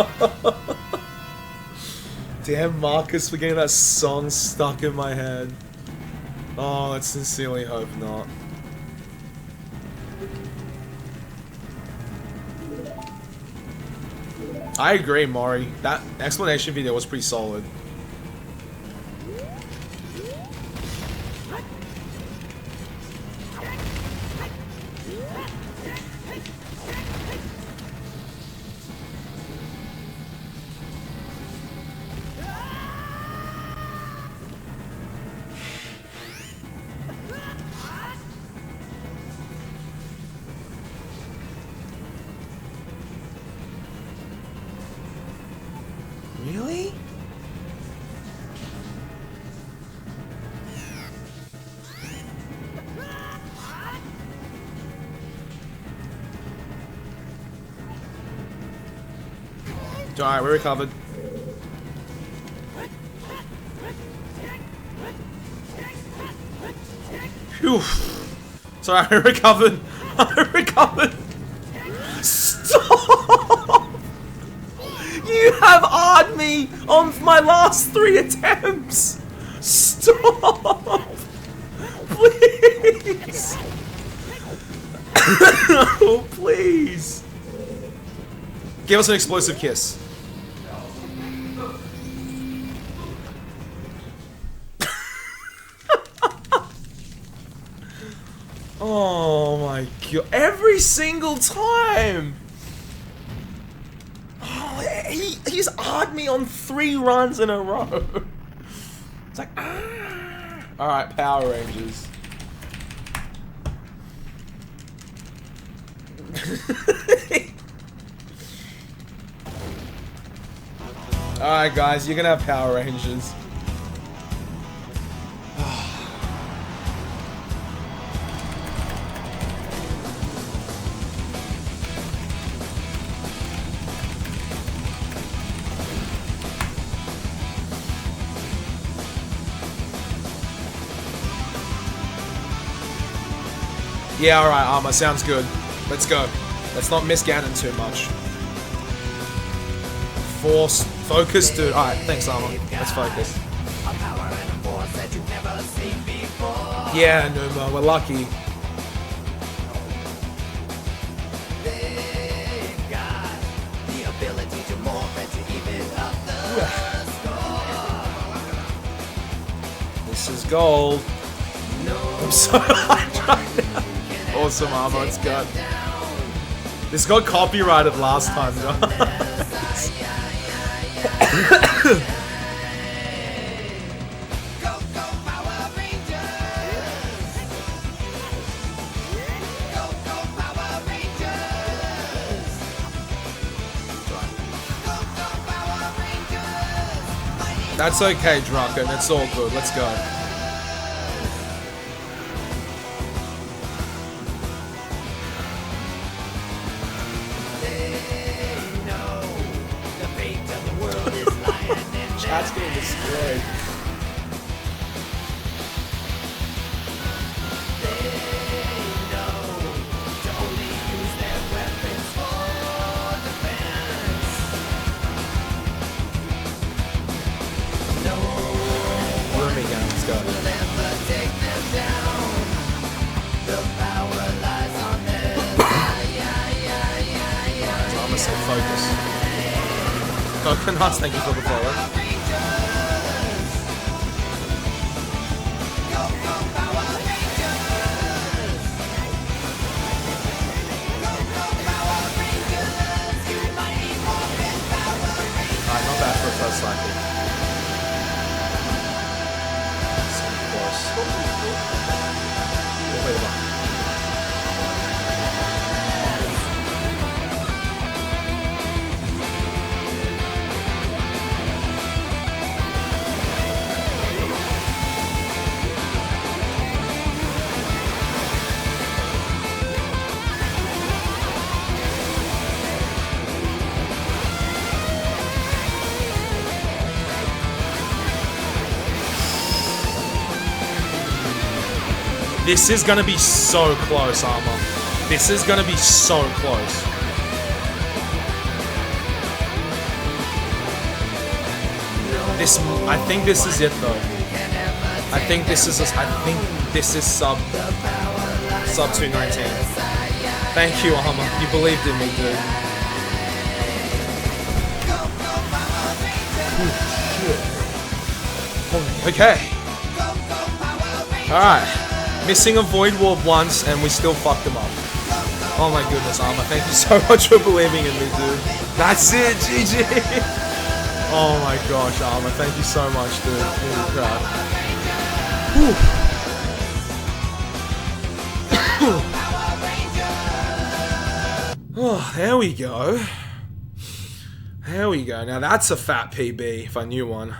Damn, Marcus, for getting that song stuck in my head. Oh, let's sincerely hope not. I agree, Maury. That explanation video was pretty solid. Really? Alright, we recovered. Phew. Sorry, I recovered. I recovered. Stop! You have R'd me on my last 3 attempts! Stop! Please! Oh, please! Give us an explosive kiss. Oh my god. Every single time! Oh, he's R'd me on 3 runs in a row. It's like, ah. Alright, Power Rangers. Alright guys, you're gonna have Power Rangers. Yeah, alright, Armor, sounds good. Let's go. Let's not miss Ganon too much. Force, focus, dude. Alright, thanks, Armor. Let's focus. Yeah, Numa, we're lucky. This is gold. I'm so hyped right now. Awesome, Armor, let's go. This got copyrighted last time, guys. That's okay, Draken. It's all good. Let's go. Chat's getting destroyed. Let's go. I'm gonna say focus. Coconuts, thank you for the follow. Alright, not bad for a first cycle. This is gonna be so close, Armor. This is gonna be so close. I think this is it though. I think this is sub 219. Thank you, Armor. You believed in me, dude. Okay. Alright. Missing a Void Warp once, and we still fucked him up. Oh my goodness, Armor. Thank you so much for believing in me, dude. That's it, GG! Oh my gosh, Armor. Thank you so much, dude. Holy crap. Oh, there we go. There we go. Now that's a fat PB, if I knew one.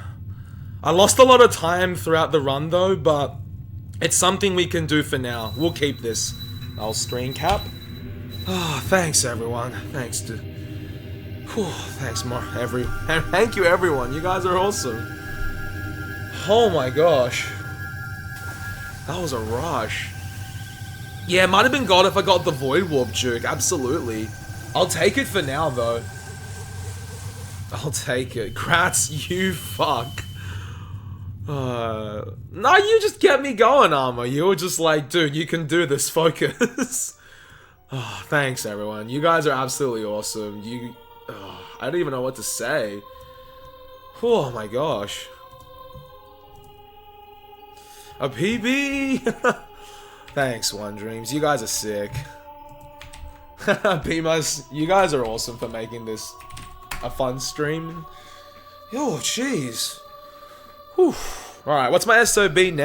I lost a lot of time throughout the run though, but it's something we can do for now. We'll keep this. I'll screen cap. Oh, thanks everyone. Thanks to... Whew, thanks thank you everyone. You guys are awesome. Oh my gosh. That was a rush. Yeah, it might have been God if I got the Void Warp juke. Absolutely. I'll take it for now though. I'll take it. Kratz, you fuck. No, you just get me going, Armor. You were just like, dude, you can do this, focus. Oh, thanks, everyone. You guys are absolutely awesome. I don't even know what to say. Oh my gosh. A PB! Thanks, One Dreams. You guys are sick. Beamers, you guys are awesome for making this a fun stream. Yo, jeez. Alright, what's my SOB now?